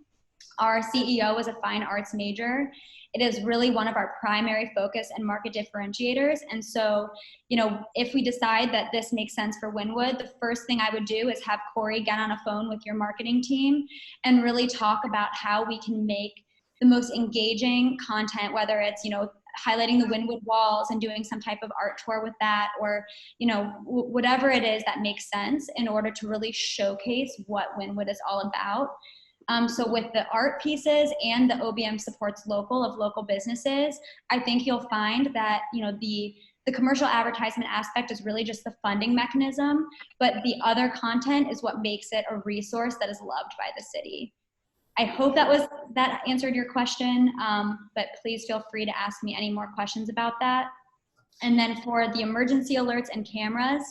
Speaker 13: Our CEO is a fine arts major. It is really one of our primary focus and market differentiators. And so, if we decide that this makes sense for Wynwood, the first thing I would do is have Corey get on a phone with your marketing team and really talk about how we can make the most engaging content, whether it's, highlighting the Wynwood walls and doing some type of art tour with that, or, whatever it is that makes sense in order to really showcase what Wynwood is all about. So with the art pieces and the OBM supports local businesses, I think you'll find that, the commercial advertisement aspect is really just the funding mechanism, but the other content is what makes it a resource that is loved by the city. I hope that answered your question, but please feel free to ask me any more questions about that. And then for the emergency alerts and cameras,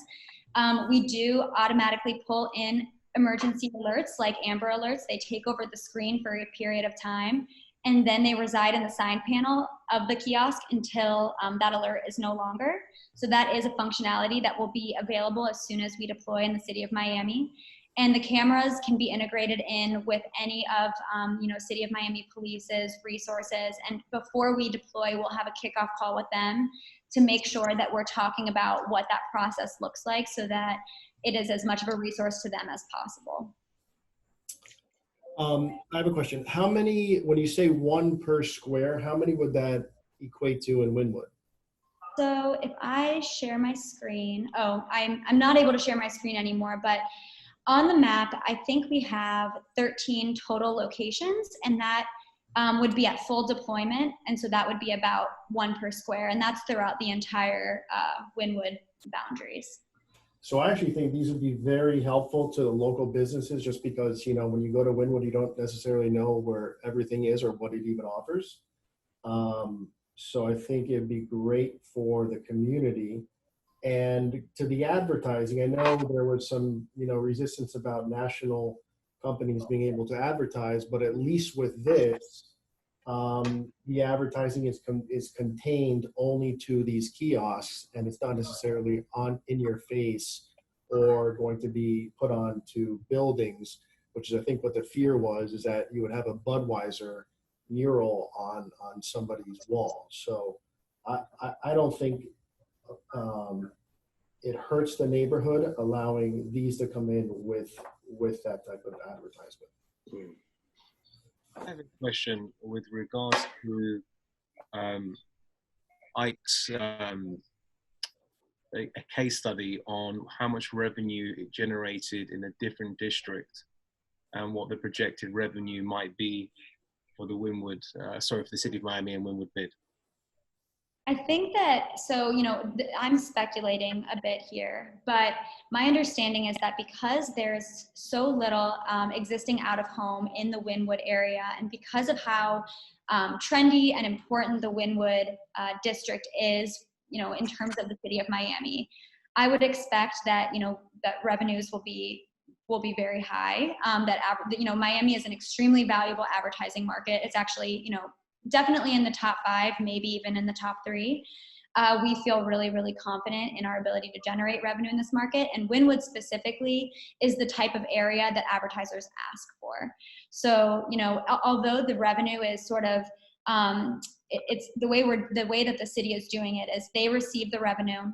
Speaker 13: we do automatically pull in emergency alerts like Amber Alerts. They take over the screen for a period of time, and then they reside in the sign panel of the kiosk until that alert is no longer. So that is a functionality that will be available as soon as we deploy in the city of Miami. And the cameras can be integrated in with any of City of Miami Police's resources. And before we deploy, we'll have a kickoff call with them to make sure that we're talking about what that process looks like, so that it is as much of a resource to them as possible.
Speaker 9: I have a question. How many, when you say one per square, how many would that equate to in Wynwood?
Speaker 13: So if I share my screen, I'm not able to share my screen anymore, but on the map, I think we have 13 total locations, and that would be at full deployment. And so that would be about 1 per square. And that's throughout the entire Wynwood boundaries.
Speaker 9: So I actually think these would be very helpful to the local businesses, just because, you know, when you go to Wynwood, you don't necessarily know where everything is or what it even offers. So I think it'd be great for the community. And to the advertising, I know there was some, you know, resistance about national companies being able to advertise, but at least with this, the advertising is contained only to these kiosks, and it's not necessarily in your face or going to be put on to buildings, which is I think what the fear was, is that you would have a Budweiser mural on somebody's wall. So I don't think it hurts the neighborhood allowing these to come in with that type of advertisement.
Speaker 10: I have a question with regards to Ike's a case study on how much revenue it generated in a different district and what the projected revenue might be for the Wynwood, for the City of Miami and Wynwood bid.
Speaker 13: I think that, so, you know, I'm speculating a bit here, but my understanding is that because there's so little existing out of home in the Wynwood area, and because of how trendy and important the Wynwood district is, you know, in terms of the City of Miami, I would expect that, you know, that revenues will be very high. You know, Miami is an extremely valuable advertising market. It's actually, you know, definitely in the top 5, maybe even in the top 3. We feel really, really confident in our ability to generate revenue in this market. And Wynwood specifically is the type of area that advertisers ask for. So, you know, although the revenue is sort of, it's the way that the city is doing it is they receive the revenue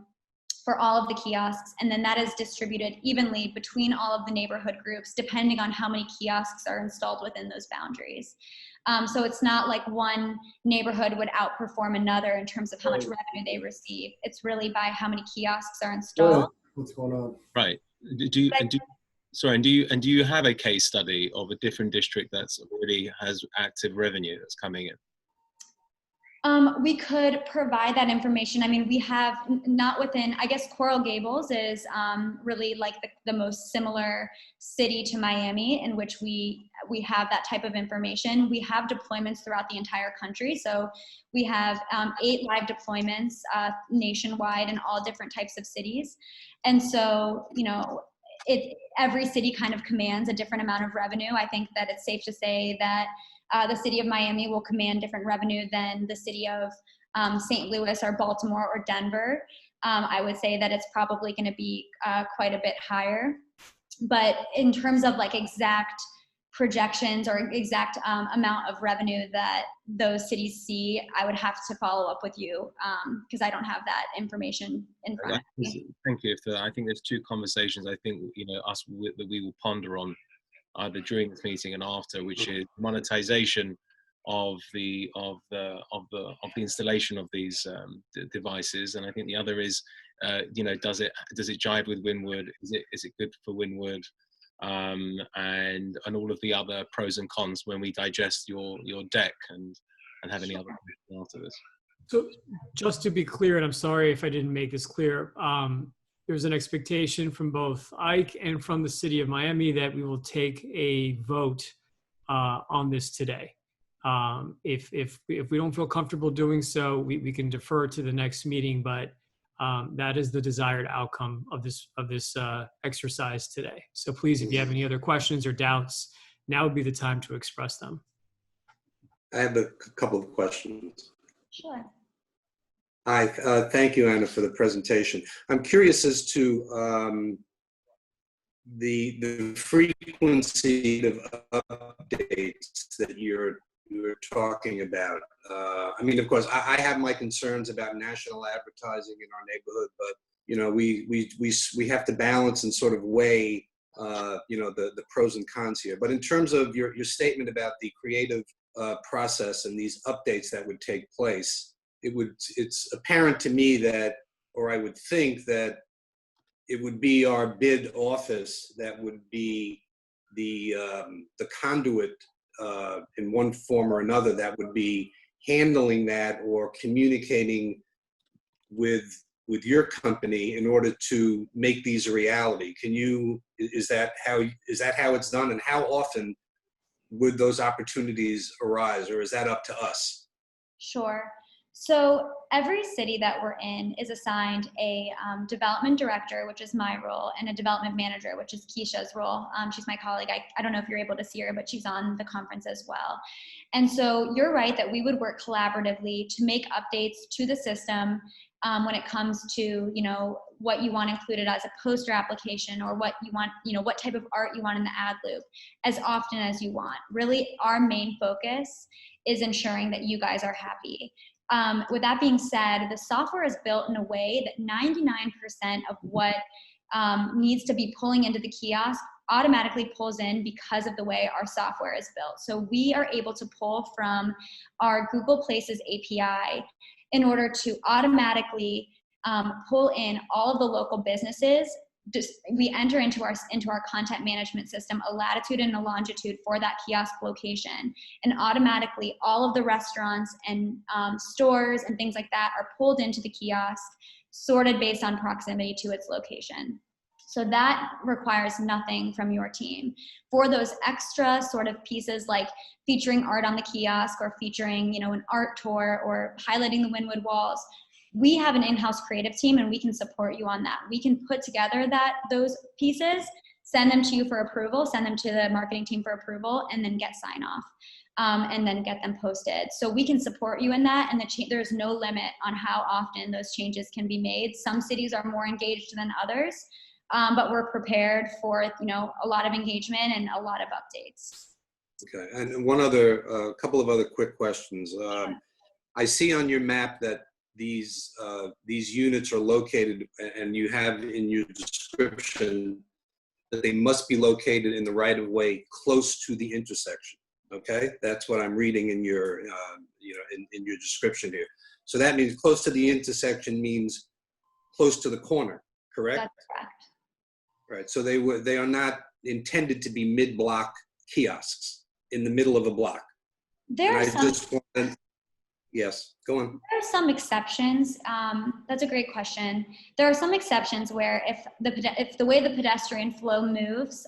Speaker 13: for all of the kiosks, and then that is distributed evenly between all of the neighborhood groups, depending on how many kiosks are installed within those boundaries. So it's not like one neighborhood would outperform another in terms of how much revenue they receive. It's really by how many kiosks are installed.
Speaker 9: What's going on?
Speaker 10: Right. Do you have a case study of a different district that's already has active revenue that's coming in?
Speaker 13: We could provide that information. I mean, we have not within, I guess Coral Gables is really like the most similar city to Miami in which we have that type of information. We have deployments throughout the entire country. So we have 8 live deployments nationwide in all different types of cities. And so, you know, every city kind of commands a different amount of revenue. I think that it's safe to say that the City of Miami will command different revenue than the city of St. Louis or Baltimore or Denver. I would say that it's probably going to be quite a bit higher. But in terms of like exact projections or exact amount of revenue that those cities see, I would have to follow up with you because I don't have that information in front of me.
Speaker 10: Thank you for that. I think there's 2 conversations I think, you know, that we will ponder on either during this meeting and after, which is monetization of the installation of these devices, and I think the other is, you know, does it jive with Wynwood? Is it good for Wynwood? And all of the other pros and cons when we digest your deck and have any other questions after this.
Speaker 1: So just to be clear, and I'm sorry if I didn't make this clear, there's an expectation from both Ike and from the City of Miami that we will take a vote on this today. If we don't feel comfortable doing so, we can defer to the next meeting, but that is the desired outcome of this exercise today. So please, if you have any other questions or doubts, now would be the time to express them.
Speaker 11: I have a couple of questions.
Speaker 13: Sure.
Speaker 11: Hi, thank you, Anna, for the presentation. I'm curious as to the frequency of updates that you're talking about. I mean, of course, I have my concerns about national advertising in our neighborhood, but you know, we have to balance and sort of weigh, you know, the pros and cons here. But in terms of your statement about the creative process and these updates that would take place, it's apparent to me that, or I would think that it would be our bid office that would be the conduit in one form or another that would be handling that or communicating with your company in order to make these a reality. Is that how it's done, and how often would those opportunities arise, or is that up to us?
Speaker 13: Sure. So every city that we're in is assigned a development director, which is my role, and a development manager, which is Keisha's role. She's my colleague. I don't know if you're able to see her, but she's on the conference as well. And so you're right that we would work collaboratively to make updates to the system when it comes to, what you want included as a poster application, or what you want, what type of art you want in the ad loop, as often as you want. Really, our main focus is ensuring that you guys are happy. With that being said, the software is built in a way that 99% of what needs to be pulling into the kiosk automatically pulls in because of the way our software is built. So we are able to pull from our Google Places API in order to automatically pull in all of the local businesses. We enter into our content management system a latitude and a longitude for that kiosk location, and automatically all of the restaurants and stores and things like that are pulled into the kiosk, sorted based on proximity to its location. So that requires nothing from your team. For those extra sort of pieces like featuring art on the kiosk, or featuring an art tour, or highlighting the Wynwood walls, we have an in-house creative team, and we can support you on that. We can put together those pieces, send them to you for approval, send them to the marketing team for approval, and then get sign off, and then get them posted. So we can support you in that, and there's no limit on how often those changes can be made. Some cities are more engaged than others, but we're prepared for a lot of engagement and a lot of updates.
Speaker 11: Okay, and a couple of other quick questions. I see on your map that these units are located, and you have in your description that they must be located in the right of way close to the intersection. Okay, that's what I'm reading in your in your description here. So that means close to the intersection means close to the corner, correct?
Speaker 13: That's correct.
Speaker 11: Right. So they are not intended to be mid-block kiosks in the middle of a block. Yes, go on.
Speaker 13: There are some exceptions. That's a great question. There are some exceptions where if the way the pedestrian flow moves,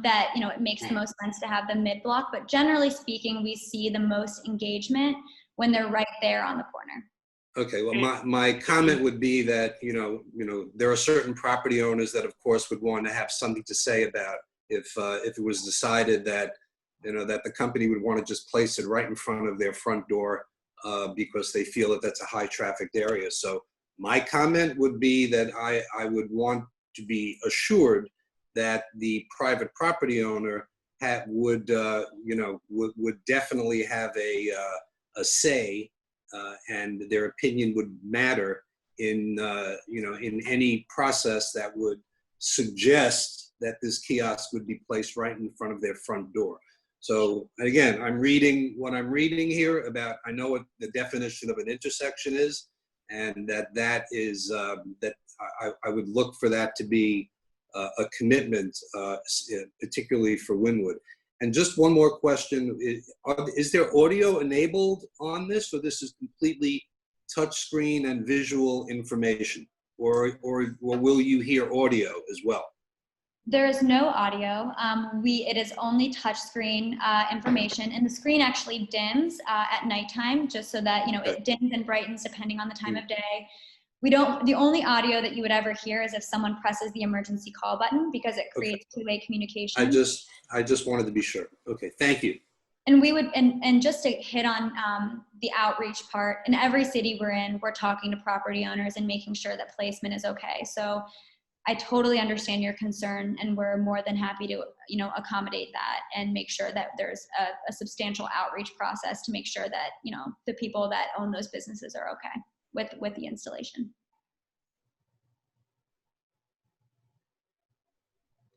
Speaker 13: that it makes the most sense to have them mid-block. But generally speaking, we see the most engagement when they're right there on the corner.
Speaker 11: Okay. Well, my comment would be that there are certain property owners that, of course, would want to have something to say about if it was decided that that the company would want to just place it right in front of their front door. Because they feel that that's a high trafficked area. So my comment would be that I would want to be assured that the private property owner would definitely have a say, and their opinion would matter in any process that would suggest that this kiosk would be placed right in front of their front door. So again, I'm reading what I'm reading here about, I know what the definition of an intersection is, and that is, that I would look for that to be a commitment, particularly for Wynwood. And just one more question, is there audio enabled on this, or this is completely touchscreen and visual information, or will you hear audio as well?
Speaker 13: There is no audio. It is only touchscreen information, and the screen actually dims at nighttime, just so that it dims and brightens depending on the time of day. The only audio that you would ever hear is if someone presses the emergency call button, because it creates two-way communication.
Speaker 11: I just wanted to be sure. Okay, thank you.
Speaker 13: And we would, and just to hit on the outreach part, in every city we're in, we're talking to property owners and making sure that placement is okay. So I totally understand your concern, and we're more than happy to, accommodate that and make sure that there's a substantial outreach process to make sure that, the people that own those businesses are okay with the installation.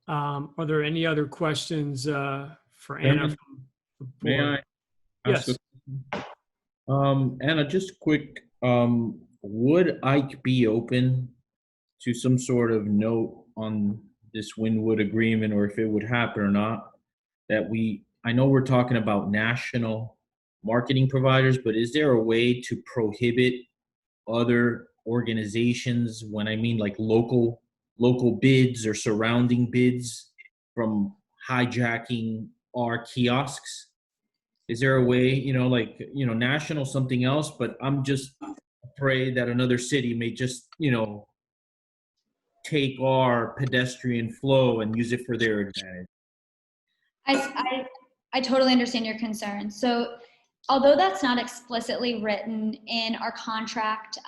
Speaker 1: Are there any other questions for Anna?
Speaker 3: May I?
Speaker 1: Yes.
Speaker 3: Anna, just quick, would Ike be open to some sort of note on this Wynwood agreement, or if it would happen or not, that we I know we're talking about national marketing providers, but is there a way to prohibit other organizations, when I mean like local bids or surrounding bids, from hijacking our kiosks? Is there a way, like, national something else, but I'm just afraid that another city may just, take our pedestrian flow and use it for their advantage?
Speaker 13: I totally understand your concern. So although that's not explicitly written in our contract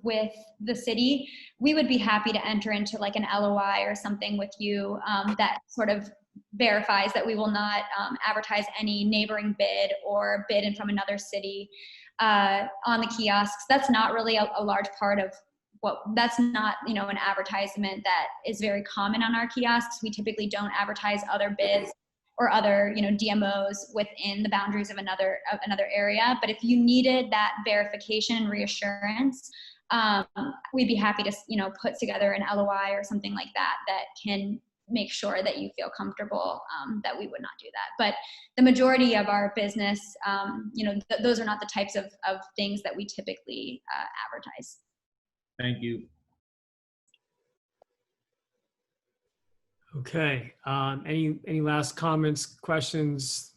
Speaker 13: with the city, we would be happy to enter into like an LOI or something with you that sort of verifies that we will not advertise any neighboring bid or bid in from another city on the kiosks. That's not really a large part of that's not, an advertisement that is very common on our kiosks. We typically don't advertise other bids or other, DMOs within the boundaries of another area. But if you needed that verification and reassurance, we'd be happy to, put together an LOI or something like that that can make sure that you feel comfortable that we would not do that. But the majority of our business, those are not the types of things that we typically advertise.
Speaker 3: Thank you.
Speaker 1: Okay. Any last comments, questions,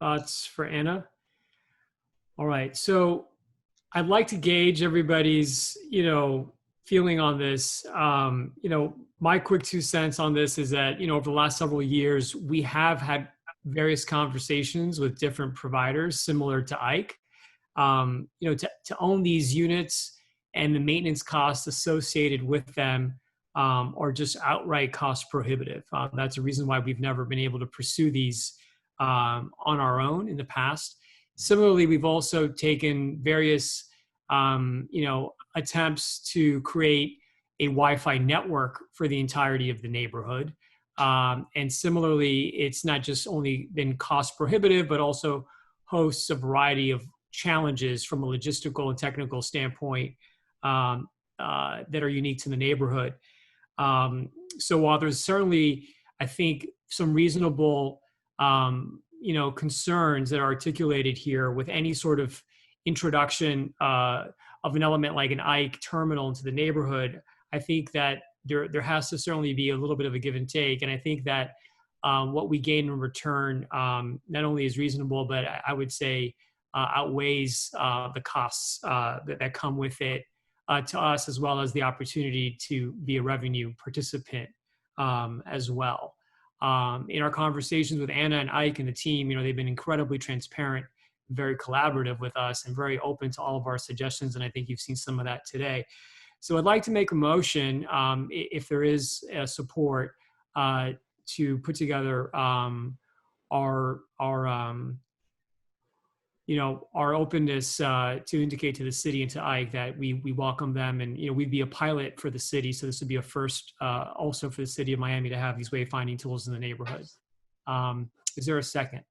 Speaker 1: thoughts for Anna? All right. So I'd like to gauge everybody's, feeling on this. My quick 2 cents on this is that, over the last several years, we have had various conversations with different providers similar to Ike. To own these units and the maintenance costs associated with them are just outright cost prohibitive. That's a reason why we've never been able to pursue these on our own in the past. Similarly, we've also taken various, attempts to create a Wi-Fi network for the entirety of the neighborhood. And similarly, it's not just only been cost prohibitive, but also hosts a variety of challenges from a logistical and technical standpoint that are unique to the neighborhood. So while there's certainly, I think, some reasonable, concerns that are articulated here with any sort of introduction of an element like an Ike terminal into the neighborhood, I think that there has to certainly be a little bit of a give and take. And I think that what we gain in return not only is reasonable, but I would say outweighs the costs that come with it to us, as well as the opportunity to be a revenue participant as well. In our conversations with Anna and Ike and the team, they've been incredibly transparent, very collaborative with us, and very open to all of our suggestions. And I think you've seen some of that today. So I'd like to make a motion, if there is support, to put together our openness to indicate to the city and to Ike that we welcome them, and we'd be a pilot for the city. So this would be a first also for the city of Miami to have these wayfinding tools in the neighborhood. Is there a second?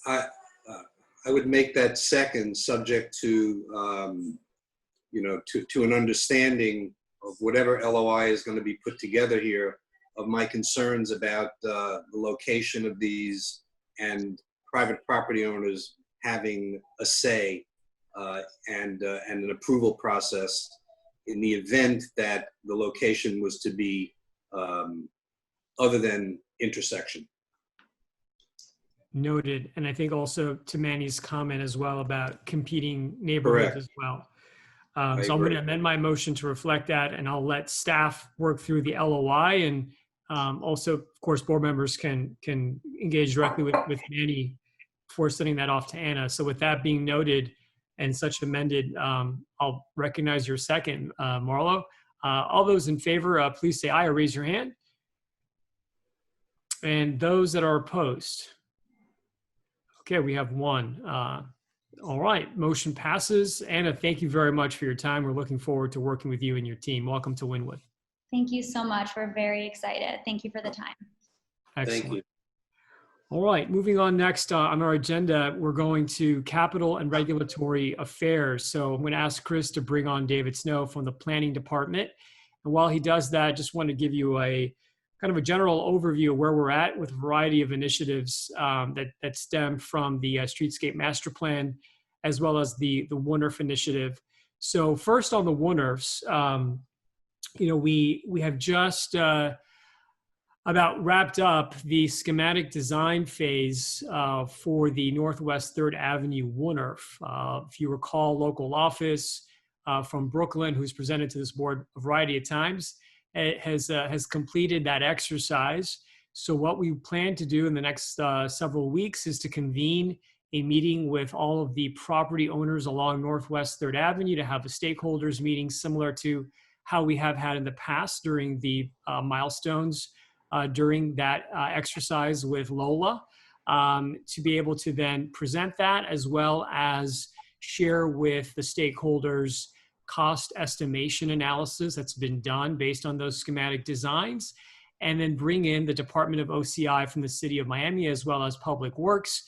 Speaker 11: I would make that second, subject to to an understanding of whatever LOI is going to be put together here, of my concerns about the location of these and private property owners having a say and an approval process in the event that the location was to be other than intersection.
Speaker 1: Noted. And I think also to Manny's comment as well about competing neighborhoods. Correct. As well. So I'm going to amend my motion to reflect that, and I'll let staff work through the LOI, and also, of course, board members can engage directly with Manny before sending that off to Anna. So with that being noted and such amended, I'll recognize your second, Marlo. All those in favor, please say aye or raise your hand. And those that are opposed. Okay, we have one. All right, motion passes. Anna, thank you very much for your time. We're looking forward to working with you and your team. Welcome to Wynwood.
Speaker 13: Thank you so much. We're very excited. Thank you for the time.
Speaker 1: Excellent.
Speaker 11: Thank you.
Speaker 1: All right, moving on next on our agenda, we're going to Capital and Regulatory Affairs. So I'm going to ask Chris to bring on David Snow from the Planning Department. And while he does that, I just want to give you a kind of a general overview of where we're at with a variety of initiatives that stem from the Streetscape Master Plan, as well as the WUNRF initiative. So first on the WUNRFs, we have just about wrapped up the schematic design phase for the Northwest 3rd Avenue WUNRF. If you recall, local office from Brooklyn, who's presented to this board a variety of times, has completed that exercise. So what we plan to do in the next several weeks is to convene a meeting with all of the property owners along Northwest 3rd Avenue to have a stakeholders meeting similar to how we have had in the past during the milestones during that exercise with Lola, to be able to then present that as well as share with the stakeholders cost estimation analysis that's been done based on those schematic designs, and then bring in the Department of OCI from the City of Miami as well as Public Works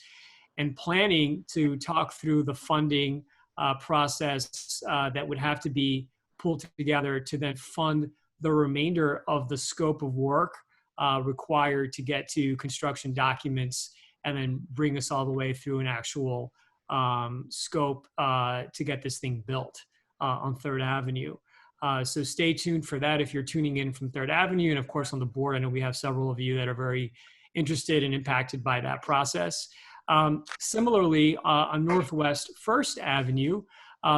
Speaker 1: and planning to talk through the funding process that would have to be pulled together to then fund the remainder of the scope of work required to get to construction documents and then bring us all the way through an actual scope to get this thing built on 3rd Avenue. So stay tuned for that if you're tuning in from 3rd Avenue. And of course on the board, I know we have several of you that are very interested and impacted by that process. Similarly, on Northwest 1st Avenue,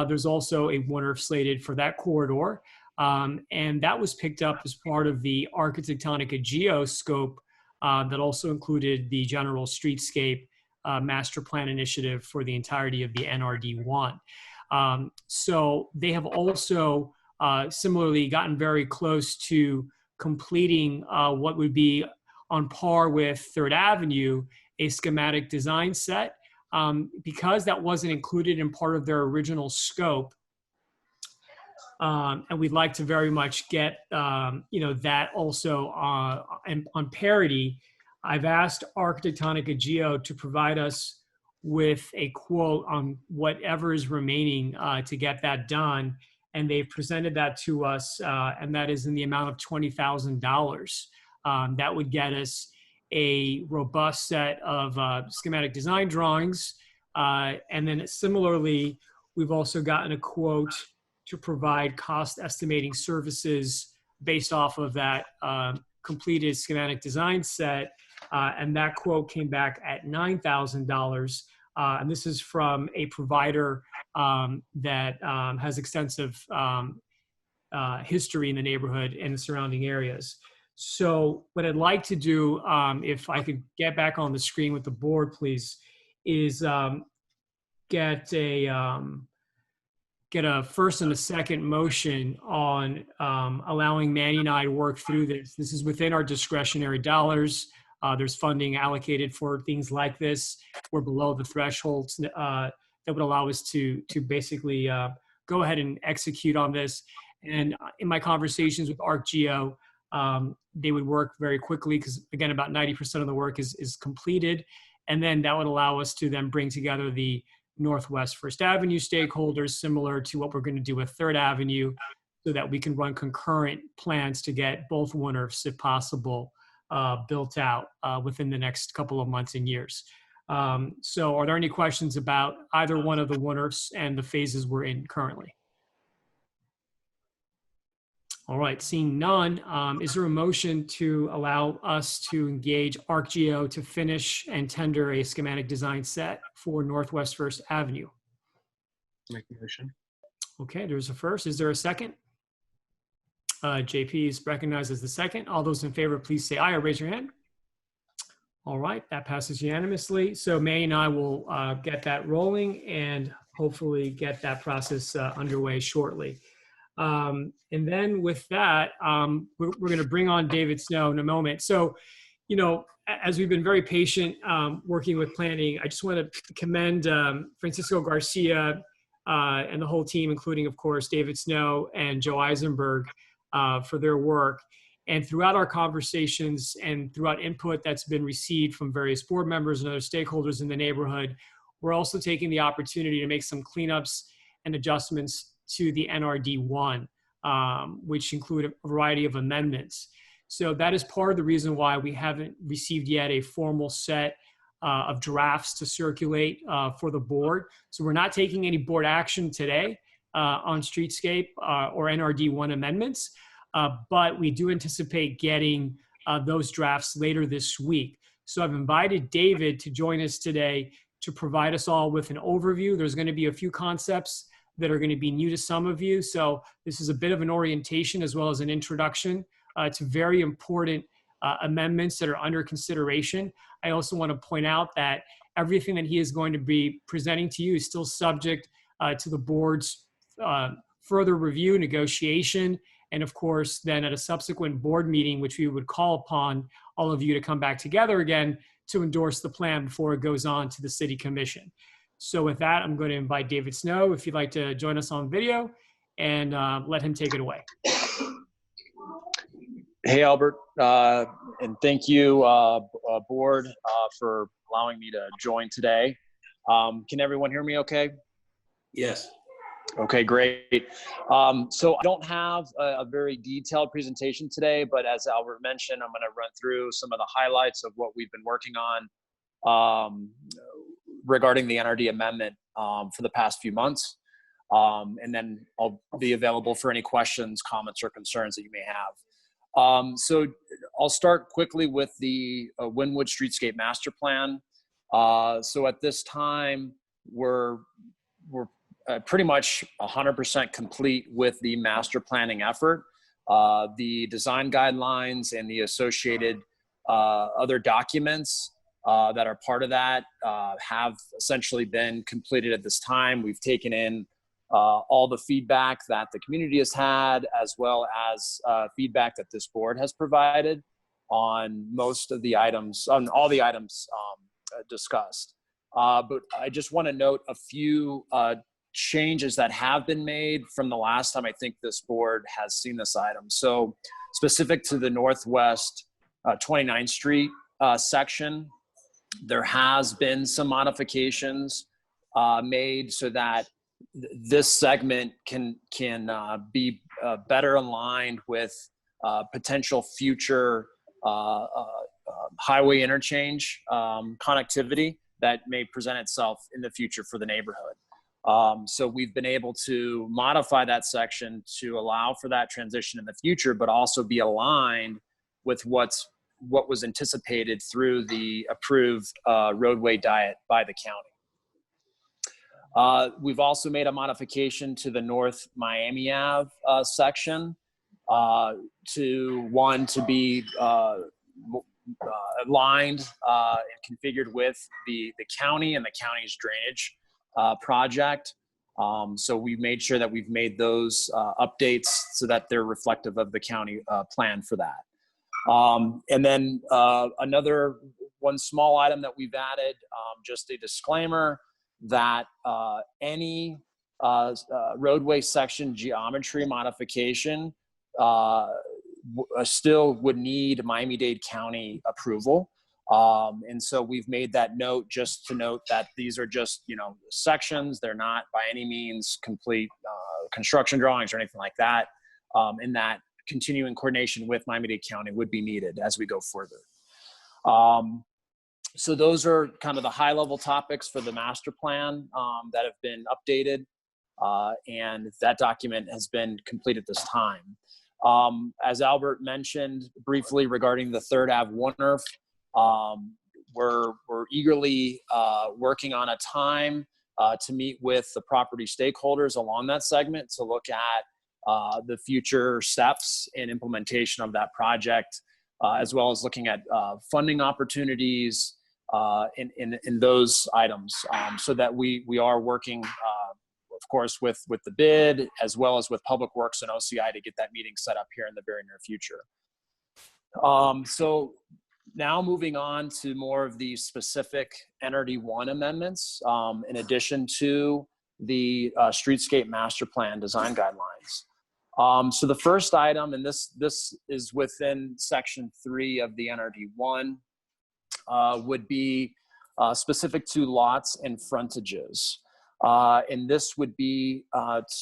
Speaker 1: there's also a WUNRF slated for that corridor. And that was picked up as part of the Architectonica Geo scope that also included the general streetscape master plan initiative for the entirety of the NRD1. So they have also similarly gotten very close to completing what would be on par with 3rd Avenue, a schematic design set. Because that wasn't included in part of their original scope, and we'd like to very much get that also on parity, I've asked Architectonica Geo to provide us with a quote on whatever is remaining to get that done. And they've presented that to us, and that is in the amount of $20,000. That would get us a robust set of schematic design drawings. And then similarly, we've also gotten a quote to provide cost estimating services based off of that completed schematic design set. And that quote came back at $9,000. And this is from a provider that has extensive history in the neighborhood and the surrounding areas. So what I'd like to do, if I could get back on the screen with the board, please, is get a first and a second motion on allowing Manny and I to work through this. This is within our discretionary dollars. There's funding allocated for things like this. We're below the thresholds that would allow us to basically go ahead and execute on this. And in my conversations with ArcGeo, they would work very quickly because, again, about 90% of the work is completed. And then that would allow us to then bring together the Northwest 1st Avenue stakeholders, similar to what we're going to do with 3rd Avenue, so that we can run concurrent plans to get both WUNRFs, if possible, built out within the next couple of months and years. So are there any questions about either one of the WUNRFs and the phases we're in currently? All right, seeing none, is there a motion to allow us to engage ArcGeo to finish and tender a schematic design set for Northwest 1st Avenue?
Speaker 10: Make a motion.
Speaker 1: Okay, there's a first. Is there a second? JP is recognized as the second. All those in favor, please say aye or raise your hand. All right, that passes unanimously. So May and I will get that rolling and hopefully get that process underway shortly. And then with that, we're going to bring on David Snow in a moment. So, as we've been very patient working with planning, I just want to commend Francisco Garcia and the whole team, including, of course, David Snow and Joe Eisenberg for their work. And throughout our conversations and throughout input that's been received from various board members and other stakeholders in the neighborhood, we're also taking the opportunity to make some cleanups and adjustments to the NRD1, which include a variety of amendments. So that is part of the reason why we haven't received yet a formal set of drafts to circulate for the board. So we're not taking any board action today on streetscape or NRD1 amendments, but we do anticipate getting those drafts later this week. So I've invited David to join us today to provide us all with an overview. There's going to be a few concepts that are going to be new to some of you. So this is a bit of an orientation as well as an introduction to very important amendments that are under consideration. I also want to point out that everything that he is going to be presenting to you is still subject to the board's further review, negotiation, and of course, then at a subsequent board meeting, which we would call upon all of you to come back together again to endorse the plan before it goes on to the City Commission. So with that, I'm going to invite David Snow, if you'd like to join us on video, and let him take it away.
Speaker 17: Hey, Albert, and thank you, board, for allowing me to join today. Can everyone hear me okay?
Speaker 2: Yes.
Speaker 17: Okay, great. So I don't have a very detailed presentation today, but as Albert mentioned, I'm going to run through some of the highlights of what we've been working on regarding the NRD amendment for the past few months. And then I'll be available for any questions, comments, or concerns that you may have. So I'll start quickly with the Wynwood Streetscape Master Plan. So at this time, we're pretty much 100% complete with the master planning effort. The design guidelines and the associated other documents that are part of that have essentially been completed at this time. We've taken in all the feedback that the community has had, as well as feedback that this board has provided on most of the items, on all the items discussed. But I just want to note a few changes that have been made from the last time I think this board has seen this item. So specific to the Northwest 29th Street section, there has been some modifications made so that this segment can be better aligned with potential future highway interchange connectivity that may present itself in the future for the neighborhood. So we've been able to modify that section to allow for that transition in the future, but also be aligned with what was anticipated through the approved roadway diet by the county. We've also made a modification to the North Miami Ave section to be aligned and configured with the county and the county's drainage project. So we've made sure that we've made those updates so that they're reflective of the county plan for that. And then another one small item that we've added, just a disclaimer that any roadway section geometry modification still would need Miami-Dade County approval. And so we've made that note just to note that these are just, sections. They're not by any means complete construction drawings or anything like that. And that continuing coordination with Miami-Dade County would be needed as we go further. So those are kind of the high level topics for the master plan that have been updated. And that document has been completed this time. As Albert mentioned briefly regarding the 3rd Ave One-Earth, we're eagerly working on a time to meet with the property stakeholders along that segment to look at the future steps and implementation of that project, as well as looking at funding opportunities in those items, so that we are working, of course, with the bid, as well as with Public Works and OCI to get that meeting set up here in the very near future. So now moving on to more of the specific NRD1 amendments, in addition to the Streetscape Master Plan design guidelines. So the first item, and this is within Section 3 of the NRD1, would be specific to lots and frontages. And this would be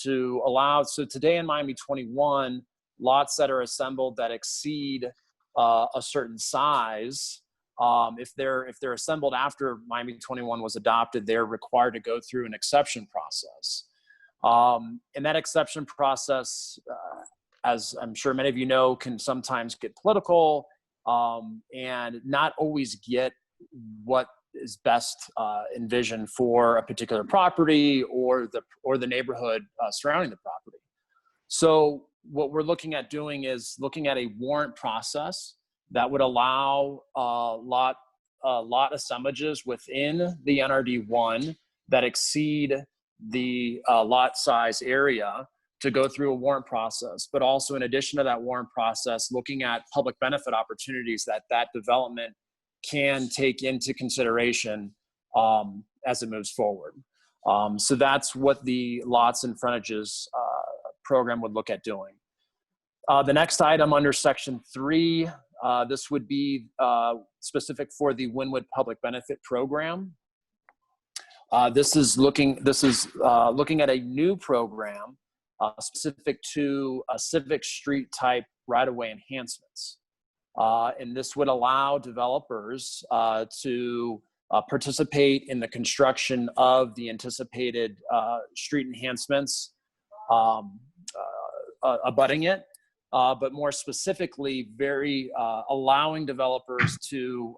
Speaker 17: to allow, so today in Miami 21, lots that are assembled that exceed a certain size, if they're assembled after Miami 21 was adopted, they're required to go through an exception process. And that exception process, as I'm sure many of you know, can sometimes get political and not always get what is best envisioned for a particular property or the neighborhood surrounding the property. So what we're looking at doing is looking at a warrant process that would allow lot assemblages within the NRD1 that exceed the lot size area to go through a warrant process, but also in addition to that warrant process, looking at public benefit opportunities that development can take into consideration as it moves forward. So that's what the lots and frontages program would look at doing. The next item under section 3, this would be specific for the Wynwood Public Benefit Program. This is looking at a new program specific to civic street type right-of-way enhancements. And this would allow developers to participate in the construction of the anticipated street enhancements abutting it, but more specifically, allowing developers to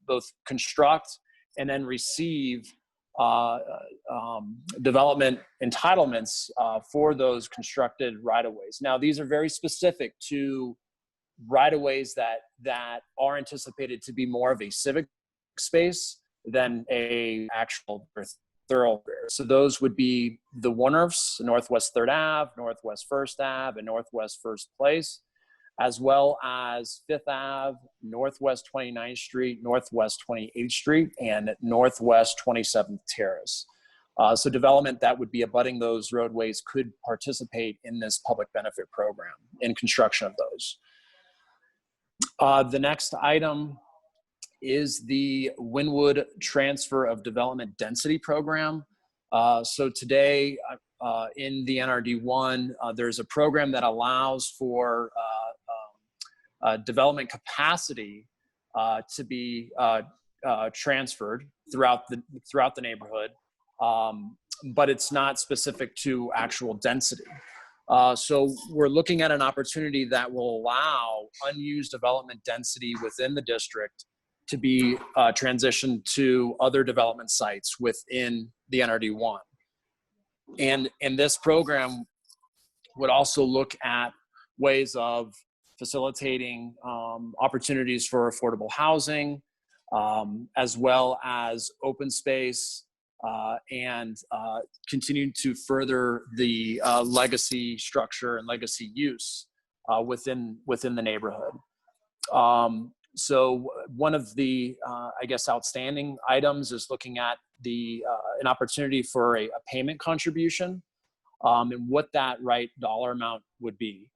Speaker 17: both construct and then receive development entitlements for those constructed right-of-ways. Now, these are very specific to right-of-ways that are anticipated to be more of a civic space than a actual thoroughfare. So those would be the Warnerfs, Northwest 3rd Ave, Northwest 1st Ave, and Northwest 1st Place, as well as 5th Ave, Northwest 29th Street, Northwest 28th Street, and Northwest 27th Terrace. So development that would be abutting those roadways could participate in this public benefit program in construction of those. The next item is the Wynwood Transfer of Development Density Program. So today in the NRD1, there's a program that allows for development capacity to be transferred throughout the neighborhood, but it's not specific to actual density. So we're looking at an opportunity that will allow unused development density within the district to be transitioned to other development sites within the NRD1. And this program would also look at ways of facilitating opportunities for affordable housing, as well as open space, and continue to further the legacy structure and legacy use within the neighborhood. So one of the, I guess, outstanding items is looking at an opportunity for a payment contribution and what that right dollar amount would be.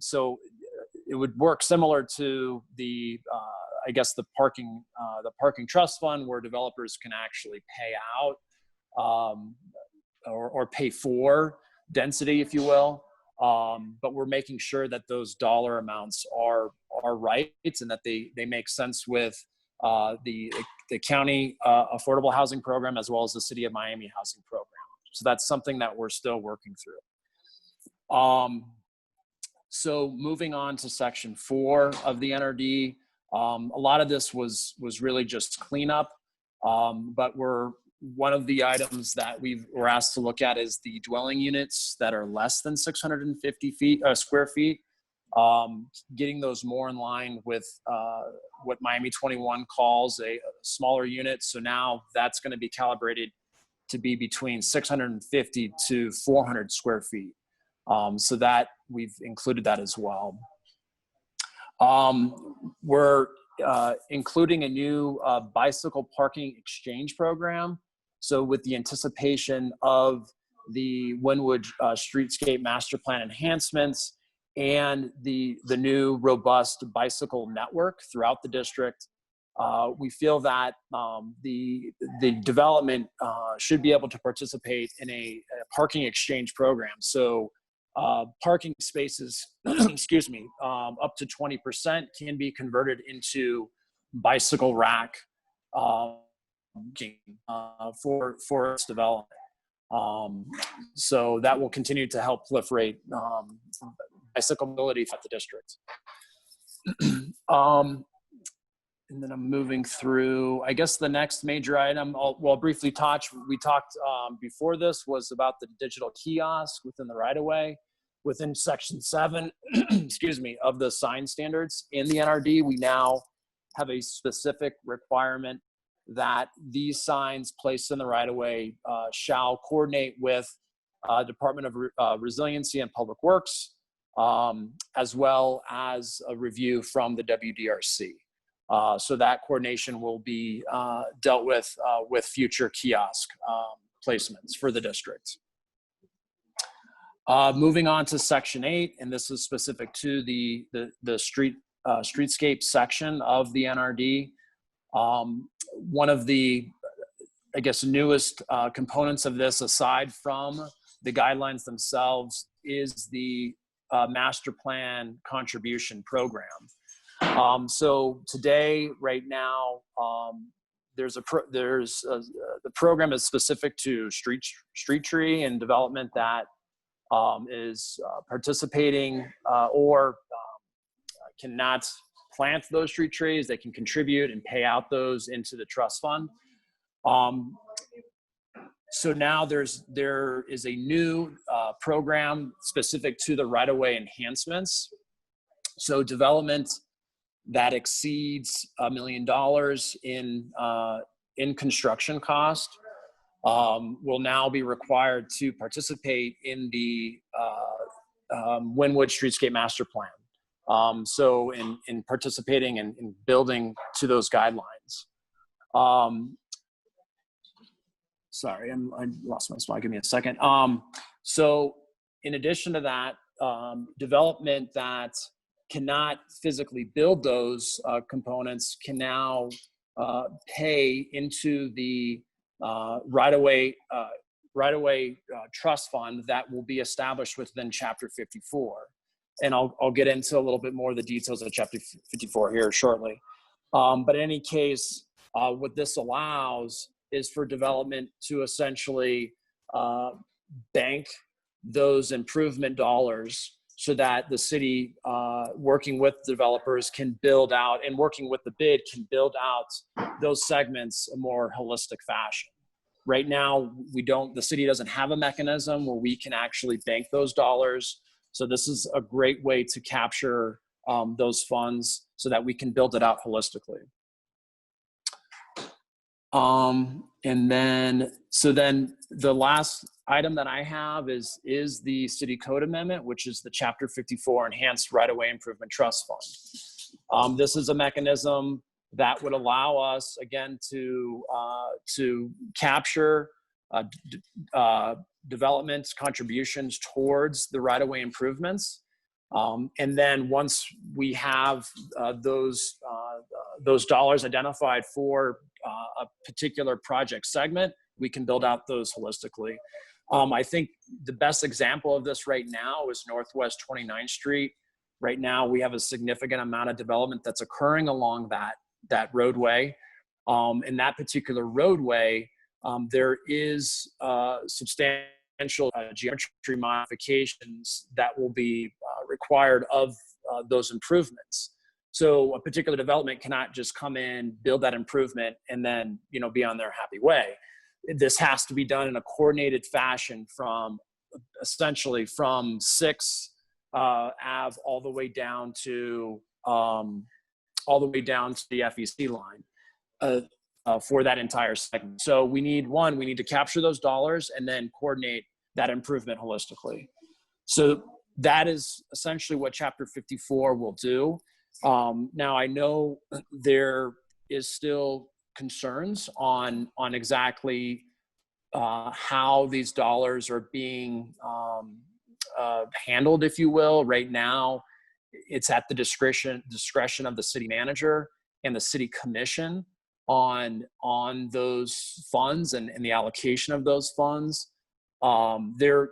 Speaker 17: So it would work similar to the, I guess, the parking trust fund, where developers can actually pay out or pay for density, if you will. But we're making sure that those dollar amounts are right and that they make sense with the county affordable housing program as well as the city of Miami housing program. So that's something that we're still working through. So moving on to section 4 of the NRD, a lot of this was really just cleanup, but one of the items that we were asked to look at is the dwelling units that are less than 650 square feet, getting those more in line with what Miami 21 calls a smaller unit. So now that's going to be calibrated to be between 650 to 400 square feet. So that we've included that as well. We're including a new bicycle parking exchange program. So with the anticipation of the Wynwood Streetscape Master Plan enhancements and the new robust bicycle network throughout the district, we feel that the development should be able to participate in a parking exchange program. So parking spaces, excuse me, up to 20% can be converted into bicycle rack for its development. So that will continue to help proliferate bicycle mobility at the district. And then I'm moving through, I guess the next major item, I'll briefly touch, we talked before this was about the digital kiosk within the right-of-way. Within section 7, excuse me, of the sign standards in the NRD, we now have a specific requirement that these signs placed in the right-of-way shall coordinate with Department of Resiliency and Public Works, as well as a review from the WDRC. So that coordination will be dealt with future kiosk placements for the district. Moving on to section 8, and this is specific to the streetscape section of the NRD. One of the, I guess, newest components of this, aside from the guidelines themselves, is the master plan contribution program. So today, right now, the program is specific to street tree and development that is participating or cannot plant those street trees. They can contribute and pay out those into the trust fund. So now there is a new program specific to the right-of-way enhancements. So development that exceeds $1 million in construction cost will now be required to participate in the Wynwood Streetscape Master Plan. So in participating and in building to those guidelines. Sorry, I lost my slide. Give me a second. So in addition to that, development that cannot physically build those components can now pay into the right-of-way trust fund that will be established within Chapter 54. And I'll get into a little bit more of the details of Chapter 54 here shortly. But in any case, what this allows is for development to essentially bank those improvement dollars so that the city, working with developers, can build out, and working with the bid, can build out those segments a more holistic fashion. Right now, the city doesn't have a mechanism where we can actually bank those dollars. So this is a great way to capture those funds so that we can build it out holistically. And then the last item that I have is the city code amendment, which is the Chapter 54 Enhanced Right-of-Way Improvement Trust Fund. This is a mechanism that would allow us, again, to capture development contributions towards the right-of-way improvements. And then once we have those dollars identified for a particular project segment, we can build out those holistically. I think the best example of this right now is Northwest 29th Street. Right now, we have a significant amount of development that's occurring along that roadway. In that particular roadway, there is substantial geometry modifications that will be required of those improvements. So a particular development cannot just come in, build that improvement, and then be on their happy way. This has to be done in a coordinated fashion essentially from 6 Ave all the way down to the FEC line for that entire segment. So we need to capture those dollars and then coordinate that improvement holistically. So that is essentially what Chapter 54 will do. Now I know there is still concerns on exactly how these dollars are being handled, if you will. Right now, it's at the discretion of the city manager and the city commission on those funds and the allocation of those funds. The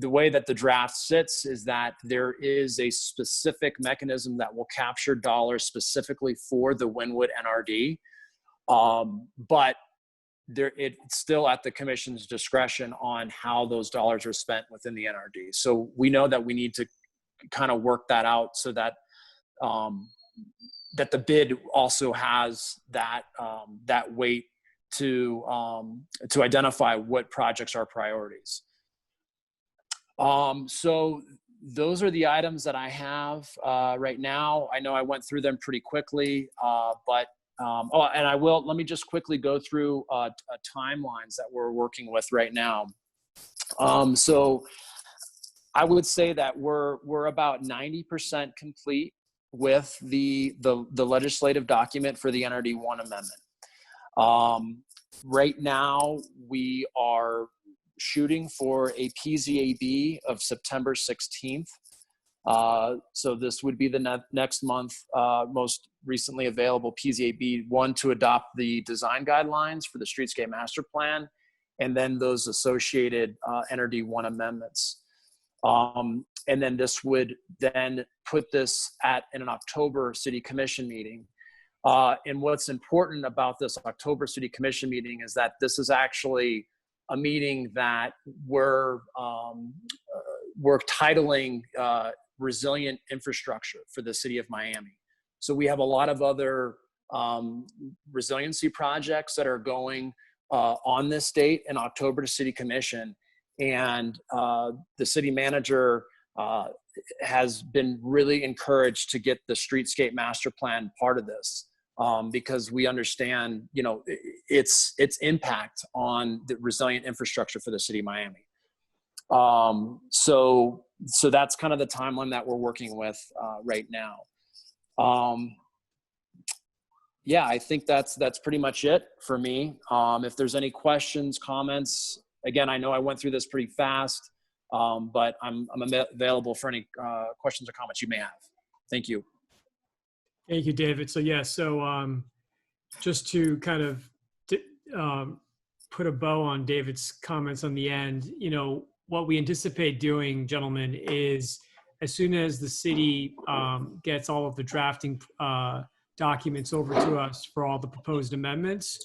Speaker 17: way that the draft sits is that there is a specific mechanism that will capture dollars specifically for the Wynwood NRD, but it's still at the commission's discretion on how those dollars are spent within the NRD. So we know that we need to kind of work that out so that that the bid also has that weight to identify what projects are priorities. So those are the items that I have right now. I know I went through them pretty quickly, but let me just quickly go through timelines that we're working with right now. So I would say that we're about 90% complete with the legislative document for the NRD 1 amendment. Right now, we are shooting for a PZAB of September 16th. So this would be the next month, most recently available PZAB 1 to adopt the design guidelines for the Streetscape Master Plan, and then those associated NRD 1 amendments. And then this would then put this in an October City Commission meeting. And what's important about this October City Commission meeting is that this is actually a meeting that we're titling Resilient Infrastructure for the City of Miami. So we have a lot of other resiliency projects that are going on this date in October to City Commission. And the city manager has been really encouraged to get the Streetscape Master Plan part of this, because we understand, its impact on the resilient infrastructure for the city of Miami. So that's kind of the timeline that we're working with right now. Yeah, I think that's pretty much it for me. If there's any questions, comments, again, I know I went through this pretty fast, but I'm available for any questions or comments you may have. Thank you.
Speaker 1: Thank you, David. So just to kind of put a bow on David's comments on the end, what we anticipate doing, gentlemen, is as soon as the city gets all of the drafting documents over to us for all the proposed amendments,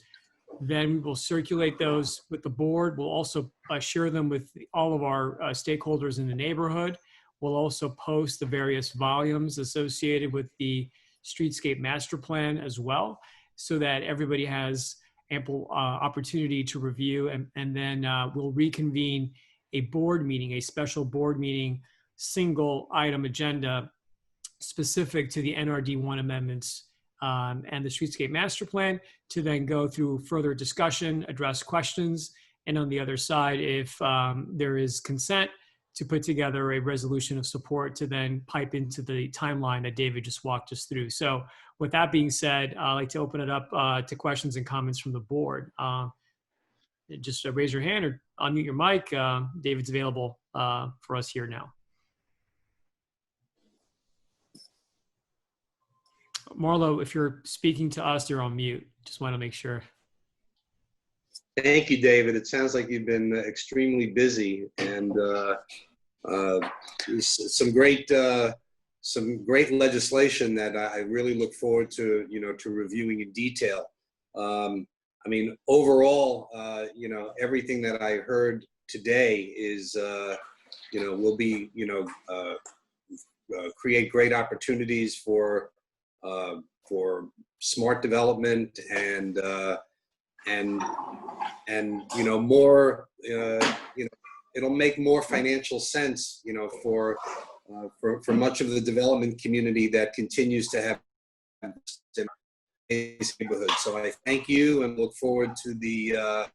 Speaker 1: then we will circulate those with the board. We'll also share them with all of our stakeholders in the neighborhood. We'll also post the various volumes associated with the Streetscape Master Plan as well, so that everybody has ample opportunity to review. And then we'll reconvene a board meeting, a special board meeting, single item agenda specific to the NRD 1 amendments and the Streetscape Master Plan, to then go through further discussion, address questions, and on the other side, if there is consent, to put together a resolution of support to then pipe into the timeline that David just walked us through. So with that being said, I'd like to open it up to questions and comments from the board. Just raise your hand or unmute your mic. David's available for us here now. Marlo, if you're speaking to us, you're on mute. Just want to make sure.
Speaker 11: Thank you, David. It sounds like you've been extremely busy, and some great legislation that I really look forward to, to reviewing in detail. Overall, everything that I heard today is, will be, create great opportunities for smart development and more, it'll make more financial sense, for much of the development community that continues to have neighborhood. So I thank you and look forward to the,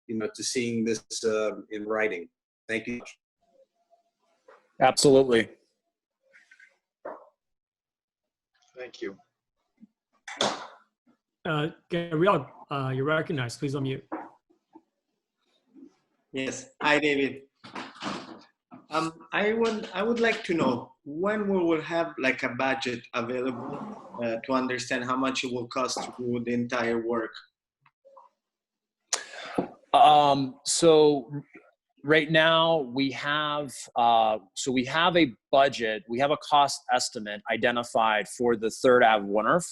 Speaker 11: to seeing this in writing. Thank you.
Speaker 17: Absolutely.
Speaker 15: Thank you.
Speaker 1: Gabriel, you're recognized. Please unmute.
Speaker 6: Yes. Hi, David. I would like to know when we will have like a budget available to understand how much it will cost to do the entire work.
Speaker 17: So right now we have, so we have a budget, we have a cost estimate identified for the 3rd Ave Wharf.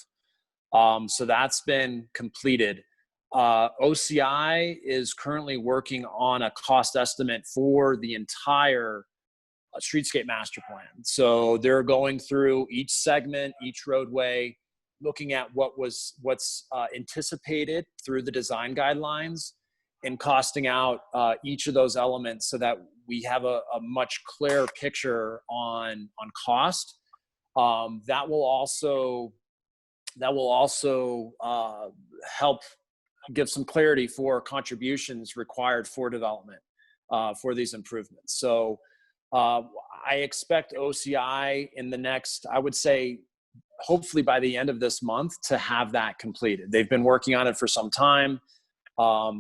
Speaker 17: So that's been completed. OCI is currently working on a cost estimate for the entire streetscape master plan. So they're going through each segment, each roadway, looking at what's anticipated through the design guidelines and costing out each of those elements so that we have a much clearer picture on cost. That will also help give some clarity for contributions required for development for these improvements. So I expect OCI in the next, I would say, hopefully by the end of this month to have that completed. They've been working on it for some time.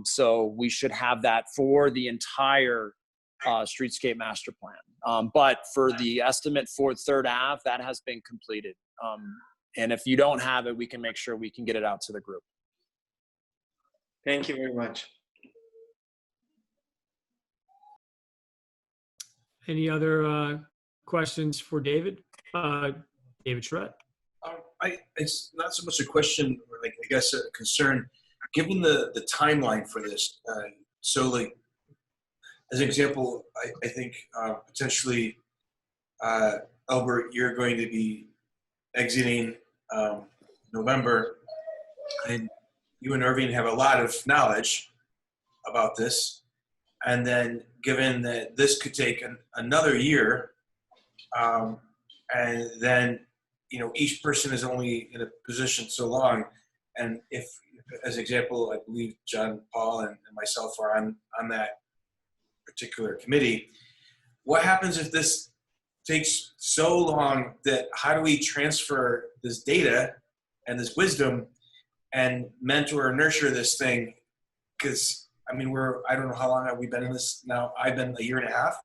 Speaker 17: So we should have that for the entire streetscape master plan. But for the estimate for 3rd Ave, that has been completed. And if you don't have it, we can make sure we can get it out to the group.
Speaker 6: Thank you very much.
Speaker 1: Any other questions for David? David Charette.
Speaker 16: It's not so much a question, or like I guess a concern, given the timeline for this. So, like as an example, I think potentially, Albert, you're going to be exiting November, and you and Irving have a lot of knowledge about this. And then, given that this could take another year, and then each person is only in a position so long, and if, as an example, I believe John Paul and myself are on that particular committee, what happens if this takes so long that how do we transfer this data and this wisdom and mentor or nurture this thing? Because I mean, I don't know how long have we been in this now. I've been a year and a half,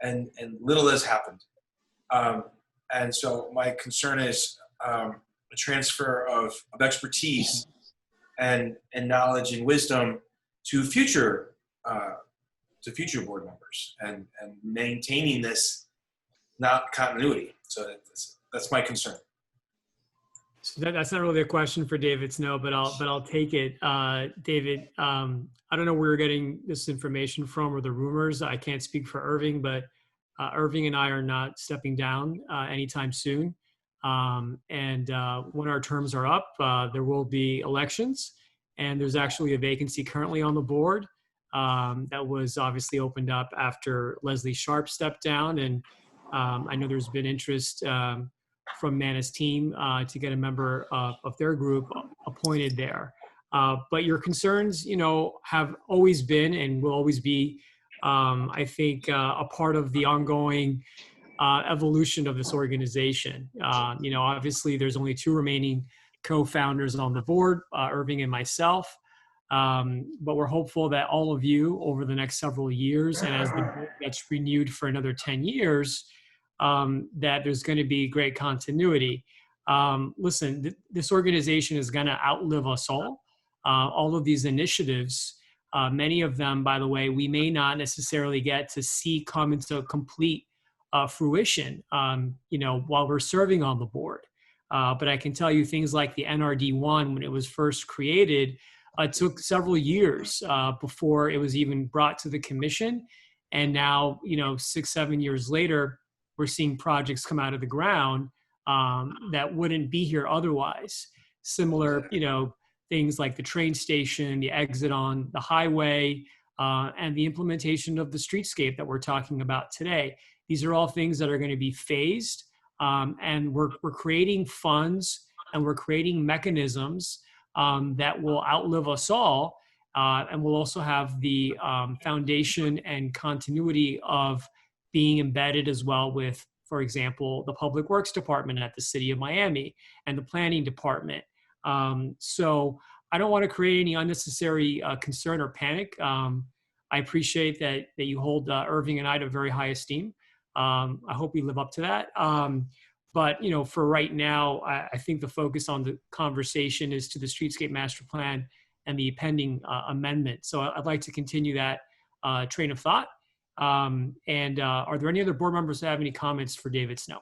Speaker 16: and little has happened. And so my concern is a transfer of expertise and knowledge and wisdom to future board members, and maintaining this not continuity. So that's my concern.
Speaker 1: So that's not really a question for David Snow, but I'll take it. David, I don't know where you're getting this information from or the rumors. I can't speak for Irving, but Irving and I are not stepping down anytime soon. And when our terms are up, there will be elections, and there's actually a vacancy currently on the board that was obviously opened up after Leslie Sharp stepped down. And I know there's been interest from Mana's team to get a member of their group appointed there. But your concerns, have always been and will always be, I think, a part of the ongoing evolution of this organization. Obviously there's only 2 remaining co-founders on the board, Irving and myself. But we're hopeful that all of you over the next several years, and as the board gets renewed for another 10 years, that there's going to be great continuity. Listen, this organization is going to outlive us all. All of these initiatives, many of them, by the way, we may not necessarily get to see come into complete fruition, while we're serving on the board. But I can tell you things like the NRD1, when it was first created, took several years before it was even brought to the commission. And now, 6-7 years later, we're seeing projects come out of the ground that wouldn't be here otherwise. Similar, things like the train station, the exit on the highway, and the implementation of the streetscape that we're talking about today. These are all things that are going to be phased, and we're creating funds and we're creating mechanisms that will outlive us all, and we'll also have the foundation and continuity of being embedded as well with, for example, the Public Works Department at the City of Miami and the Planning Department. So I don't want to create any unnecessary concern or panic. I appreciate that you hold Irving and I to very high esteem. I hope we live up to that. But for right now, I think the focus on the conversation is to the Streetscape Master Plan and the pending amendment. So I'd like to continue that train of thought And are there any other board members that have any comments for David Snow?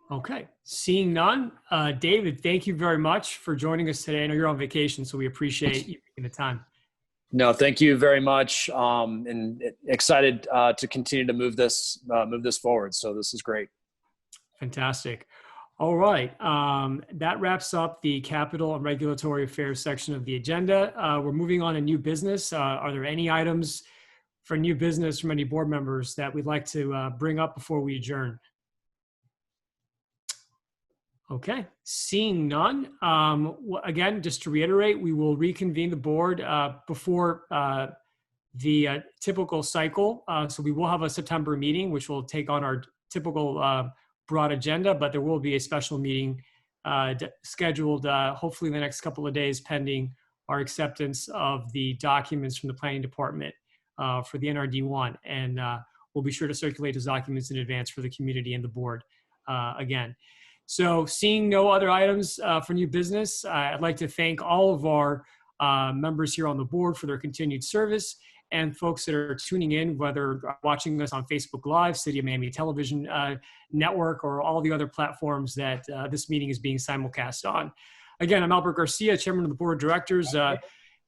Speaker 1: Okay, seeing none. David, thank you very much for joining us today. I know you're on vacation, so we appreciate you taking the time.
Speaker 17: No, thank you very much, and excited to continue to move this forward. So this is great.
Speaker 1: Fantastic. All right, that wraps up the Capital and Regulatory Affairs section of the agenda. We're moving on to new business. Are there any items for new business from any board members that we'd like to bring up before we adjourn? Okay, seeing none. Again, just to reiterate, we will reconvene the board before the typical cycle. So we will have a September meeting, which will take on our typical broad agenda, but there will be a special meeting scheduled hopefully in the next couple of days, pending our acceptance of the documents from the planning department for the NRD1. And we'll be sure to circulate those documents in advance for the community and the board again. So seeing no other items for new business, I'd like to thank all of our members here on the board for their continued service, and folks that are tuning in, whether watching us on Facebook Live, City of Miami Television Network, or all the other platforms that this meeting is being simulcast on. Again, I'm Albert Garcia, Chairman of the Board of Directors.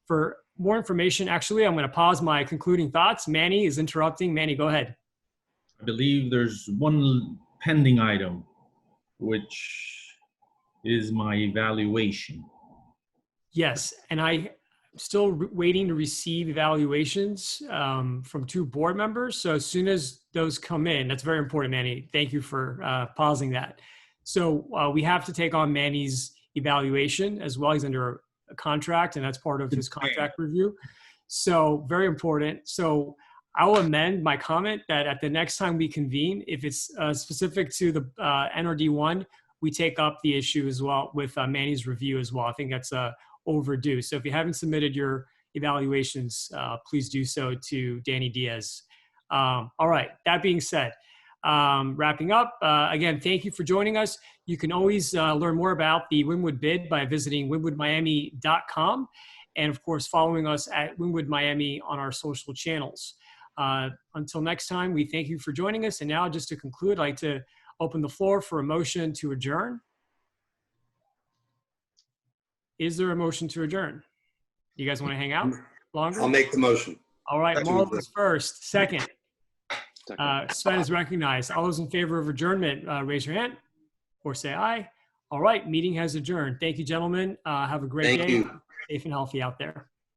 Speaker 1: For more information, actually, I'm going to pause my concluding thoughts. Manny is interrupting. Manny, go ahead.
Speaker 3: I believe there's one pending item, which is my evaluation.
Speaker 1: Yes, and I'm still waiting to receive evaluations from 2 board members. So as soon as those come in, that's very important, Manny. Thank you for pausing that. So we have to take on Manny's evaluation as well. He's under a contract, and that's part of his contract review. So very important. So I'll amend my comment that at the next time we convene, if it's specific to the NRD1, we take up the issue as well with Manny's review as well. I think that's overdue. So if you haven't submitted your evaluations, please do so to Danny Diaz. All right, that being said, wrapping up, again, thank you for joining us. You can always learn more about the Wynwood bid by visiting wynwoodmiami.com, and of course, following us at Wynwood Miami on our social channels. Until next time, we thank you for joining us. And now, just to conclude, I'd like to open the floor for a motion to adjourn. Is there a motion to adjourn? You guys want to hang out longer?
Speaker 11: I'll make the motion.
Speaker 1: All right, Marl is first. Second. Sven is recognized. All those in favor of adjournment, raise your hand or say aye. All right, meeting has adjourned. Thank you, gentlemen. Have a great day.
Speaker 11: Thank you.
Speaker 1: Safe and healthy out there.